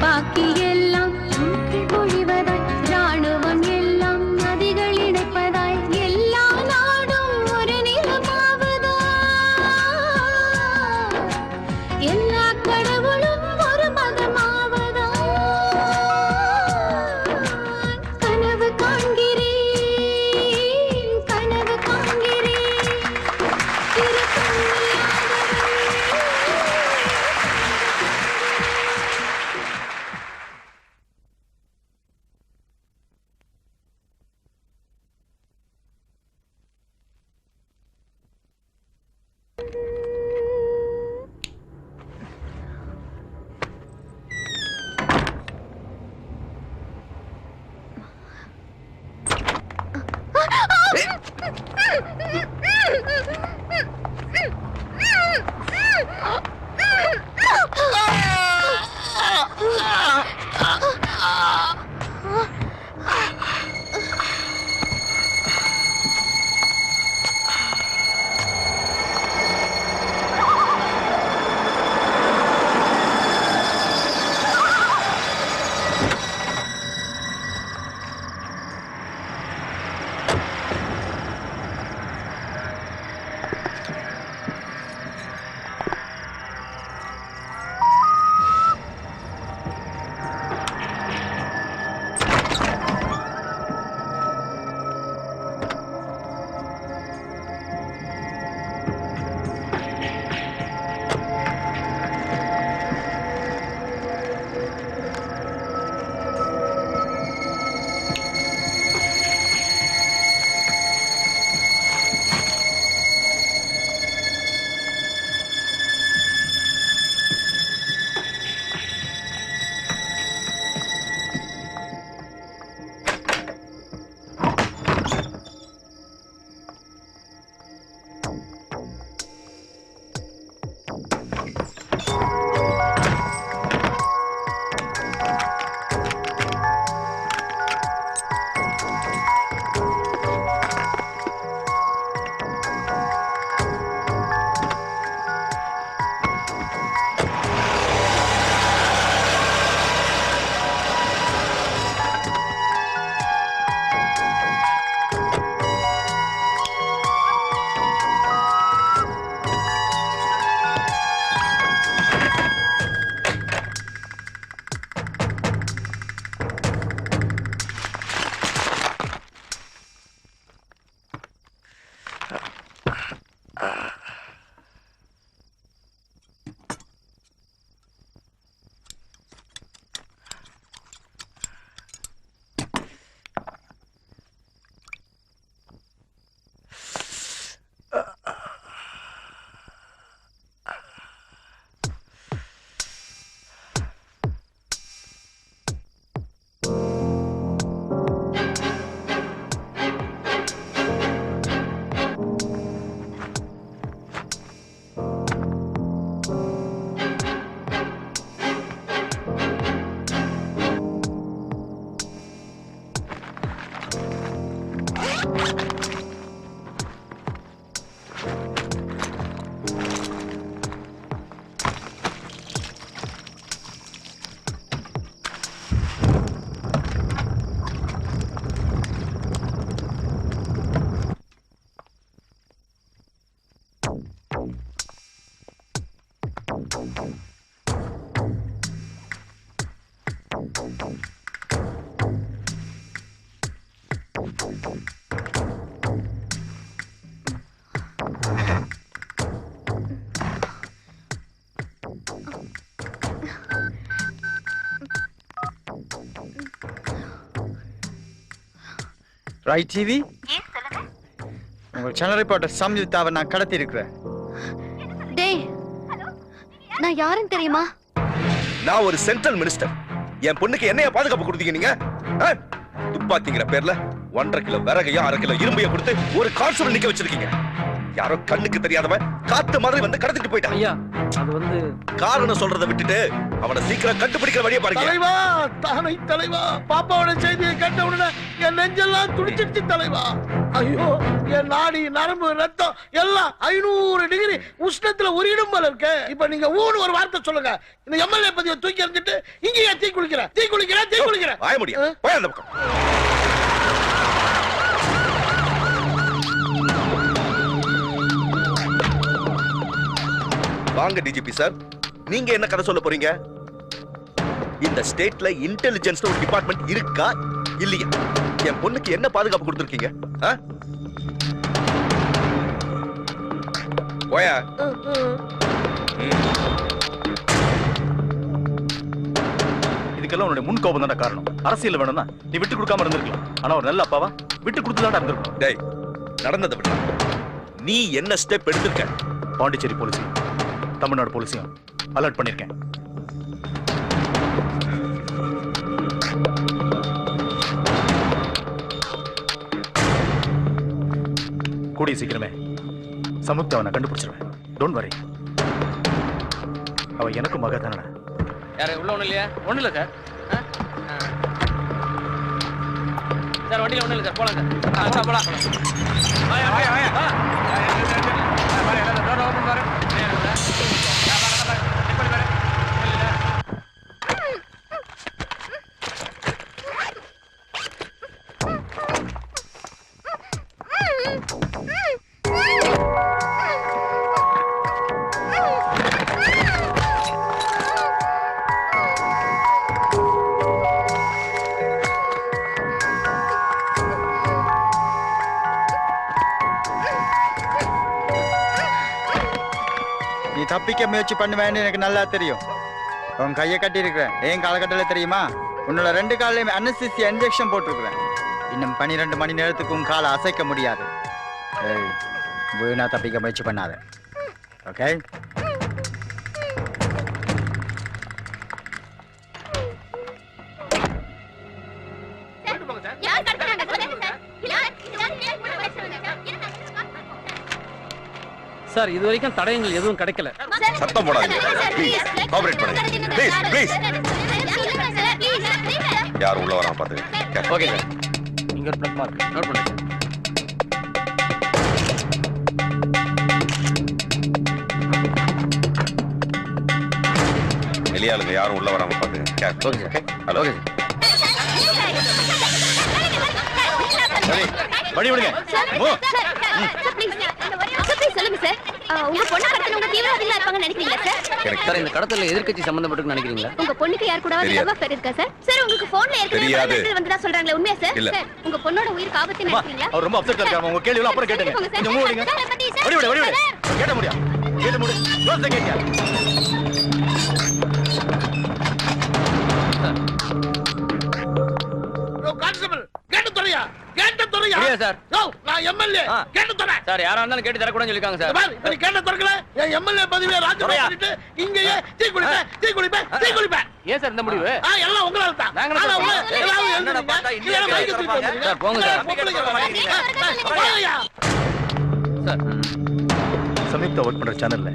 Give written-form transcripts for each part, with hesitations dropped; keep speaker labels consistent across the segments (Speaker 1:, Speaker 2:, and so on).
Speaker 1: துப்பாக்கி எல்லாம் தூக்கி பொழிவதாய் ராணுவம் எல்லாம் நதிகள் இணைப்பதாய் எல்லா நாடும் ஒரு நிலமாவதா எல்லா கடவுளும் ஒரு மதமாவதா கனவு காண்கிறேன் கனவு காண்கிறேன்
Speaker 2: ரைட் டிவி உங்க சேனல் ரிப்போர்ட்டர் சம்யுக்தாவை நான் கடத்தி இருக்கிறேன்.
Speaker 1: டேய், நான் யாருன்னு தெரியுமா?
Speaker 3: நான் ஒரு சென்ட்ரல் மினிஸ்டர். என் பொண்ணுக்கு என்னைய பாதுகாப்பு கொடுத்தீங்க நீங்க? துப்பாக்கிங்கிற பேர்ல 1.5 கிலோ விறகையும் 1/2 கிலோ இரும்பையும் கொடுத்து ஒரு கான்ஸ்டபிள் நிக்க வச்சிருக்கீங்க. யாரோ கண்ணுக்கு தெரியாதவன் காத்து மாதிரி வந்து கடத்திட்டு போயிட்டான்.
Speaker 4: ஐயா அது வந்து
Speaker 3: காரணம் சொல்றதை விட்டுட்டு அவனை சீக்கிரம் கண்டுபிடிக்கிற வழியை பாருங்க.
Speaker 5: தலைவா, தானை தலைவா, பாப்பாவோட செய்தியை கேட்ட உடனே என் நெஞ்செல்லாம் துடிச்சிடுச்சு தலைவா. ஐயோ, என் நாடி நரம்பு ரத்தம் எல்லாம் 500 டிகிரி உஷ்ணத்துல ஒரு இடம் போல இருக்கு. இப்ப நீங்க ஊன்னு ஒரு வார்த்தை சொல்லுங்க, இந்த எம்எல்ஏ பதிவை தூக்கி எறிஞ்சிட்டு இங்கேயே தீ குளிக்கிறேன்.
Speaker 3: வாய முடியும், போய் அந்த பக்கம். வாங்க டிஜிபி சார், நீங்க என்ன கதை சொல்ல போறீங்க? இந்த ஸ்டேட்ல இன்டெலிஜென்ஸ் ஒரு டிபார்ட்மெண்ட் இருக்கா இல்லையா? என் பொண்ணுக்கு என்ன பாதுகாப்பு கொடுத்திருக்கீங்க? போயா.
Speaker 6: இதுக்கெல்லாம் உன்னுடைய முன் கோபம் தான காரணம். அரசியல் வேணும்னா நீ விட்டு கொடுக்காம இருந்திருக்கலாம். ஆனா ஒரு நல்ல அப்பாவா விட்டு கொடுத்துதான் இருந்திருக்கும்.
Speaker 3: டேய், நடந்ததை விட்டு நீ என்ன ஸ்டெப் எடுத்திருக்க?
Speaker 6: பாண்டிச்சேரி போலீஸையும் தமிழ்நாடு போலீஸையும் அலர்ட் பண்ணிருக்கேன். கூடிய சீக்கிரமே சமுத்தி அவனை கண்டுபிடிச்சிருவேன். Don't worry. அவன் எனக்கு மக தானே.
Speaker 4: யாரு உள்ள ஒண்ணு இல்லையா? ஒண்ணு இல்ல சார். சார் வண்டியில ஒண்ணு இல்ல சார், போலாம் சார். சார் போலாம். வாயா வாயா வாயா. டோர் ஓபன் பாரு.
Speaker 2: நீ தப்பிக்க முயற்சி பண்ணுவேன்னு எனக்கு நல்லா தெரியும். உன் கையை கட்டி இருக்கிறேன். ஏன் காலகட்டத்துல தெரியுமா? உன்னோட 2 காலையும் அனஸ்தீசியா இன்ஜெக்ஷன் போட்டிருக்கிறேன். இன்னும் 12 மணி நேரத்துக்கு உன் காலை அசைக்க முடியாது. வீணா தப்பிக்க முயற்சி பண்ணாத. ஓகே?
Speaker 4: சார் இது வரைக்கும் தடயங்கள் எதுவும் கிடைக்கல.
Speaker 3: சத்தம் போடாதீங்க. ப்ளீஸ் கோஆபரேட் பண்ணுங்க. Please please. யார் உள்ள வராம பாத்துங்க.
Speaker 4: Okay sir. இங்க ஒரு பிளக் மார்க் நோட் பண்ணுங்க.
Speaker 3: வெளியாளுங்க யாரும் உள்ள வராம பாத்துங்க. Okay sir. ஹலோ. ஓகே
Speaker 6: வழி விடுங்க.
Speaker 1: சொல்லுங்க சார், உங்க பொண்ணு கடத்தனவங்க தீவிரவாதிகளா இருப்பாங்கன்னு நினைக்கிறீங்களா சார்?
Speaker 4: சார் இந்த கடத்தல எதிர்க்கட்சி சம்பந்தப்பட்டு நினைக்கிறீங்களா?
Speaker 1: உங்க பொண்ணுக்கு யார் கூடவாது லவ் அஃபேர் இருக்கா சார்? சார் உங்களுக்கு போன்ல ஏற்கனவே வந்ததா சொல்றாங்களே, உண்மையா சார்? சார் உங்க பொண்ணோட உயிருக்கு ஆபத்து நினைக்கிறீங்களா?
Speaker 6: அவர் ரொம்ப அப்செட்டா இருக்காங்க. உங்க கேள்வி எல்லாம் அப்புறம் கேளுங்க. கொஞ்சம் மூவ் பண்ணுங்க. வழி விடு வழி விடு. கேட்ட முடியா? கேட்ட முடி. Close the gate.
Speaker 5: யோ கான்ஸ்டபிள், கேட்டு தொலையா.
Speaker 4: சார்.
Speaker 5: யோ நான் எம்எல்ஏ, கேட்டு தொலை.
Speaker 4: சார் யாரா இருந்தாலும் கேட்டு தர கூடாதுன்னு சொல்லிருக்காங்க சார்.
Speaker 5: பாரு, நீ கேட்ட தொலைக்கல. என் எம்எல்ஏ பதவியை ராஜினாமா பண்ணிட்டு இங்கேயே தீ குளிப்பேன்.
Speaker 4: ஏன் சார் இந்த முடிவு?
Speaker 5: எல்லாம் உங்களால தான்.
Speaker 4: என்னடா பார்த்தா இன்னும் சார் போங்க சார். சார்
Speaker 6: சமீப்தா ஒர்க் பண்ற சேனல்ல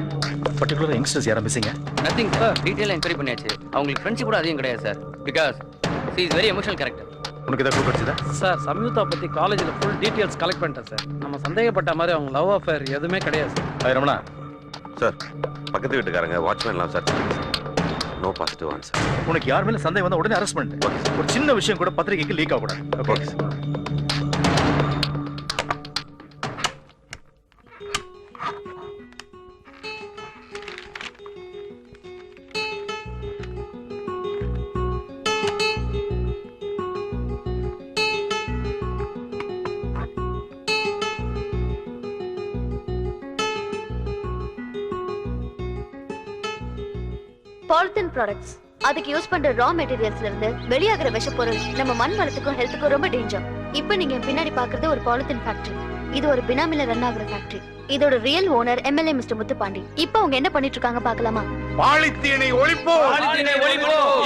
Speaker 6: பர்టిక్యులர் யங்ஸ்டர்ஸ் யாரா மிஸ்ஸிங்க?
Speaker 4: Nothing sir. டீடைலா என்கொயரி பண்ணியாச்சு. அவங்களுக்கு ஃப்ரெண்ட்ஷிப் கூட அதிகம் கிடையாது sir. Because she is very emotional character.
Speaker 6: உனக்கு ஏதாவது கிடைச்சதா?
Speaker 7: சார் சம்யுக்தா பத்தி காலேஜ்ல ஃபுல் டீடைல்ஸ் கலெக்ட் பண்ணிட்டேன் சார். நம்ம சந்தேகப்பட்ட மாதிரி அவங்க லவ் அஃபேர் எதுவுமே கிடையாது சார்.
Speaker 6: ரமணா
Speaker 3: சார், பக்கத்து வீட்டுக்காரங்க வாட்ச்மேன்லாம் சார். No positive answer.
Speaker 6: உனக்கு யார் மேல சந்தேகம் வந்தா உடனே அரெஸ்ட் பண்ணு. ஒரு சின்ன விஷயம் கூட பத்திரிகைக்கு லீக் ஆக கூடாது. Okay sir.
Speaker 1: பாலித்தீன் ப்ராடக்ட்ஸ், அதுக்கு யூஸ் பண்ற ரா மெட்டீரியல்ஸ்ல இருந்து வெளியாகிற விஷப்பொருள் நம்ம மண் வளத்துக்கும் ஹெல்த்துக்கும் ரொம்ப டேஞ்சர். இப்போ நீங்க பின்னாடி பாக்குறது ஒரு பாலித்தீன் ஃபேக்டரி. இது ஒரு பினாமில ரன் ஆகுற ஃபேக்டரி. இதோட real owner MLA mister Muthupandi. இப்போ அவங்க என்ன பண்ணிட்டு இருக்காங்க பார்க்கலாமா?
Speaker 5: பாலித்தீனை ஒழிப்போம்,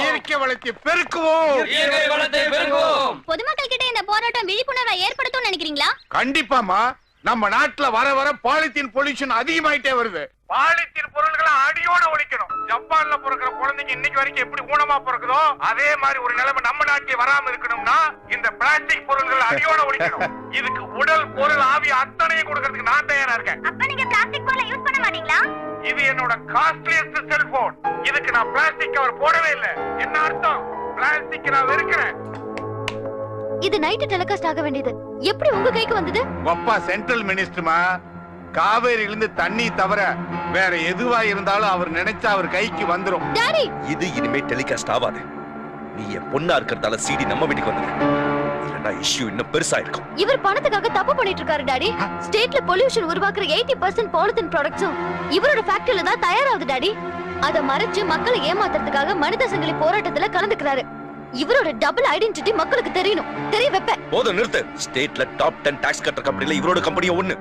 Speaker 5: இயற்கை வளத்தை பெருக்குவோம்.
Speaker 1: பொதுமக்கள் கிட்ட இந்த போராட்டம் விழிப்புணர்வை ஏற்படுத்தும் நினைக்கிறீங்களா?
Speaker 5: கண்டிப்பாமா.
Speaker 8: நம்ம நாட்டுல வர வர பாலித்தீன் பொல்யூஷன் அதிகமாயிட்டே வருது. பாலித்தீன் பொருள்களை அடியோட ஒழிக்கணும். ஜப்பான்ல பிறக்கிற குழந்தைங்க இன்னைக்கு வரைக்கும் எப்படி ஊனமா பிறக்குதோ அதே மாதிரி ஒரு நிலைமை நம்ம நாட்டில் வராம இருக்கணும்னா இந்த பிளாஸ்டிக் பொருள்களை அடியோட ஒழிக்கணும். இதுக்கு உடல் பொருள் ஆவி அத்தனையும் கொடுக்கறதுக்கு நான் தயாரா இருக்கேன்.
Speaker 1: அப்ப நீங்க பிளாஸ்டிக் பொருளை யூஸ் பண்ண மாட்டீங்களா?
Speaker 8: இது என்னோட காஸ்ட்லியஸ்ட் செல்போன். இதுக்கு நான் பிளாஸ்டிக் கவர் போடவே இல்லை. என்ன அர்த்தம்? பிளாஸ்டிக் நான் வெறுக்கிறேன்.
Speaker 1: இது நைட் டெலிகாஸ்ட் ஆக வேண்டியது எப்படி உங்க கைக்கு வந்தது?
Speaker 8: அப்பா சென்ட்ரல் மினிஸ்டர்மா, காவேரியிலிருந்து தண்ணி தவிர வேற எதுவா இருந்தாலும் அவர் நினைச்சா அவர் கைக்கு வந்துரும்.
Speaker 1: டாடி,
Speaker 3: இது இனிமே டெலிகாஸ்ட் ஆகாது. நீ என் பொண்ணா இருக்கிறதால சிடி நம்ம வீட்டுக்கு வந்தது. இல்லன்னா இஷ்யூ இன்னும் பெருசா இருக்கும்.
Speaker 1: இவர் பணத்துக்காக தப்பு பண்ணிட்டு இருக்காரு டாடி. ஸ்டேட்ல பொல்யூஷன் உருவாக்குற 80% பாலித்தீன் ப்ராடக்ட்ஸும் இவரோட ஃபேக்டரியில தான் தயாராகுது டாடி. அத மறைச்சு மக்களை ஏமாத்துறதுக்காக மனித சங்கிலி போராட்டத்துல கலந்துக்கிறாரு. இவரோட டபுள் ஐடென்டிட்டி மக்களுக்கு தெரியணும். தெரிய வைப்ப.
Speaker 3: போதும் நிறுத்து. ஸ்டேட்ல டாப் 10 டாக்ஸ் கட்டற கம்பெனில இவரோட கம்பெனியும் ஒண்ணு.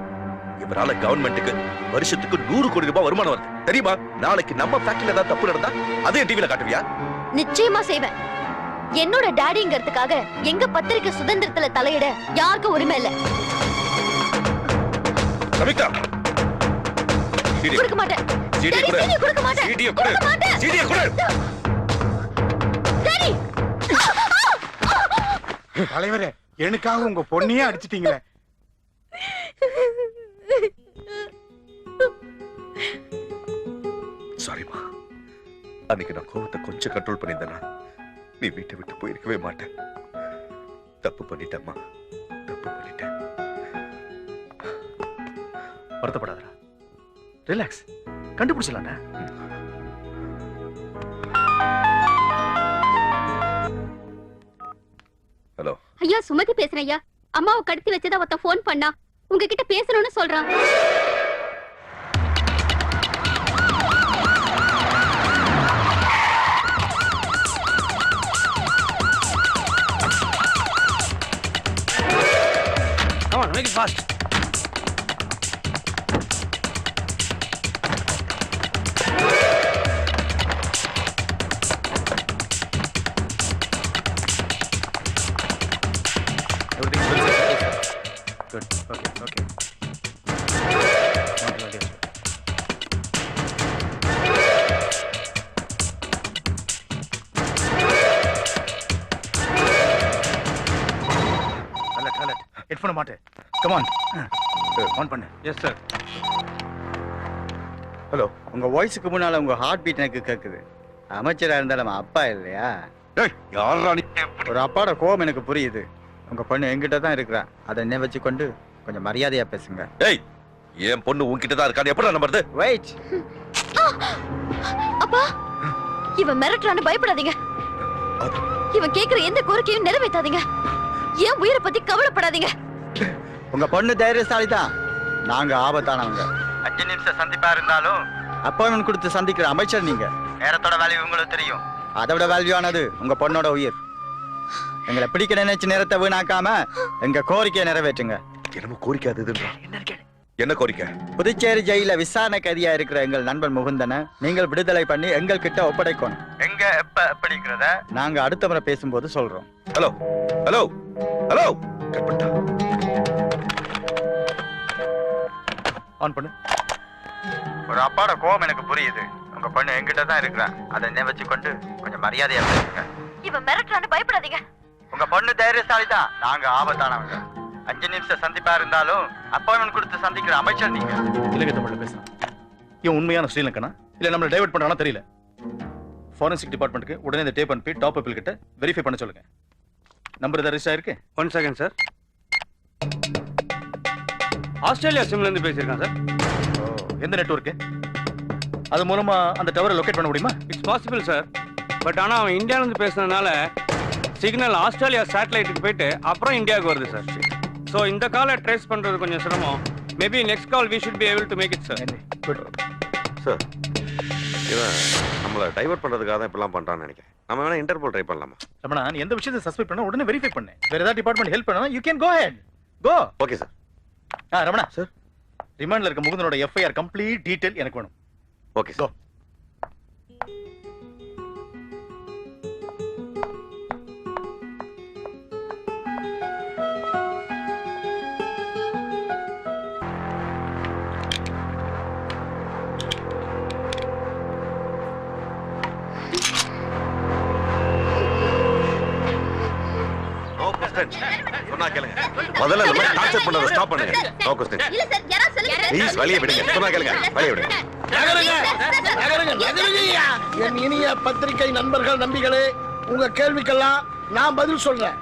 Speaker 3: இவரால கவர்மெண்ட்டுக்கு வருஷத்துக்கு 100 கோடி ரூபாய் வருமானம் வருது. தெரியுமா? நாளைக்கு நம்ம ஃபேக்டரியில ஏதாவது தப்பு நடந்தா அதே டிவில காட்டுவியா?
Speaker 1: நிச்சயமா செய்வேன். என்னோட டாடிங்கிறதுக்காக எங்க பத்திரிக்கை சுதந்திரத்துல தலையிட யாருக்கும் உரிமை இல்ல.
Speaker 3: ரவிகா,
Speaker 1: கொடுக்க மாட்டேன்.
Speaker 3: சிடி
Speaker 1: டாடி,
Speaker 3: கொடு.
Speaker 1: CD கொடுக்க மாட்டேன்.
Speaker 3: சிடி
Speaker 1: கொடுக்க
Speaker 3: கொடு.
Speaker 1: மாட்டேன்.
Speaker 3: சிடி கொடு.
Speaker 1: டாடி,
Speaker 8: தலைவரே, எனக்காக உங்க பொண்ணையே அடிச்சிட்டீங்களே.
Speaker 3: சாரிமா. அன்னைக்கு நான் கோவத்தை கொஞ்சம் கண்ட்ரோல் பண்ணியிருந்தேனா நீ வீட்டை விட்டு போயிருக்கவே மாட்டேன். தப்பு பண்ணிட்டேம்மா, தப்பு பண்ணிட்டேன்.
Speaker 6: வருத்தப்படாதடா, ரிலாக்ஸ், கண்டுபிடிச்சலாம்டா.
Speaker 3: ஹலோ
Speaker 1: ஐயா, சுமதி பேசுறேன் ஐயா. அம்மாவை கடத்தி வச்சதா ஒருத்தன் ஃபோன் பண்ணா. உங்ககிட்ட பேசணும்னு சொல்றான்.
Speaker 7: Come on, make it fast.
Speaker 6: Everything is well set. Good. Okay. Okay. Alert. Headphone மாட்டு. Come on. On பண்ணு.
Speaker 7: Yes sir.
Speaker 2: ஹலோ, உங்க வாய்ஸுக்கு முன்னால உங்க ஹார்ட் பீட் எனக்கு கேக்குது. அமைச்சரா இருந்தாலும் அப்பா இல்லையா?
Speaker 3: டேய், யாரா நீ?
Speaker 2: ஒரு அப்பாவோட கோபம் எனக்கு புரியுது. உங்க பொண்ணு என்கிட்ட தான் இருக்கிறா. அதை என்ன வச்சுக்கொண்டு கொஞ்சம் மரியாதையா பேசுங்க.
Speaker 3: டேய், என் பொண்ணு உன்கிட்ட தான் இருக்கான்னு எப்படா நம்புறது?
Speaker 2: வெயிட்.
Speaker 1: அப்பா, இவன் மிரட்டுறான்னு பயப்படாதீங்க. இவன் கேக்குற எந்த கோரிக்கையும் நிறைவேற்றாதீங்க. ஏன் உயிரை பத்தி கவலைப்படாதீங்க.
Speaker 2: உங்க பொண்ணு தைரியசாலி தான். நாங்க ஆபத்தானவங்க. 5 நிமிஷம் சந்திப்பா இருந்தாலும் அப்பாயின்மெண்ட் கொடுத்து சந்திக்கிற அமைச்சர் நீங்க. நேரத்தோட வேல்யூ உங்களுக்கு தெரியும். அதோட வேல்யூ ஆனது உங்க பொண்ணோட உயிர். எங்களை பிடிக்க நினைச்சு நேரத்தை வீணாக்காம எங்க கோரிக்கையை நிறைவேற்றுங்க.
Speaker 3: என்னமோ கோரிக்கை அதுன்றா. என்ன கோரிக்கை?
Speaker 2: புதுச்சேரி ஜெயில விசாரணை கைதியா இருக்கிற எங்கள் நண்பன் முகுந்தனை நீங்கள் விடுதலை பண்ணி எங்கள் கிட்ட ஒப்படைக்கணும். எங்க எப்ப எப்படிங்கிறத நாங்க அடுத்த முறை பேசும்போது சொல்றோம்.
Speaker 3: ஹலோ ஹலோ ஹலோ, கட் பண்ணிட்டா.
Speaker 6: ஆன் பண்ணு.
Speaker 2: ஒரு அப்பாவோட கோபம் எனக்கு புரியுது. உங்க பொண்ணு என்கிட்ட தான் இருக்கிறா. அதை என்ன வச்சுக்கொண்டு கொஞ்சம் மரியாதையா பேசுங்க.
Speaker 1: இவன் மிரட்டுறான்னு பயப்படாதீங்க.
Speaker 2: உங்க பொண்ணு தைரியசாலி தான். நாங்க ஆபத்தானவங்க. 5 நிமிஷம் சந்திப்பா இருந்தாலும் அப்பாயின்மெண்ட் கொடுத்து சந்திக்கிற அமைச்சர் நீங்க.
Speaker 6: இலங்கை தமிழ்ல பேசுறான். இவன் உண்மையான ஸ்ரீலங்கனா இல்ல நம்மள டைவர்ட் பண்றானா தெரியல. ஃபாரன்சிக் டிபார்ட்மெண்ட்க்கு உடனே இந்த டேப் அனுப்பி டாப் அப்பிள் கிட்ட வெரிஃபை பண்ண சொல்லுங்க. நம்பர் ஏதாவது ரிஜிஸ்டர் ஆயிருக்கு?
Speaker 7: 1 second sir. ஆஸ்திரேலியா சிம்ல இருந்து பேசியிருக்கான் சார்.
Speaker 6: எந்த நெட்வொர்க்? அது மூலமா அந்த டவரை லொகேட் பண்ண முடியுமா?
Speaker 7: It's possible sir. பட் ஆனா அவன் இந்தியால இருந்து பேசுனதுனால சிக்னல் ஆஸ்திரேலியா சேட்டலைட்டுக்கு போயிட்டு அப்புறம் இந்தியாவுக்கு வருது சார். ஸோ இந்த காலை ட்ரேஸ் பண்றது கொஞ்சம் சிரமம். Maybe next call we should be able to make it sir.
Speaker 6: Good
Speaker 9: sir, இவன் நம்மளை டைவர்ட் பண்றதுக்காக தான் இப்பெல்லாம் பண்றான்னு நினைக்கிறேன். நம்ம வேணா இன்டர்போல் ட்ரை பண்ணலாமா?
Speaker 6: ரமணா, நீ எந்த விஷயத்தை சஸ்பெக்ட் பண்ணா உடனே வெரிஃபை பண்ணு. வேற ஏதாவது டிபார்ட்மெண்ட் ஹெல்ப் பண்ணா you can go ahead. Go.
Speaker 9: Okay sir.
Speaker 6: Ramana sir, ரிமாண்ட்ல இருக்க முகுந்தனோட எஃப்ஐஆர் கம்ப்ளீட் டீடைல் எனக்கு வேணும்.
Speaker 9: Okay sir. கேளுங்க. முதல்ல இந்த மாதிரி டார்ச்சர் பண்றத ஸ்டாப் பண்ணுங்க. No question.
Speaker 1: இல்ல சார் யாரா சொல்லுங்க
Speaker 9: ப்ளீஸ் வழிய விடுங்க. சொன்னா கேளுங்க. வழிய விடுங்க.
Speaker 5: நகருங்கய்யா. என் இனிய பத்திரிகை நண்பர்கள் நம்பிகளே, உங்க கேள்விக்கெல்லாம் நான் பதில் சொல்றேன்.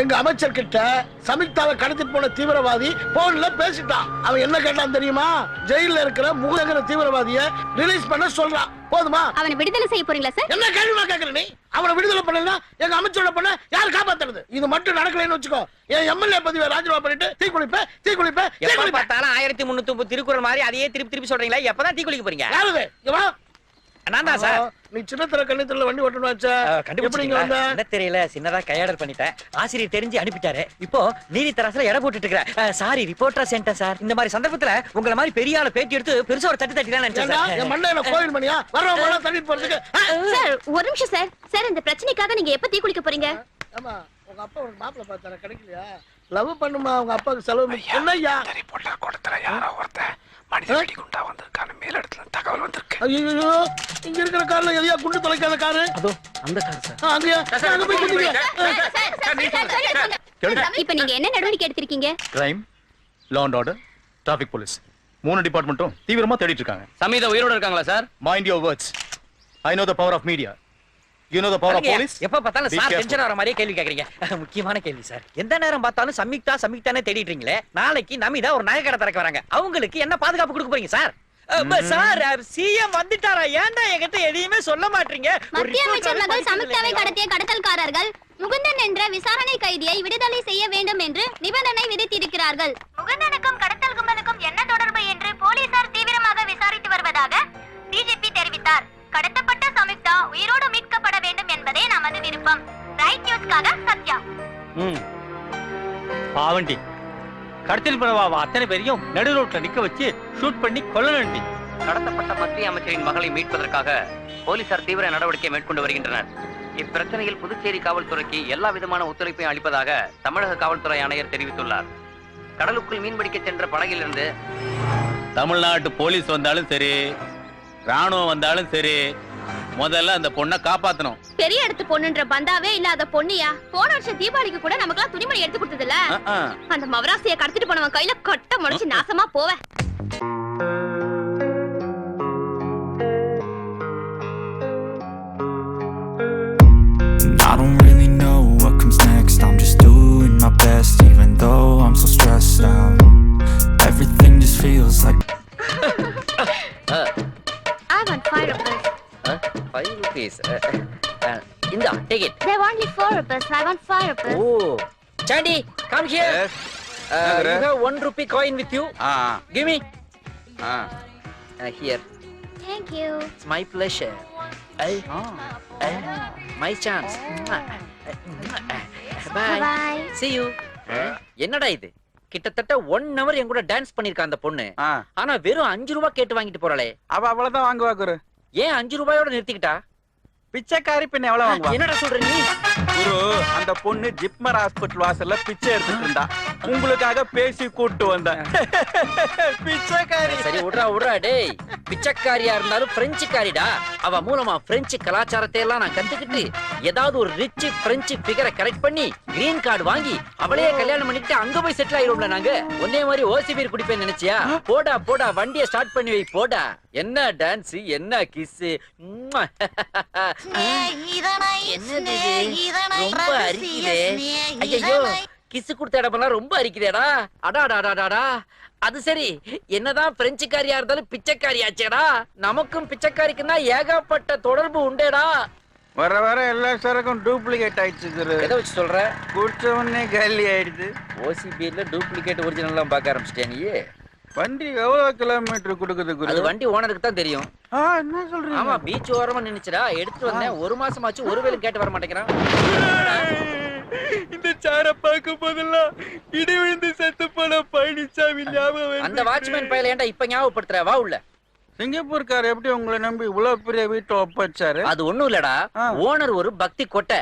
Speaker 5: எங்க அமைச்சர் கிட்ட சமிக்தாவை கடத்திட்டு போன தீவிரவாதி போன்ல பேசிட்டான். அவன் என்ன கேட்டான் தெரியுமா? ஜெயில இருக்கிற முகங்கிற தீவிரவாதியை ரிலீஸ் பண்ண சொல்றான். போதுமா?
Speaker 1: அவனை விடுதலை செய்ய போறீங்களா சார்?
Speaker 5: என்ன கேள்விமா கேக்குற நீ? அவனை விடுதலை பண்ணலனா எங்க அமைச்சரோட பண்ண யார் காப்பாத்துறது? இது மட்டும் நடக்கலைன்னு வச்சுக்கோ, என் எம்எல்ஏ பதவியை ராஜினாமா பண்ணிட்டு தீக்குளிப்ப
Speaker 10: எப்ப பார்த்தாலும் 1330 திருக்குறள் மாதிரி அதையே திருப்பி சொல்றீங்களா? எப்பதான் தீ குளிக்க போறீங்க?
Speaker 5: யாருது? இங்க வா.
Speaker 10: நான் தான் சார்.
Speaker 5: நீ சின்னத்திர கண்ணத்துல வண்டி ஓட்டணும் வச்சா எப்படி இங்க வந்த?
Speaker 10: என்ன தெரியல, சின்னதா கையாடல் பண்ணிட்டேன். ஆசிரியர் தெரிஞ்சு அனுப்பிட்டாரு. இப்போ நீதி தராசுல எடை போட்டுட்டு இருக்கிறேன். சாரி, ரிப்போர்ட்டரா சென்டர் சார். இந்த மாதிரி சந்தர்ப்பத்துல உங்களை மாதிரி பெரிய ஆளு பேட்டி எடுத்து பெருசா ஒரு தட்டி தான் நினைச்சேன் சார்.
Speaker 5: என் மண்டையில கோயில் மணியா வரவங்க எல்லாம் தள்ளிட்டு போறதுக்கு.
Speaker 1: சார் ஒரு நிமிஷம் சார். சார் இந்த பிரச்சனைக்காக நீங்க எப்ப தீ குளிக்க போறீங்க?
Speaker 5: ஆமா, உங்க அப்பா உனக்கு மாப்பிள்ளை பார்த்தார கிடைக்கலையா? லவ் பண்ணுமா உங்க அப்பாவுக்கு செலவு என்னய்யா?
Speaker 8: ரிப்போர்ட்டர் கொடுத்தற யாரோ ஒருத்தன் மனிதடி குண்டா வந்திருக்கான மேலிடத்துல தகவல் வந்திருக்கு.
Speaker 5: ஐயோ, இங்க இருக்கிற கார்ல எதையா குண்டு தொலைக்காத காரு?
Speaker 10: அதோ அந்த கார் சார்.
Speaker 5: அங்கயா அங்க போய் குடுங்க.
Speaker 1: இப்ப நீங்க என்ன நடவடிக்கை எடுத்திருக்கீங்க?
Speaker 6: Crime, law and order, traffic police 3 டிபார்ட்மெண்ட்டும் தீவிரமா தேடிட்டு இருக்காங்க.
Speaker 4: சமீதா உயிரோட இருக்காங்களா sir?
Speaker 6: Mind your words. I know the power of media. You know the power of police.
Speaker 10: எப்ப பார்த்தாலும் சார் டென்ஷன் ஆற மாதிரியே கேள்வி கேக்குறீங்க. முக்கியமான கேள்வி சார். எந்த நேரம் பார்த்தாலும் சம்யுக்தானே தேடிட்டு இருக்கீங்களே. நாளைக்கு நமிதா ஒரு நகை கடை திறக்க வராங்க. அவங்களுக்கு என்ன பாதுகாப்பு கொடுக்க போறீங்க சார்? சார் சிஎம் வந்துட்டாரா? ஏன்டா என்கிட்ட எதையுமே சொல்ல மாட்டீங்க?
Speaker 1: மத்திய அமைச்சர் மகள் சமிக்தாவை கடத்திய கடத்தல்காரர்கள் முகுந்தன் என்ற விசாரணை கைதியை விடுதலை செய்ய வேண்டும் என்று நிபந்தனை விதித்திருக்கிறார்கள். முகுந்தனுக்கும் கடத்தல் கும்பலுக்கும் என்ன தொடர்பு என்று போலீசார் தீவிரமாக விசாரித்து வருவதாக டிஜிபி தெரிவித்தார். கடத்தப்பட்ட சமிக்தா உயிரோடு மீட்கப்பட வேண்டும் என்பதே நமது விருப்பம். ரைட் நியூஸ்க்காக சத்யா.
Speaker 10: பாவண்டி கடத்தல் பண்ணவா அத்தனை பேரையும் நடு ரோட்ல நிக்க வச்சு ஷூட் பண்ணி கொல்லணும்டி.
Speaker 4: கடத்தப்பட்ட மத்திய அமைச்சரின் மகளை மீட்பதற்காக போலீசார் தீவிர நடவடிக்கை மேற்கொண்டு வருகின்றனர். இப்பிரச்சனையில் புதுச்சேரி காவல்துறைக்கு எல்லா விதமான ஒத்துழைப்பையும் அளிப்பதாக தமிழக காவல்துறை ஆணையர் தெரிவித்துள்ளார். கடலுக்குள் மீன்பிடிக்க சென்ற படகிலிருந்து தமிழ்நாட்டு போலீஸ் வந்தாலும் சரி, ராணுவம் வந்தாலும் சரி, முதல்ல அந்த பொண்ணை காப்பாத்தணும்.
Speaker 1: பெரிய இடத்து பொண்ணுன்ற பந்தாவே இல்லாத பொண்ணியா? போன வருஷம் தீபாவளிக்கு கூட நமக்கெல்லாம் துணிமணி எடுத்து கொடுத்ததுல அந்த மவராசியை கடத்திட்டு போனவன் கையில கட்ட முடிச்சு நாசமா போவ.
Speaker 11: I don't really know what comes next. I'm just doing my best, even though I'm so stressed out. Everything just feels like
Speaker 1: I want 5 rupees.
Speaker 10: 5 rupees. Inda, take it.
Speaker 1: They want only 4 rupees. I want 5 rupees.
Speaker 10: Oh, Chandy, come here.
Speaker 3: Yes.
Speaker 10: You have 1 rupee coin with you. Give me. Here.
Speaker 1: Thank you.
Speaker 10: It's my pleasure. My chance. Bye.
Speaker 1: Bye.
Speaker 10: See you. என்னடா இது? கிட்டத்தட்ட 1 hour என் கூட dance பண்ணிருக்கா அந்த பொண்ணு. ஆனா வெறும் 5 ரூபாய் கேட்டு வாங்கிட்டு போறாளே.
Speaker 2: அவ அவ்வளவுதான் வாங்குவா குரு.
Speaker 10: ஏன் 5 ரூபாயோட நிறுத்திக்கிட்டா?
Speaker 2: பிச்சைக்காரி பின்ன எவ்வளவு வாங்குவா?
Speaker 10: என்னடா சொல்ற நீ?
Speaker 2: குரு, அந்த பொண்ணு ஜிப்மர் ஹாஸ்பிடல் வாசல்ல பிச்சை எடுத்துட்டு இருந்தா. உங்களுக்காக பேசி கூட்டு வந்தேன். பிச்சைக்காரி.
Speaker 10: சரி விடுறா டேய். பிச்சைக்காரியா இருந்தாலும் பிரெஞ்சுக்காரிடா. அவ மூலமா பிரெஞ்சு கலாச்சாரத்தை எல்லாம் நான் கத்துக்கிட்டு ஏதாவது ஒரு ரிச் பிரெஞ்சு ஃபிகரை கரெக்ட் பண்ணி கிரீன் கார்டு வாங்கி அவளையே கல்யாணம் பண்ணிட்டு அங்க போய் செட்டில் ஆயிரும்ல நாங்க. ஒன்னே மாதிரி ஓசி பீர் குடிப்பேன்னு நினைச்சியா? போடா வண்டியை ஸ்டார்ட் பண்ணி வை போடா. என்ன டான்ஸ், என்ன கிஸ். ரொம்ப அரிக்குதே. ஐயோ, கிஸ் கொடுத்த இடமெல்லாம் ரொம்ப அரிக்குதேடா. அடாடாடாடா. அது சரி, என்னதான் பிரெஞ்சுக்காரியா இருந்தாலும் பிச்சைக்காரியாச்சேடா. நமக்கும் பிச்சைக்காரிக்கும் தான் ஏகப்பட்ட தொடர்பு உண்டேடா.
Speaker 2: வர எல்லா சரக்கும் டூப்ளிகேட் ஆயிடுச்சு குரு.
Speaker 10: எதை வச்சு சொல்ற?
Speaker 2: குடிச்ச உடனே காலி ஆயிடுது.
Speaker 10: ஓசிபில டூப்ளிகேட் ஒரிஜினல்லாம் பார்க்க ஆரம்பிச்சிட்டேன் நீ.
Speaker 2: வண்டி எவ்வளவு கிலோமீட்டர் கொடுக்குது குரு?
Speaker 10: அது வண்டி ஓனருக்கு தான் தெரியும்.
Speaker 2: என்ன சொல்றீங்க?
Speaker 10: ஆமா, பீச் ஓரமா நின்னுச்சுடா. எடுத்து வந்தேன். 1 மாசமாச்சு ஒரு வேளை கேட்டு வர மாட்டேங்கிறான்.
Speaker 2: இந்த சார பார்க்கும் போதெல்லாம் இடி விழுந்து செத்து போன பழனிசாமி ஞாபகம்.
Speaker 10: அந்த வாட்ச்மேன் பையல ஏன்டா இப்ப ஞாபகப்படுத்துற? வா உள்ள.
Speaker 2: சிங்கப்பூர்கார் எப்படி உங்களை நம்பி இவ்வளவு பெரிய வீட்டை ஒப்பச்சாரு?
Speaker 10: அது ஒண்ணும் இல்லடா, ஓனர் ஒரு பக்தி கொட்டை,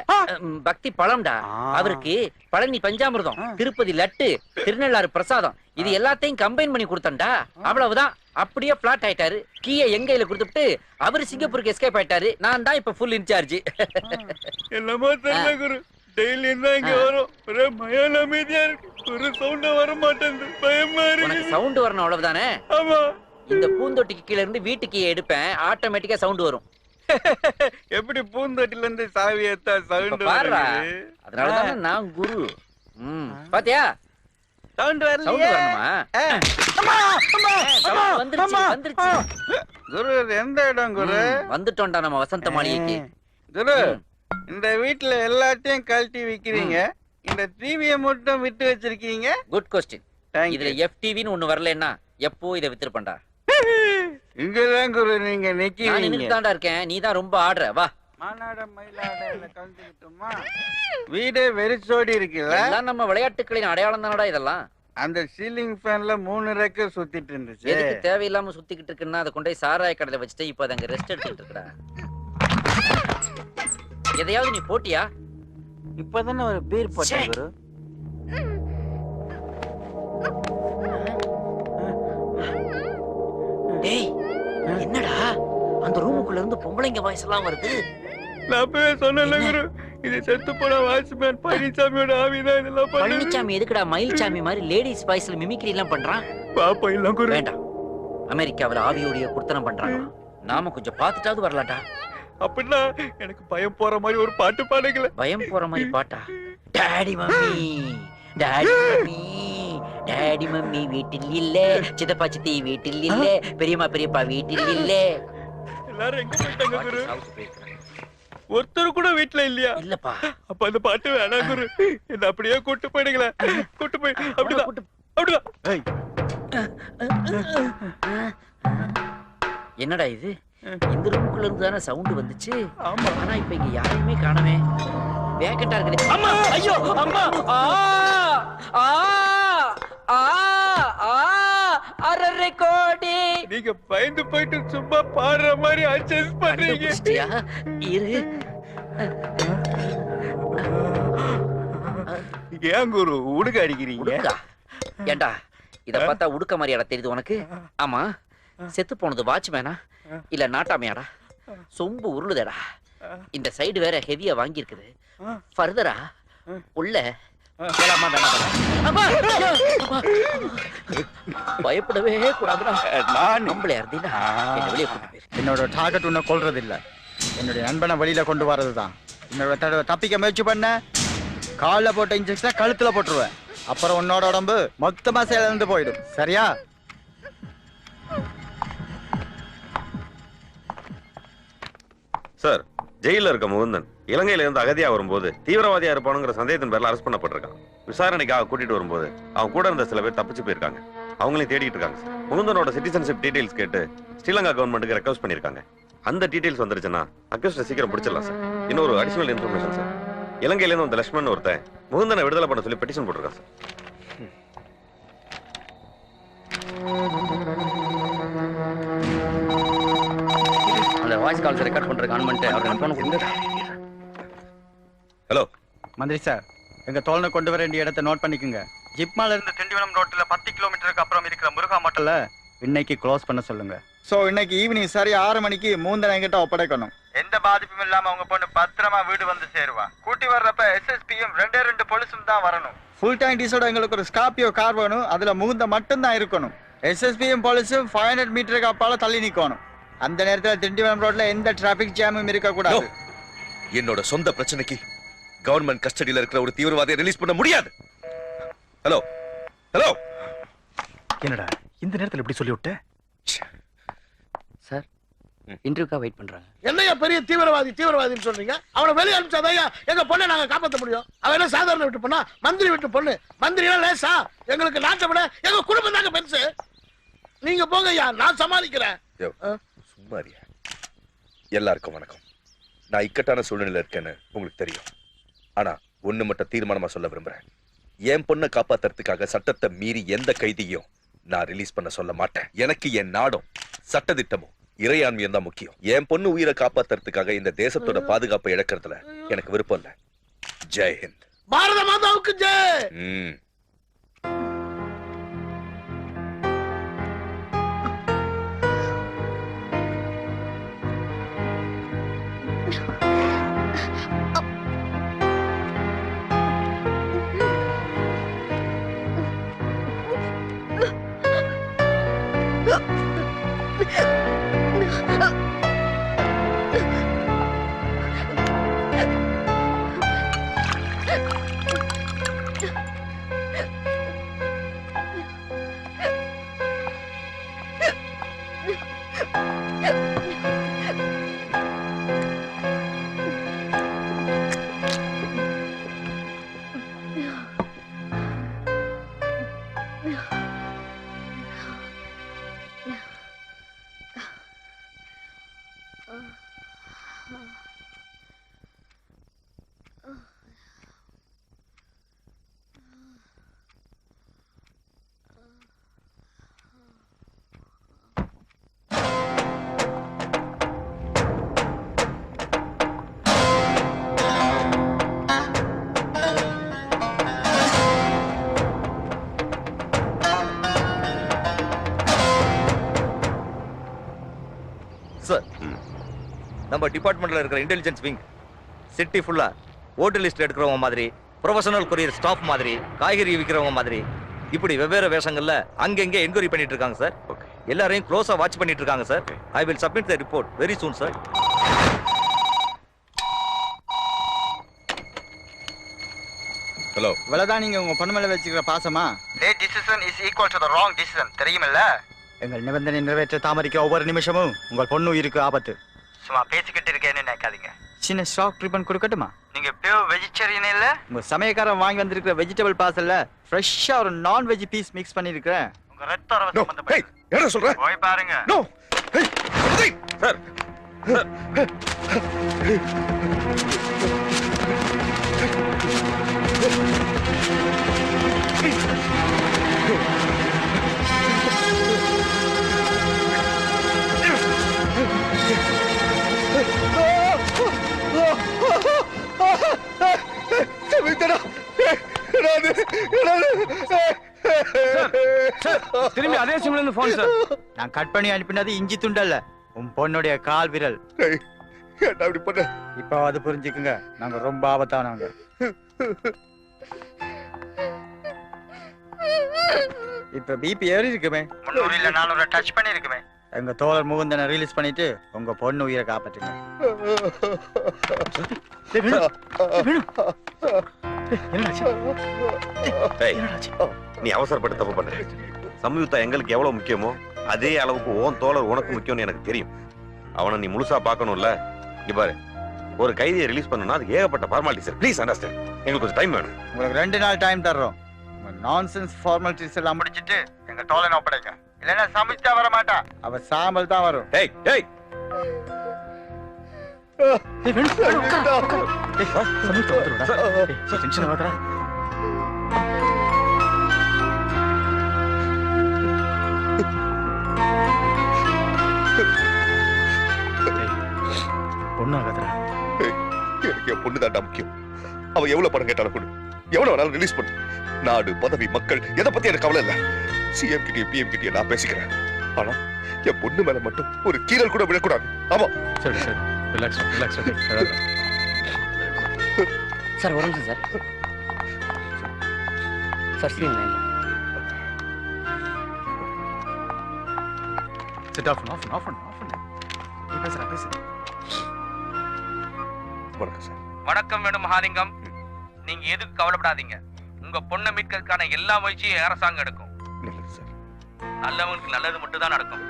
Speaker 10: பக்தி பழம்டா. அவருக்கு பழனி பஞ்சாமிர்தம், திருப்பதி லட்டு, திருநள்ளாறு பிரசாதம் இது எல்லாத்தையும் கம்பைன் பண்ணி கொடுத்தா. அவ்வளவுதான். அப்படியே பிளாட் ஆயிட்டாரு. கீயை எங்க கையில கொடுத்துட்டு அவரு சிங்கப்பூருக்கு எஸ்கேப் ஆயிட்டாரு. நான் தான் இப்ப ஃபுல் இன்சார்ஜ்.
Speaker 2: என்னமோ தெரியல குரு.
Speaker 7: டெய்லி தான் இங்க வரும். ஒரே மயான அமைதியா இருக்கு. ஒரு சவுண்டா வர மாட்டேங்குது. பயமா
Speaker 10: உனக்கு
Speaker 7: இருக்கு.
Speaker 10: சவுண்ட் வரணும் அவ்வளவுதானே?
Speaker 7: ஆமா.
Speaker 10: இந்த பூந்தொட்டிக்கு கீழ இருந்து வீட்டுக்கு எடுப்பேன், ஆட்டோமேட்டிக்கா சவுண்ட் வரும்.
Speaker 7: எப்படி பூந்தொட்டில இருந்து சாவி ஏத்தா சவுண்ட்
Speaker 10: பாருடா, அதனாலதானே நான் குரு. பாத்தியா
Speaker 7: சவுண்ட்
Speaker 10: சவுண்ட் வரணுமா? வந்துருச்சு வந்துருச்சு.
Speaker 7: குரு எந்த இடம் குரு?
Speaker 10: வந்துட்டோம்டா நம்ம வசந்த மாளிகைக்கு.
Speaker 7: குரு இந்த வீட்ல எல்லாத்தையும் கழட்டி விக்கிறீங்க, இந்த டிவியை மட்டும் விட்டு வச்சிருக்கீங்க.
Speaker 10: Good question. இதுல எஃப்டிவின்னு ஒண்ணு வரலன்னா எப்போ இதை வித்துருப்பேன்டா.
Speaker 7: இங்கதான் குரு நீங்க
Speaker 10: நான் நின்னுட்டு தான்டா இருக்கேன், நீ தான் ரொம்ப ஆடுற. வா.
Speaker 7: மாநாட மயிலாட கலந்துக்கிட்டோமா? வீடே வெறிச்சோடி இருக்குல்ல?
Speaker 10: எல்லாம் நம்ம விளையாட்டுகளின் அடையாளம் தானடா இதெல்லாம்.
Speaker 7: அந்த சீலிங் ஃபேன்ல 3 ரெக்க சுத்திட்டு இருந்துச்சு.
Speaker 10: எதுக்கு தேவையில்லாம சுத்திக்கிட்டு இருக்குன்னா அதை கொண்டு போய் சாராய கடையில வச்சுட்டு இப்போ அங்க ரெஸ்ட் எடுத்துட்டு இருக்கடா. எதையாவது நீ போட்டியா?
Speaker 7: இப்பதானே ஒரு பேர் போட்ட குரு.
Speaker 10: டேய் என்னடா அந்த ரூமுக்குள்ள இருந்து பொம்பளைங்க வாய்ஸ் எல்லாம் வருது.
Speaker 7: நான் அப்பவே சொன்னேன்ல குரு, இது செத்து போன வாட்ச்மேன் பழனிசாமியோட ஆவிதான் இதெல்லாம் பண்ணுது.
Speaker 10: பழனிசாமி எதுக்குடா மயில்சாமி மாதிரி லேடிஸ் வாய்ஸ்ல மிமிக்ரி எல்லாம் பண்றான்?
Speaker 7: பாப்பா இல்ல குரு.
Speaker 10: வேண்டாம், அமெரிக்காவுல ஆவியோடைய குர்த்தனம் பண்றாங்க, நாம கொஞ்சம் பார்த்துட்டாவது வரலாம்டா.
Speaker 7: அப்படின்னா எனக்கு பயம் போற மாதிரி ஒரு பாட்டு பாடுங்களே.
Speaker 10: பயம் போற மாதிரி பாட்டா? Daddy mummy daddy mummy daddy mummy வீட்டில் இல்ல, சித்தப்பா சித்தி வீட்டில் இல்ல, பெரியம்மா பெரியப்பா வீட்டில் இல்ல.
Speaker 7: எல்லாரும் எங்க போயிட்டாங்க குரு? ஒருத்தர் கூட வீட்டுல இல்லையா?
Speaker 10: இல்லப்பா.
Speaker 7: அப்ப அந்த பாட்டு வேணாம் குரு, என்ன அப்படியே கூட்டு போயிடுங்களேன். கூட்டு போய் அப்படிதான் அப்படிதான்.
Speaker 10: என்னடா இது? இந்த ரூமுக்குள்ள இருந்து தானே சவுண்ட் வந்துச்சு. ஆனா இப்ப இங்க யாரையுமே காணவே. வேகண்டா இருக்குது. அம்மா ஐயோ அம்மா ஆ ஆ ஆ ஆ அரரே கோடி.
Speaker 7: நீங்க பயந்து போயிட்டு சும்மா பாடுற மாதிரி அட்ஜஸ்ட் பண்றீங்க.
Speaker 10: இரு.
Speaker 7: ஏன் குரு உடுக்க அடிக்கிறீங்க?
Speaker 10: ஏண்டா இத பார்த்தா உடுக்க மாதிரியாடா தெரியுது உனக்கு? ஆமா, செத்து போனது வாட்ச்மேனா இல்ல நாட்டாமையாடா? சொம்பு உருளுதடா. இந்த சைடு வேற ஹெவியா வாங்கி இருக்குது. ஃபர்தரா உள்ள பயப்படவே கூடாதுடா.
Speaker 2: என்னோட டார்கெட் உன்னை கொல்றது இல்ல, என்னுடைய நண்பனை வெளியில கொண்டு வரதுதான். என்னோட தடவை தப்பிக்க முயற்சி பண்ண காலில் போட்ட இன்ஜெக்ஷன் கழுத்துல போட்டுருவேன். அப்புறம் உன்னோட உடம்பு மொத்தமா சேர்ந்து போயிடும். சரியா?
Speaker 9: சார், ஜெயில இருக்க முகுந்தன் இலங்கையில இருந்து அகதியா வரும்போது தீவிரவாதியா இருப்பானுங்கிற சந்தேகத்தின் பேர்ல அரெஸ்ட் பண்ணப்பட்டிருக்கான். விசாரணைக்காக கூட்டிட்டு வரும்போது அவன் கூட இருந்த சில பேர் தப்பிச்சு போயிருக்காங்க. அவங்களையும் தேடிட்டு இருக்காங்க சார். முகுந்தனோட சிட்டிசன்ஷிப் டீடைல்ஸ் கேட்டு ஸ்ரீலங்கா கவர்மெண்ட்டுக்கு ரெக்வஸ்ட் பண்ணிருக்காங்க. அந்த டீடைல்ஸ் வந்துருச்சுன்னா அக்யூஸ்ட சீக்கிரம் பிடிச்சிடலாம் சார். இன்னொரு அடிஷனல் இன்ஃபர்மேஷன் சார், இலங்கையில இருந்து வந்த லட்சுமணன் ஒருத்தன் முகுந்தனை விடுதலை பண்ண சொல்லி பெட்டிஷன் போட்டிருக்கான் சார்.
Speaker 4: அந்த வாய்ஸ் கால்ஸ் ரெக்கார்ட் பண்ற கவர்மெண்ட் அவர் போன் கொடுங்க.
Speaker 9: ஹலோ
Speaker 2: மந்திரி சார், எங்க தோழனை கொண்டு வர வேண்டிய இடத்தை நோட் பண்ணிக்கோங்க. ஜிப்மால இருந்து திண்டிவனம் ரோட்ல 10 கிலோமீட்டருக்கு அப்புறம் இருக்கிற முருகா மட்டல இன்னைக்கு க்ளோஸ் பண்ண சொல்லுங்க. சோ இன்னைக்கு ஈவினிங் சரி 6 மணிக்கு மூந்தனை என்கிட்ட ஒப்படைக்கணும். எந்த பாதிப்பும் இல்லாம அவங்க பொண்ணு பத்திரமா வீடு வந்து சேருவா. கூட்டி வர்றப்ப எஸ்எஸ்பியும் 2 போலீஸும் தான் வரணும். ஃபுல் டைம் டீஸோட எங்களுக்கு ஒரு ஸ்கார்பியோ கார் வேணும். அதுல முகுந்த மட்டும் தான் இருக்கணும். எஸ்எஸ்பியும் போலீஸும் 500 மீட்டருக்கு அப்பால தள்ளி நிக்கணும். அந்த நேரத்துல திண்டிவனம் ரோட்ல எந்த டிராபிக் ஜாமும் இருக்க கூடாது.
Speaker 3: என்னோட சொந்த பிரச்சனைக்கு கவர்மெண்ட் கஸ்டடியில இருக்கிற ஒரு தீவிரவாதியை ரிலீஸ் பண்ண முடியாது. ஹலோ ஹலோ,
Speaker 6: என்னடா இந்த நேரத்துல எப்படி சொல்லி விட்ட?
Speaker 4: சார், இன்டர்வியூக்கா வெயிட் பண்றாங்க.
Speaker 5: என்னையா பெரிய தீவிரவாதின்னு சொல்றீங்க? அவனை வெளியே அனுப்பிச்சாதையா எங்க பொண்ணை நாங்க காப்பாற்ற முடியும். அவன் என்ன சாதாரண விட்டு பொண்ணா? மந்திரி விட்டு பொண்ணு. மந்திரி எல்லாம் லேசா? எங்களுக்கு நாட்டை விட எங்க குடும்பம் தாங்க பெருசு. நீங்க போங்க ஐயா, நான் சமாளிக்கிறேன்.
Speaker 3: சும்மாரியா. எல்லாருக்கும் வணக்கம். நான் இக்கட்டான சூழ்நிலையில இருக்கேன்னு உங்களுக்கு தெரியும். ஆனா ஒண்ணு மட்டும் தீர்மானமா சொல்ல விரும்புறேன். என் பொண்ணை காப்பாத்துறதுக்காக சட்டத்தை மீறி எந்த கைதியும் நான் ரிலீஸ் பண்ண சொல்ல மாட்டேன். எனக்கு என் நாடும் சட்டதிட்டமும் இறையாண்மையும் தான் முக்கியம். என் பொண்ணு உயிரை காப்பாத்துறதுக்காக இந்த தேசத்தோட பாதுகாப்பை இழக்கிறதுல எனக்கு விருப்பம் இல்ல. ஜெய் ஹிந்த்.
Speaker 5: பாரத மாதாவுக்கு ஜெய்.
Speaker 12: சார், நம்ம டிபார்ட்மெண்ட்ல இருக்கிற இன்டெலிஜென்ஸ் விங் சிட்டி ஃபுல்லா ஓட்டர் லிஸ்ட் எடுக்கிறவங்க மாதிரி, ப்ரொஃபஷனல் கொரியர் ஸ்டாஃப் மாதிரி, காய்கறி விற்கிறவங்க மாதிரி, இப்படி வெவ்வேறு வேஷங்கள்ல அங்கங்க என்கொயரி பண்ணிட்டு இருக்காங்க சார். எல்லாரையும் க்ளோஸா வாட்ச் பண்ணிட்டு இருக்காங்க sir. I will submit the report very soon sir.
Speaker 3: Hello,
Speaker 2: இவ்வளவுதான் நீங்க உங்க பொண்ணு மேல வச்சுக்கிற பாசமா? Late decision is equal to the wrong decision, தெரியுமில்ல? எங்கள் நிபந்தனை நிறைவேற்ற தாமதிக்க ஒவ்வொரு நிமிஷமும் உங்கள் பொண்ணு உயிருக்கு ஆபத்து. சும்மா பேசிக்கிட்டு இருக்கேன்னு நினைக்காதீங்க. சின்ன ஸ்டாக் ட்ரீட்மெண்ட் கொடுக்கட்டுமா? நீங்க பியூர் வெஜிடேரியன் இல்ல? உங்க சமயக்காரன் வாங்கி வந்திருக்கிற வெஜிடபிள் பார்சல்ல ஃப்ரெஷ்ஷா ஒரு நான் வெஜ் பீஸ் மிக்ஸ் பண்ணிருக்கேன். உங்க ரத்த அரவ சம்பந்தப்பட்ட
Speaker 3: என்ன சொல்ற?
Speaker 2: போய் பாருங்க.
Speaker 3: நோ. சார்.
Speaker 7: திரும்பி அதே சிம்ல இருந்து போன் சார்.
Speaker 2: நான் கட் பண்ணி அனுப்பினது இஞ்சி துண்டல்ல, உன் பொண்ணுடைய கால் விரல். இப்போ அது புரிஞ்சுக்குங்க, நாங்க ரொம்ப ஆபத்தானவங்க. இப்ப பிபி ஏறி இருக்குமே, 300 இல்ல 400 டச் பண்ணி இருக்குமே. எங்க தோழர் முகுந்தனை ரிலீஸ் பண்ணிட்டு உங்க பொண்ணு உயிரை காப்பாத்துங்க.
Speaker 9: நீ அவசரப்பட்டு தப்பு பண்ற. சம்யுக்தா எங்களுக்கு எவ்வளவு முக்கியமோ அதே அளவுக்கு உன் தோழர் உனக்கு முக்கியம்னு எனக்கு தெரியும். அவனை நீ முழுசா பார்க்கணும்ல. இங்க பாரு, ஒரு கைதியை ரிலீஸ் பண்ணனும்னா அது ஏகப்பட்ட ஃபார்மாலிட்டிஸ். Please understand. எங்களுக்கு கொஞ்சம் டைம் வேணும்.
Speaker 2: உங்களுக்கு 2 நாள் டைம் தர்றோம். நான்சென்ஸ் ஃபார்மாலிட்டிஸ் எல்லாம் முடிச்சிட்டு எங்க தோழனை ஒப்படைங்க. இல்லைன்னா சமைச்சா வர மாட்டா, அவ சாம்பல் தான் வரும்.
Speaker 9: டேய் டேய்
Speaker 6: பொண்ணாகாதரா.
Speaker 3: எனக்கு என் பொண்ணு தான்டா முக்கியம். அவ எவ்வளவு பணம் கேட்டாலும் கொடு, எவ்வளவு வேணாலும் ரிலீஸ் பண்ணு. நாடு, பதவி, மக்கள் எதை பத்தி எனக்கு கவலை இல்ல. சிஎம் கிட்டயும் பிஎம் கிட்டயும் நான் பேசிக்கிறேன். ஆனா என் பொண்ணு மேல மட்டும் ஒரு கீரல் கூட விடக்கூடாது. ஆமா.
Speaker 6: சரி சரி, ரிலாக்ஸ் ரிலாக்ஸ்.
Speaker 10: சார் ஒரு நிமிஷம் சார். சார் ஸ்கிரீன் லைன்ல.
Speaker 6: Set off off off off. நீ பேசுற பேசு.
Speaker 3: வணக்கம் சார்.
Speaker 4: வணக்கம் வேணும் மகாலிங்கம். நீங்க எதுக்கு கவலைப்படாதீங்க. உங்க பொண்ணை மீட்கிறதுக்கான எல்லா முயற்சியும் அரசாங்கம் எடுக்கும்.
Speaker 3: நல்லது சார்.
Speaker 4: நல்லவங்களுக்கு நல்லது மட்டும் தான் நடக்கும்.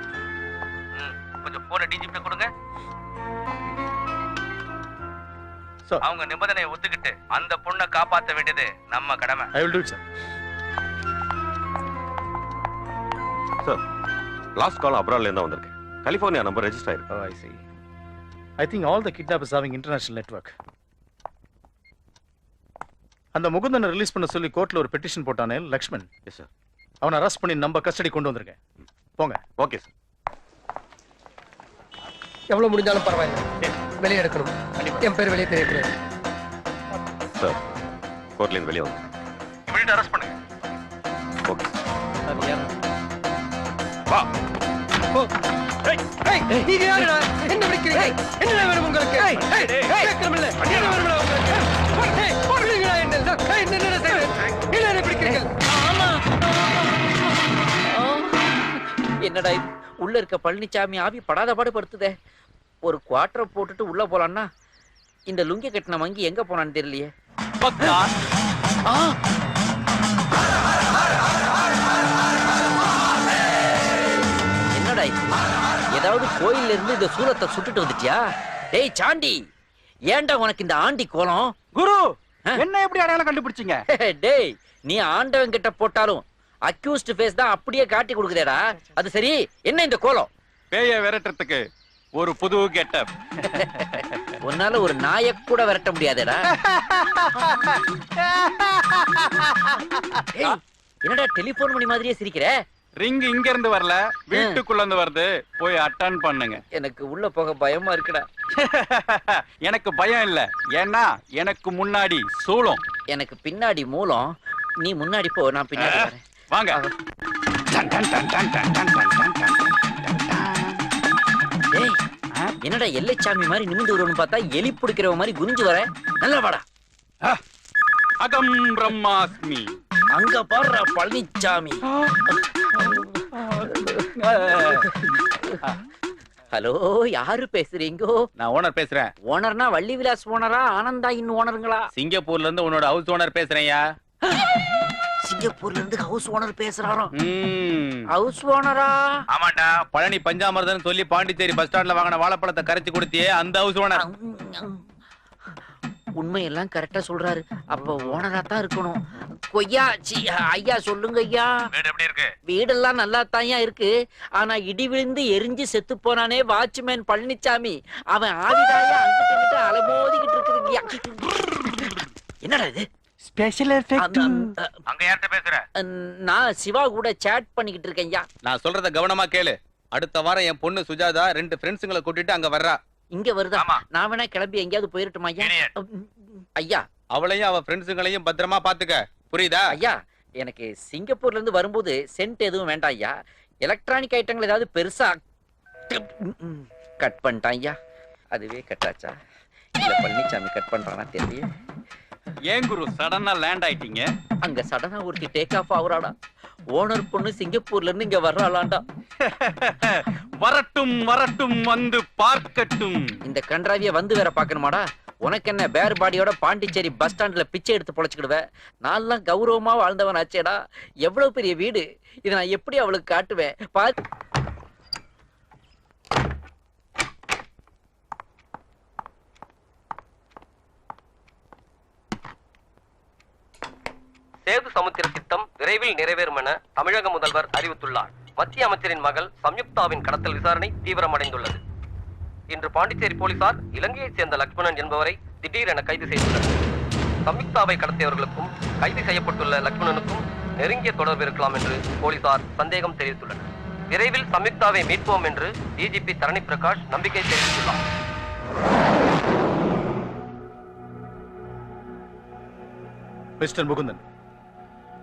Speaker 4: கொஞ்சம் போன டிஜிபி கொடுங்க. அவங்க நிபந்தனையை ஒத்துக்கிட்டு அந்த பொண்ணை காப்பாற்ற வேண்டியது நம்ம கடமை.
Speaker 6: I will do it, sir.
Speaker 9: Sir, last call அப்ராட்ல இருந்து வந்திருக்கு. கலிஃபோர்னியா நம்பர் ரெஜிஸ்டர் ஆயிருக்கு.
Speaker 6: Oh, I see. I think all the kidnappers having international network. அந்த முகுந்தனை ரிலீஸ் பண்ண சொல்லி கோர்ட்ல ஒரு பெட்டிஷன் போட்டானே லக்ஷ்மன்.
Speaker 9: Yes sir.
Speaker 6: அவனை அரெஸ்ட் பண்ணி நம்ம கஸ்டடி கொண்டு வந்திருக்கேன். போங்க.
Speaker 9: Okay sir.
Speaker 5: எவ்வளவு முடிஞ்சாலும் பரவாயில்லை, வெளியே எடுக்கணும். என் பேர் வெளியே தெரியக்கூடாது.
Speaker 9: சார், கோர்ட்ல இருந்து வெளியே வந்து
Speaker 6: இமிடியேட் அரெஸ்ட் பண்ணுங்க.
Speaker 9: ஓகே.
Speaker 6: வா.
Speaker 5: நீங்க யாருடா? என்ன பிடிக்கிறீங்க? என்ன வேணும் உங்களுக்கு? கேட்கறமில்ல. என்ன வேணும் உங்களுக்கு? போடுறீங்களா என்ன? என்ன செய்றீங்க? என்ன பிடிக்கிறீங்க?
Speaker 10: என்னடா இது? உள்ள இருக்க பழனிசாமி ஆவி படாத பாடு படுத்துதே. ஒரு குவார்டர் போட்டுட்டு உள்ள போலான்னா இந்த லுங்கி கட்டின மங்கி எங்க போனான்னு தெரியலையே. என்னடா இது? ஏதாவது கோயில்ல இருந்து இந்த சூலத்தை சுட்டுட்டு வந்துட்டியா? டேய் சாண்டி, ஏன்டா உனக்கு இந்த ஆண்டி கோலம்?
Speaker 13: குரு, என்ன எப்படி அடையாளம் கண்டுபிடிச்சீங்க?
Speaker 10: டேய், நீ ஆண்டவன் கிட்ட போட்டாலும் அக்யூஸ்ட் ஃபேஸ் தான் அப்படியே காட்டி கொடுக்குதேடா. அது சரி, என்ன இந்த கோலம்?
Speaker 13: பேய விரட்டுறதுக்கு
Speaker 7: ஒரு புது கெட்டப்.
Speaker 10: உன்னால ஒரு நாயை கூட விரட்ட முடியாதேடா. என்னடா டெலிபோன் மணி மாதிரியே சிரிக்கிற?
Speaker 7: ரிங் இங்க இருந்து வரல, வீட்டுக்குள்ள இருந்து வருது. போய் அட்டன் பண்ணுங்க.
Speaker 10: எனக்கு உள்ள போக பயமா இருக்குடா.
Speaker 7: எனக்கு பயம் இல்ல, ஏன்னா எனக்கு முன்னாடி சூளம்,
Speaker 10: எனக்கு பின்னாடி மூலம். நீ முன்னாடி போ, நான் பின்னாடி வரேன்.
Speaker 7: வாங்க.
Speaker 10: டேய், என்னடா எல்லைச்சாமி மாதிரி நிமிந்து வருவன்னு பார்த்தா எலி பிடிக்கிறவ மாதிரி குனிஞ்சு வர. நல்லா வாடா.
Speaker 7: அகம் பிரம்மாஸ்மி.
Speaker 10: அங்க பாடுறா பழனிச்சாமி. ஹலோ, யாரு பேசுறீங்கோ?
Speaker 6: நான் ஓனர் பேசுறேன்.
Speaker 10: ஓனர்னா வள்ளி விலாஸ் ஓனரா, ஆனந்தா இன் ஓனருங்களா?
Speaker 6: சிங்கப்பூர்ல இருந்து உன்னோட ஹவுஸ் ஓனர் பேசுறேன்யா.
Speaker 10: சிங்கப்பூர்ல இருந்து ஹவுஸ் ஓனர் பேசுறாராம். ஹவுஸ் ஓனரா?
Speaker 6: ஆமாண்டா, பழனி பஞ்சாமிர்தம் சொல்லி பாண்டிச்சேரி பஸ் ஸ்டாண்ட்ல வாங்கின வாழைப்பழத்தை கரைச்சு கொடுத்தியே அந்த ஹவுஸ் ஓனர்.
Speaker 10: உண்மையெல்லாம் கரெக்டா சொல்றாரு. அப்ப ஓனரா தான் இருக்கணும். கொய்யா ஐயா சொல்லுங்க ஐயா.
Speaker 6: வீடு எப்படி இருக்கு?
Speaker 10: வீடெல்லாம் நல்லா தாயா இருக்கு. ஆனா இடி விழுந்து எரிஞ்சு செத்து போனானே வாட்ச்மேன் பழனிச்சாமி, அவன் ஆவிதாயா அங்கிட்டு அலமோதிக்கிட்டு இருக்குதுங்கய்யா. என்னடா இது?
Speaker 6: Special effect. அங்க யார்கிட்ட பேசுற?
Speaker 10: நான் சிவா கூட சேட் பண்ணிக்கிட்டு இருக்கேன் ஐயா.
Speaker 6: நான் சொல்றத கவனமா கேளு. அடுத்த வாரம் என் பொண்ணு சுஜாதா 2 ஃப்ரெண்ட்ஸுங்களை கூட்டிட்டு அங்க வர்றா.
Speaker 10: இங்க வருதா? நான் வேணா கிளம்பி எங்கேயாவது போயிருட்டுமா ஐயா? ஐயா,
Speaker 6: அவளையும் அவ ஃப்ரெண்ட்ஸுங்களையும் பத்திரமா பாத்துக்க, புரியுதா?
Speaker 10: ஐயா, எனக்கு சிங்கப்பூர்ல இருந்து வரும்போது சென்ட் எதுவும் வேண்டாம் ஐயா. எலக்ட்ரானிக் ஐட்டங்கள் ஏதாவது பெருசா கட் பண்ணிட்டான் ஐயா. அதுவே கட்டாச்சா இல்ல பழனிச்சாமி கட் பண்றானா தெரியல.
Speaker 7: ஏன் குரு சடனா லேண்ட் ஆயிட்டீங்க?
Speaker 10: அங்க சடனா ஒருத்தி டேக் ஆஃப் ஆகுறாடா. ஓனர் பொண்ணு சிங்கப்பூர்ல இருந்து இங்க வர்றாளாண்டா.
Speaker 7: வரட்டும் வரட்டும், வந்து பார்க்கட்டும்.
Speaker 10: இந்த கன்றாவிய வந்து வேற பாக்கணுமாடா? உனக்கு என்ன பேர் பாடியோட பாண்டிச்சேரி பஸ் ஸ்டாண்ட்ல பிச்சை எடுத்து பொழைச்சுக்கிடுவேன். நான்லாம் கௌரவமா வாழ்ந்தவன் ஆச்சேடா. எவ்வளவு பெரிய வீடு, இதை நான் எப்படி அவளுக்கு காட்டுவேன்?
Speaker 14: சேது சமுத்திர திட்டம் விரைவில் நிறைவேறும் என தமிழக முதல்வர் அறிவித்துள்ளார். மத்திய அமைச்சரின் மகள் சம்யுக்தாவின் கடத்தல் விசாரணை தீவிரமடைந்துள்ளது. இன்று பாண்டிச்சேரி போலீசார் இலங்கையைச் சேர்ந்த லக்ஷ்மணன் என்பவரை திடீரென கைது செய்துள்ளனர். சம்யுக்தாவை கடத்தியவர்களுக்கும் கைது செய்யப்பட்டுள்ள லக்ஷ்மணனுக்கும் நெருங்கிய தொடர்பு இருக்கலாம் என்று போலீசார் சந்தேகம் தெரிவித்துள்ளனர். விரைவில் சம்யுக்தாவை மீட்போம் என்று டிஜிபி தரணி பிரகாஷ் நம்பிக்கை தெரிவித்துள்ளார்.
Speaker 6: மிஸ்டர் முகுந்தன்,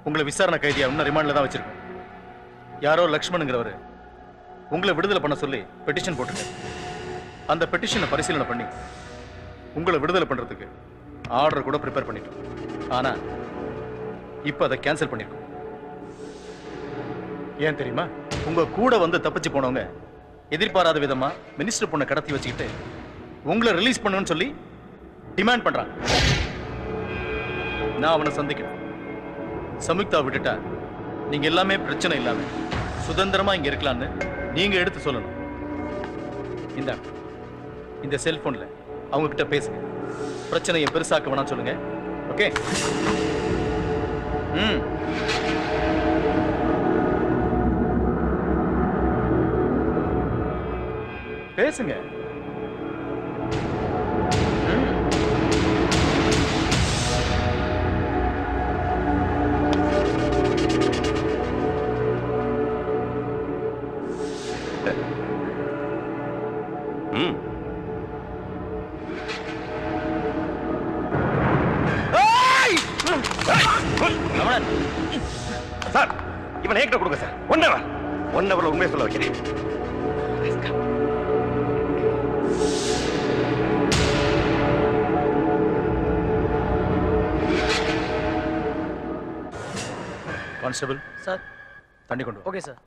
Speaker 6: உங்களை விசாரணை கைதியா இன்னும் ரிமாண்ட்ல தான் வச்சிருக்கோம். யாரோ லக்ஷ்மணுங்கிறவரு உங்களை விடுதலை பண்ண சொல்லி பெட்டிஷன் போட்டிருக்காரு. அந்த பெட்டிஷனை பரிசீலனை பண்ணி உங்களை விடுதலை பண்றதுக்கு ஆர்டர் கூட ப்ரிப்பேர் பண்ணிட்டோம். ஆனா இப்ப அதை கேன்சல் பண்ணிருக்கோம். ஏன் தெரியுமா? உங்க கூட வந்து தப்பிச்சு போனவங்க எதிர்பாராத விதமா மினிஸ்டர் பொண்ணை கடத்தி வச்சுக்கிட்டு உங்களை ரிலீஸ் பண்ணணும்னு சொல்லி டிமாண்ட் பண்றாங்க. நான் அவனை சந்திக்கணும். சம்யுக்தா விட்டுட்டா நீங்க எல்லாமே பிரச்சனை இல்லாம சுதந்திரமா இங்க இருக்கலாம்னு நீங்க எடுத்து சொல்லணும். இந்த செல்போன்ல அவங்க கிட்ட பேசுங்க. பிரச்சனையை பெருசாக்க வேணாம் சொல்லுங்க. ஓகே? பேசுங்க.
Speaker 9: சார், இவனை ஏகிட்ட கொடுங்க சார். 1 ஹவர்ல உண்மையை சொல்ல வைக்கிறேன்.
Speaker 6: கான்ஸ்டபிள்
Speaker 5: சார்,
Speaker 6: தண்ணி கொண்டு வா.
Speaker 5: Okay sir.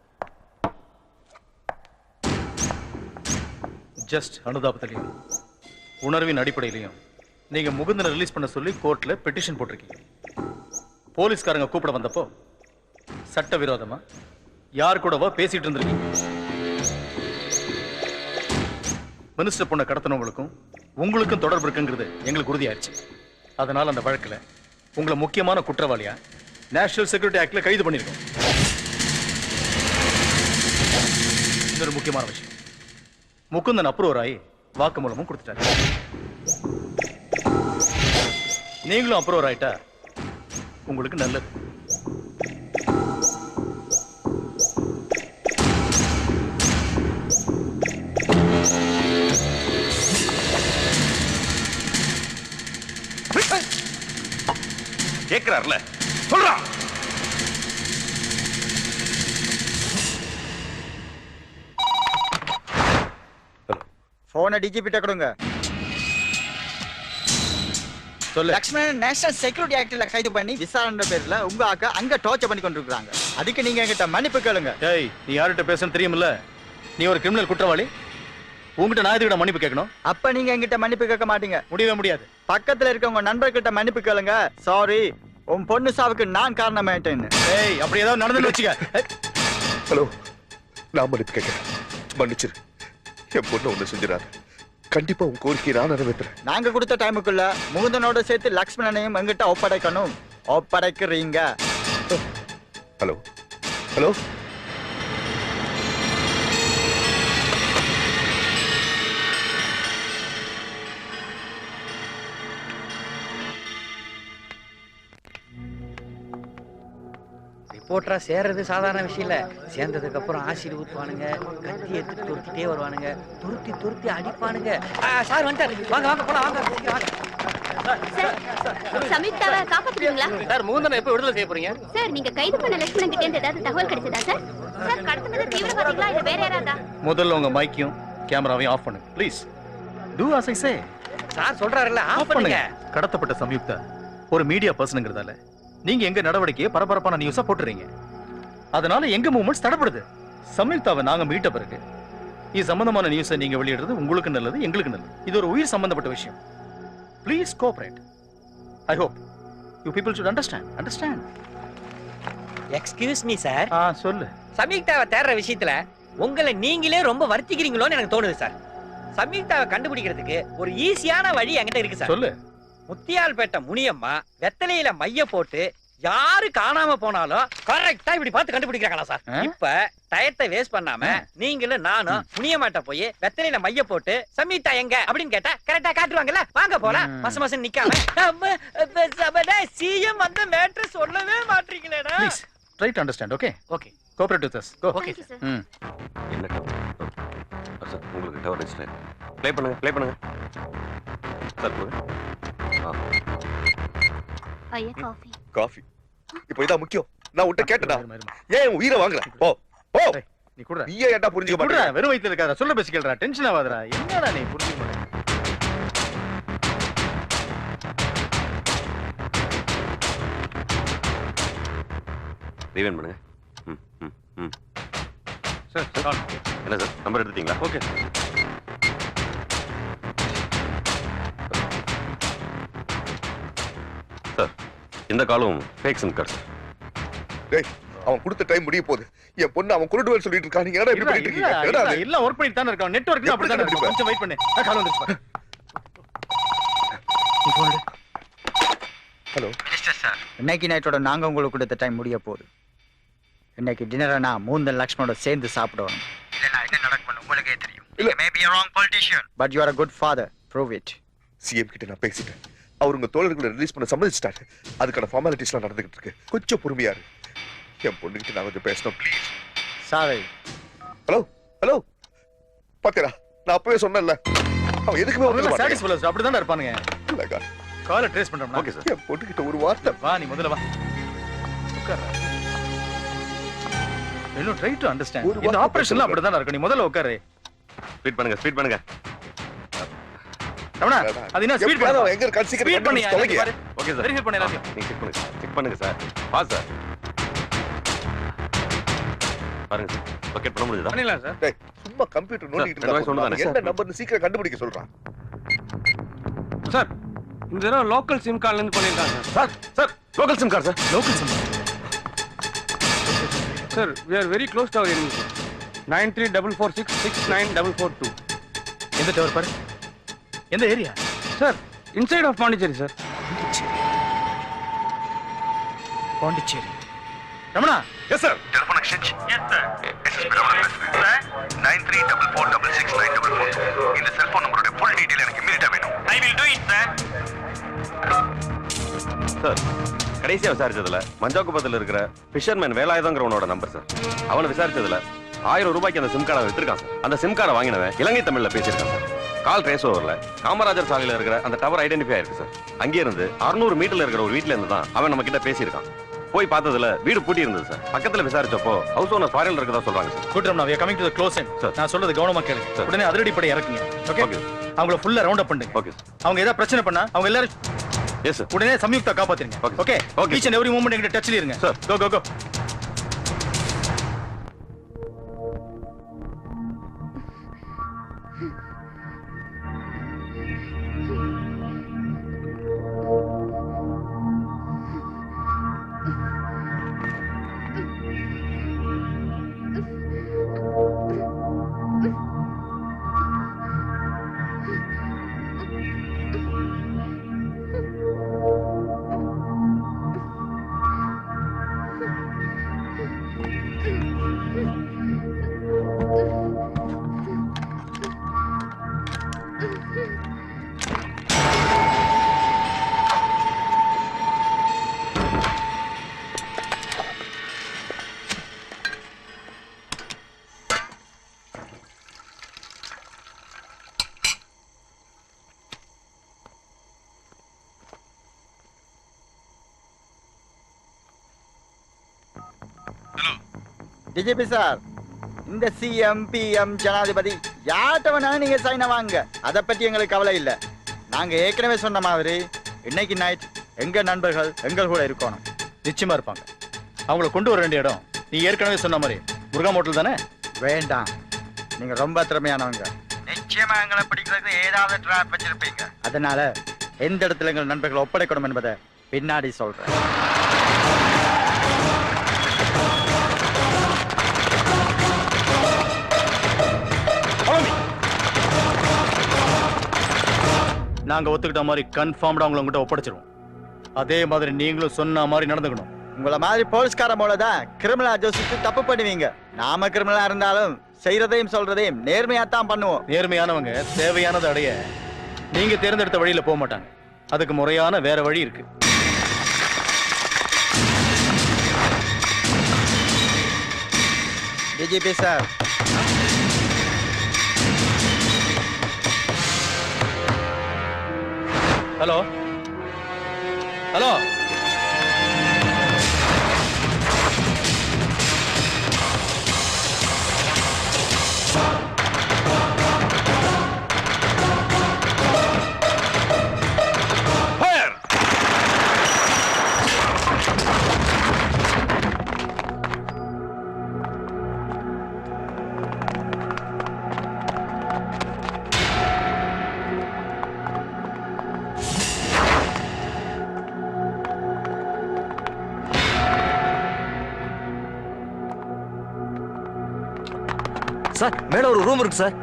Speaker 6: ஜஸ்ட் அனுதாபத்திலையும் உணர்வின் அடிப்படையிலையும் நீங்க முகுந்தனை ரிலீஸ் பண்ண சொல்லி கோர்ட்ல பெட்டிஷன் போட்டிருக்கீங்க. போலீஸ்காரங்க கூப்பிட வந்தப்போ சட்டவிரோதமா யார் கூடவோ பேசிட்டு இருந்திருக்கீங்க. மினிஸ்டர் பொண்ணை கடத்தினவங்களுக்கும் உங்களுக்கும் தொடர்பு இருக்குங்கிறது எங்களுக்கு உறுதியாயிருச்சு. அதனால அந்த வழக்குல உங்களை முக்கியமான குற்றவாளியா நேஷனல் செக்யூரிட்டி ஆக்ட்ல கைது பண்ணிருக்கோம். இன்னொரு முக்கியமான விஷயம், முகுந்தன் அப்ரூவர் ஆகி வாக்குமூலமும் கொடுத்துட்டாரு. நீங்களும் அப்ரூவர் ஆயிட்டா உங்களுக்கு நல்லது.
Speaker 3: கேட்கிறார்ல சொல்றான்.
Speaker 2: போனை டிஜிபிட்ட கொடுங்க.
Speaker 6: சொல்லு.
Speaker 2: லக்ஷ்மணன் நேஷனல் செக்யூரிட்டி ஆக்ட்ல கைது பண்ணி விசாரணை பேர்ல உங்க ஆக்க அங்க டார்ச்சர் பண்ணி கொண்டிருக்காங்க. அதுக்கு நீங்க என்கிட்ட மன்னிப்பு கேளுங்க.
Speaker 6: ஏய், நீ யார்கிட்ட பேசணும் தெரியுமில்ல? நீ ஒரு கிரிமினல் குற்றவாளி. உங்ககிட்ட நான் எதுக்கிட்ட மன்னிப்பு கேட்கணும்?
Speaker 2: அப்ப நீங்க என்கிட்ட மன்னிப்பு கேட்க மாட்டீங்க.
Speaker 6: முடியவே முடியாது.
Speaker 2: பக்கத்துல இருக்க உங்க நண்பர்கிட்ட மன்னிப்பு கேளுங்க. சாரி, உன் பொண்ணு சாவுக்கு நான் காரணமாயிட்டேன்னு.
Speaker 6: ஏய், அப்படி ஏதாவது நடந்துன்னு வச்சுக்க.
Speaker 3: ஹலோ, நான் மன்னிப்பு கேட்கிறேன். மன்னிச்சிரு. என் பொண்ணு ஒண்ணு செஞ்சிடாரு. கண்டிப்பா உன் கோரிக்கையை நான் நிறைவேற்றுறேன்.
Speaker 2: நாங்க கொடுத்த டைமுக்குள்ள முகுந்தனோட சேர்த்து லக்ஷ்மணனையும் எங்கிட்ட ஒப்படைக்கணும். ஒப்படைக்கிறீங்க?
Speaker 3: ஹலோ ஹலோ,
Speaker 10: ரிப்போர்ட்டரா சேர்றது சாதாரண விஷயம் இல்ல. சேர்ந்ததுக்கு அப்புறம் ஆசிட் ஊத்துவானுங்க, கத்தி எடுத்து துருத்திட்டே வருவானுங்க, துருத்தி துருத்தி அடிப்பானுங்க. சார் வந்துட்டாரு, வாங்க வாங்க போலாம், வாங்க வாங்க.
Speaker 1: சமீக்தாவை காப்பாத்துறீங்களா
Speaker 14: சார்? முகுந்தனை எப்போ விடுதலை செய்ய போறீங்க
Speaker 1: சார்? நீங்க கைது பண்ண லட்சுமணன் கிட்ட இருந்து ஏதாவது தகவல் கிடைச்சதா சார்? சார், கடத்தினது தீவிரவாதிகளா இல்ல வேற யாராதா?
Speaker 6: முதல்ல உங்க மைக்கையும் கேமராவையும் ஆஃப் பண்ணுங்க please. Do as I say.
Speaker 10: Sir சொல்றாருல்ல, ஆஃப் பண்ணுங்க.
Speaker 6: கடத்தப்பட்ட சம்யுக்தா ஒரு மீடியா பர்சனுங்கிறதால நீங்க எங்க நடவடிக்கையை பரபரப்பான நியூஸா போட்டுறீங்க. அதனால எங்க மூவ்மெண்ட்ஸ் தடப்படுது. சம்யுக்தாவை நாங்க மீட்ட பிறகு இது சம்பந்தமான நியூஸை நீங்க வெளியிடுறது உங்களுக்கு நல்லது, எங்களுக்கு நல்லது. இது ஒரு உயிர் சம்பந்தப்பட்ட விஷயம். Please cooperate. I hope you people should understand.
Speaker 10: Excuse me sir.
Speaker 6: சொல்லு.
Speaker 10: சம்யுக்தாவை தேடுற விஷயத்துல உங்களை நீங்களே ரொம்ப வருத்திக்கிறீங்களோன்னு எனக்கு தோணுது சார். சம்யுக்தாவை கண்டுபிடிக்கிறதுக்கு ஒரு ஈஸியான வழி என்கிட்ட இருக்கு சார்.
Speaker 6: சொல்லு.
Speaker 10: முத்தியால்பேட்டை முனியம்மா வெத்தலையில மைய போட்டு யாரு காணாம போனாலும் கரெக்டா இப்படி பார்த்து கண்டுபிடிக்கிறாங்களா சார்? இப்ப டயத்தை வேஸ்ட் பண்ணாம நீங்களும் நானும் முனியம்மாட்ட போய் வெத்தலையில மைய போட்டு சம்யுக்தா எங்க அப்படின்னு கேட்டா கரெக்டா காட்டுவாங்கல்ல. வாங்க போலாம், மச மசம் நிக்காம. சிஎம் அந்த மேட்டர் சொல்லவே மாட்டீங்களேடா.
Speaker 6: Please try to understand. Okay
Speaker 10: okay,
Speaker 6: cooperate with us. Go.
Speaker 10: Okay sir.
Speaker 9: என்ன டவர்? சார், உங்களுக்கு டவர் ரெஜிஸ்டர். ப்ளே பண்ணுங்க சார். போங்க.
Speaker 1: ஐயா காஃபி.
Speaker 3: காஃபி இப்போ இதான் முக்கியம். நான் உன்கிட்ட கேட்டடா, ஏன் உயிரை வாங்குற? போ போ.
Speaker 6: நீ குடுற.
Speaker 3: நீ ஏன்டா புரிஞ்சுக்க
Speaker 6: குடுற.
Speaker 3: மாட்டேங்கிற?
Speaker 6: வெறும் வயித்துல இருக்காத. சொல்ல பேசி கேளுடா. டென்ஷன் ஆகாதடா. என்னடா நீ புரிஞ்சுக்க மாட்டே?
Speaker 9: ரீவைண்ட் பண்ணுங்க.
Speaker 7: சார்,
Speaker 9: என்ன சார், நம்பர் எடுத்தீங்களா?
Speaker 7: ஓகே.
Speaker 9: சார், இந்த காலும் ஃபேக் சிம் கார்டு சார்.
Speaker 3: டேய், அவன் கொடுத்த டைம் முடிய போகுது. என் பொண்ணு அவன் குருடுவல் சொல்லிட்டு இருக்கான். நீங்க என்னடா இப்படி பண்ணிட்டு இருக்கீங்க? என்னடா அது?
Speaker 6: இல்ல வொர்க் பண்ணிட்டு தான இருக்கான். நெட்வொர்க் அப்படி தான இருக்கு. கொஞ்சம் வெயிட் பண்ணு. கால் வந்துருச்சு பாரு. நீ போன் எடு.
Speaker 2: ஹலோ மினிஸ்டர் சார், இன்னைக்கு நைட்டோட நாங்க உங்களுக்கு கொடுத்த டைம் முடிய போகுது. இன்னைக்கு டின்னரை நான் முகுந்தன் லக்ஷ்மணோட சேர்ந்து சாப்பிடுவோம். இல்லைன்னா என்ன நடக்கும்னு உங்களுக்கே தெரியும். You may be a wrong politician, but you are a good father. Prove it.
Speaker 3: CM கிட்ட நான் பேசிட்டேன். அவர் உங்க தோழர்களை ரிலீஸ் பண்ண சம்மதிச்சிட்டாரு. அதுக்கான ஃபார்மாலிட்டிஸ்லாம் நடந்துகிட்டு இருக்கு. கொஞ்சம் பொறுமையா இரு. என் பொண்ணுகிட்ட நான் கொஞ்சம் பேசணும் ப்ளீஸ்.
Speaker 2: சாரி.
Speaker 3: ஹலோ ஹலோ, பாத்தீங்களா, நான் அப்பவே சொன்னேன்ல, அவன் எதுக்குமே
Speaker 6: முதல்ல சாட்டிஸ்ஃபைட் அப்படி தான இருப்பானுங்க.
Speaker 3: இல்லங்க,
Speaker 6: காலை ட்ரேஸ் பண்றோம்.
Speaker 9: Okay sir.
Speaker 3: என் பொண்ணுகிட்ட ஒரு வார்த்தை.
Speaker 6: வா, நீ முதல்ல வா. உட்கார்றா. இன்னும் ட்ரை டு அண்டர்ஸ்டாண்ட். இந்த ஆபரேஷன்ல அப்படி தான இருக்கு. நீ முதல்ல உட்காரு.
Speaker 9: ஸ்பீட் பண்ணுங்க.
Speaker 6: ரமணா, அது என்ன ஸ்பீட் பண்ணு.
Speaker 3: எங்க இருக்க சீக்கிரம்
Speaker 6: ஸ்பீட் பண்ணி
Speaker 3: தொலைங்க.
Speaker 9: Okay sir.
Speaker 6: வெரிஃபை பண்ணி எல்லாத்தையும்.
Speaker 9: நீங்க செக் பண்ணுங்க சார். Boss sir. பாருங்க சார். பக்கெட் பண்ண முடியுதா?
Speaker 7: பண்ணிடலாம் சார்.
Speaker 3: டேய், சும்மா கம்ப்யூட்டர் நோண்டிட்டு இருந்தா என்ன நம்பர்னு சீக்கிரம் கண்டுபிடிக்க சொல்றான்.
Speaker 7: சார், இந்த தடவை லோக்கல் சிம் கார்டுல இருந்து பண்ணிருக்காங்க sir.
Speaker 9: Sir, local sim card sir.
Speaker 6: Local sim.
Speaker 7: Sir, we are very close to our enemy. 9344669442.
Speaker 6: எந்த டவர் பாரு? எந்த area?
Speaker 7: Sir, inside of Pondicherry sir.
Speaker 6: Pondicherry. Ramana.
Speaker 3: Yes sir. Telephone exchange. Yes sir. Yes sir. 9 634466944. இந்த cellphone நம்பரோட full detail எனக்கு இமிடியேட்டா வேணும்.
Speaker 7: I will do it sir.
Speaker 9: Sir கடைசியா விசாரிச்சதுல மஞ்சாக்குப்பத்தில் இருக்கிற fisherman வேலாயுதங்கிறவனோட number sir. அவனை விசாரிச்சதுல 1000 ரூபாய்க்கு அந்த சிம் கார்டை வித்திருக்கான் சார். அந்த சிம் கார்டை வாங்கினவன் இலங்கை தமிழ்ல பேசியிருக்கான் சார். கால் ட்ரேஸ் ஓவர்ல காமராஜர் சாலையில இருக்கிற அந்த டவர் ஐடென்டிஃபை ஆயிருக்கு சார். அங்கே இருந்து 600 மீட்டர்ல இருக்கிற ஒரு வீட்ல இருந்து தான் அவன் நம்ம கிட்ட பேசியிருக்கான். போய் பார்த்ததுல வீடு பூட்டி இருந்தது சார். பக்கத்துல விசாரிச்சப்போ ஹவுஸ் ஓனர் ஃபாரின்ல இருக்கதா சொல்றாங்க sir.
Speaker 6: Good Ramana, we are coming to the close end. நான் சொல்றது கவனமா கேளுங்க. உடனே அதிரடிப்படை இறக்குங்க. ஓகே? அவங்கள ஃபுல்லா ரவுண்ட் அப் பண்ணுங்க.
Speaker 9: ஓகே.
Speaker 6: அவங்க ஏதாவது பிரச்சனை பண்ணா அவங்க எல்லாரும்
Speaker 9: எஸ் சார்.
Speaker 6: உடனே சம்யுக்தா காப்பாத்துங்க. Okay? Each and every moment எங்க டச்ல இருங்க.
Speaker 9: Sir
Speaker 6: go go go.
Speaker 2: DGP sir, இந்த சிஎம் பிஎம் ஜனாதிபதி யார்கிட்ட வேணாலும் நீங்க சைனை வாங்க, அதை பத்தி எங்களுக்கு கவலை இல்லை. நாங்க ஏற்கனவே சொன்ன மாதிரி இன்னைக்கு நைட் எங்க நண்பர்கள் எங்கள் கூட இருக்கணும்.
Speaker 6: நிச்சயமா இருப்பாங்க. அவங்கள கொண்டு வர வேண்டிய இடம் நீ ஏற்கனவே சொன்ன மாதிரி முருகா ஹோட்டல் தானே?
Speaker 2: வேண்டாம், நீங்க ரொம்ப திறமையானவங்க. நிச்சயமா எங்களை பிடிக்கிறதுக்கு ஏதாவது ட்ராப் வச்சிருப்பீங்க. அதனால எந்த இடத்துல எங்கள் நண்பர்களை ஒப்படைக்கணும் என்பதை பின்னாடி சொல்றேன்.
Speaker 6: நாங்க ஒத்துக்கிட்ட மாதிரி கன்ஃபார்ம்டா உங்களை உங்ககிட்ட ஒப்படைச்சிருவோம். அதே மாதிரி நீங்களும் சொன்ன மாதிரி நடந்துக்கணும்.
Speaker 2: உங்களை மாதிரி போலீஸ்கார போலதான் கிரிமினலா ஜோசிச்சு தப்பு பண்ணுவீங்க. நாம கிரிமினலா இருந்தாலும் செய்யறதையும் சொல்றதையும் நேர்மையா தான் பண்ணுவோம்.
Speaker 6: நேர்மையானவங்க தேவையானதை அடைய நீங்க தேர்ந்தெடுத்த வழியில போக மாட்டாங்க. அதுக்கு முறையான வேற வழி இருக்கு.
Speaker 2: DGP sir,
Speaker 6: hello hello,
Speaker 12: sir மேல ஒரு ரூம் இருக்கு sir.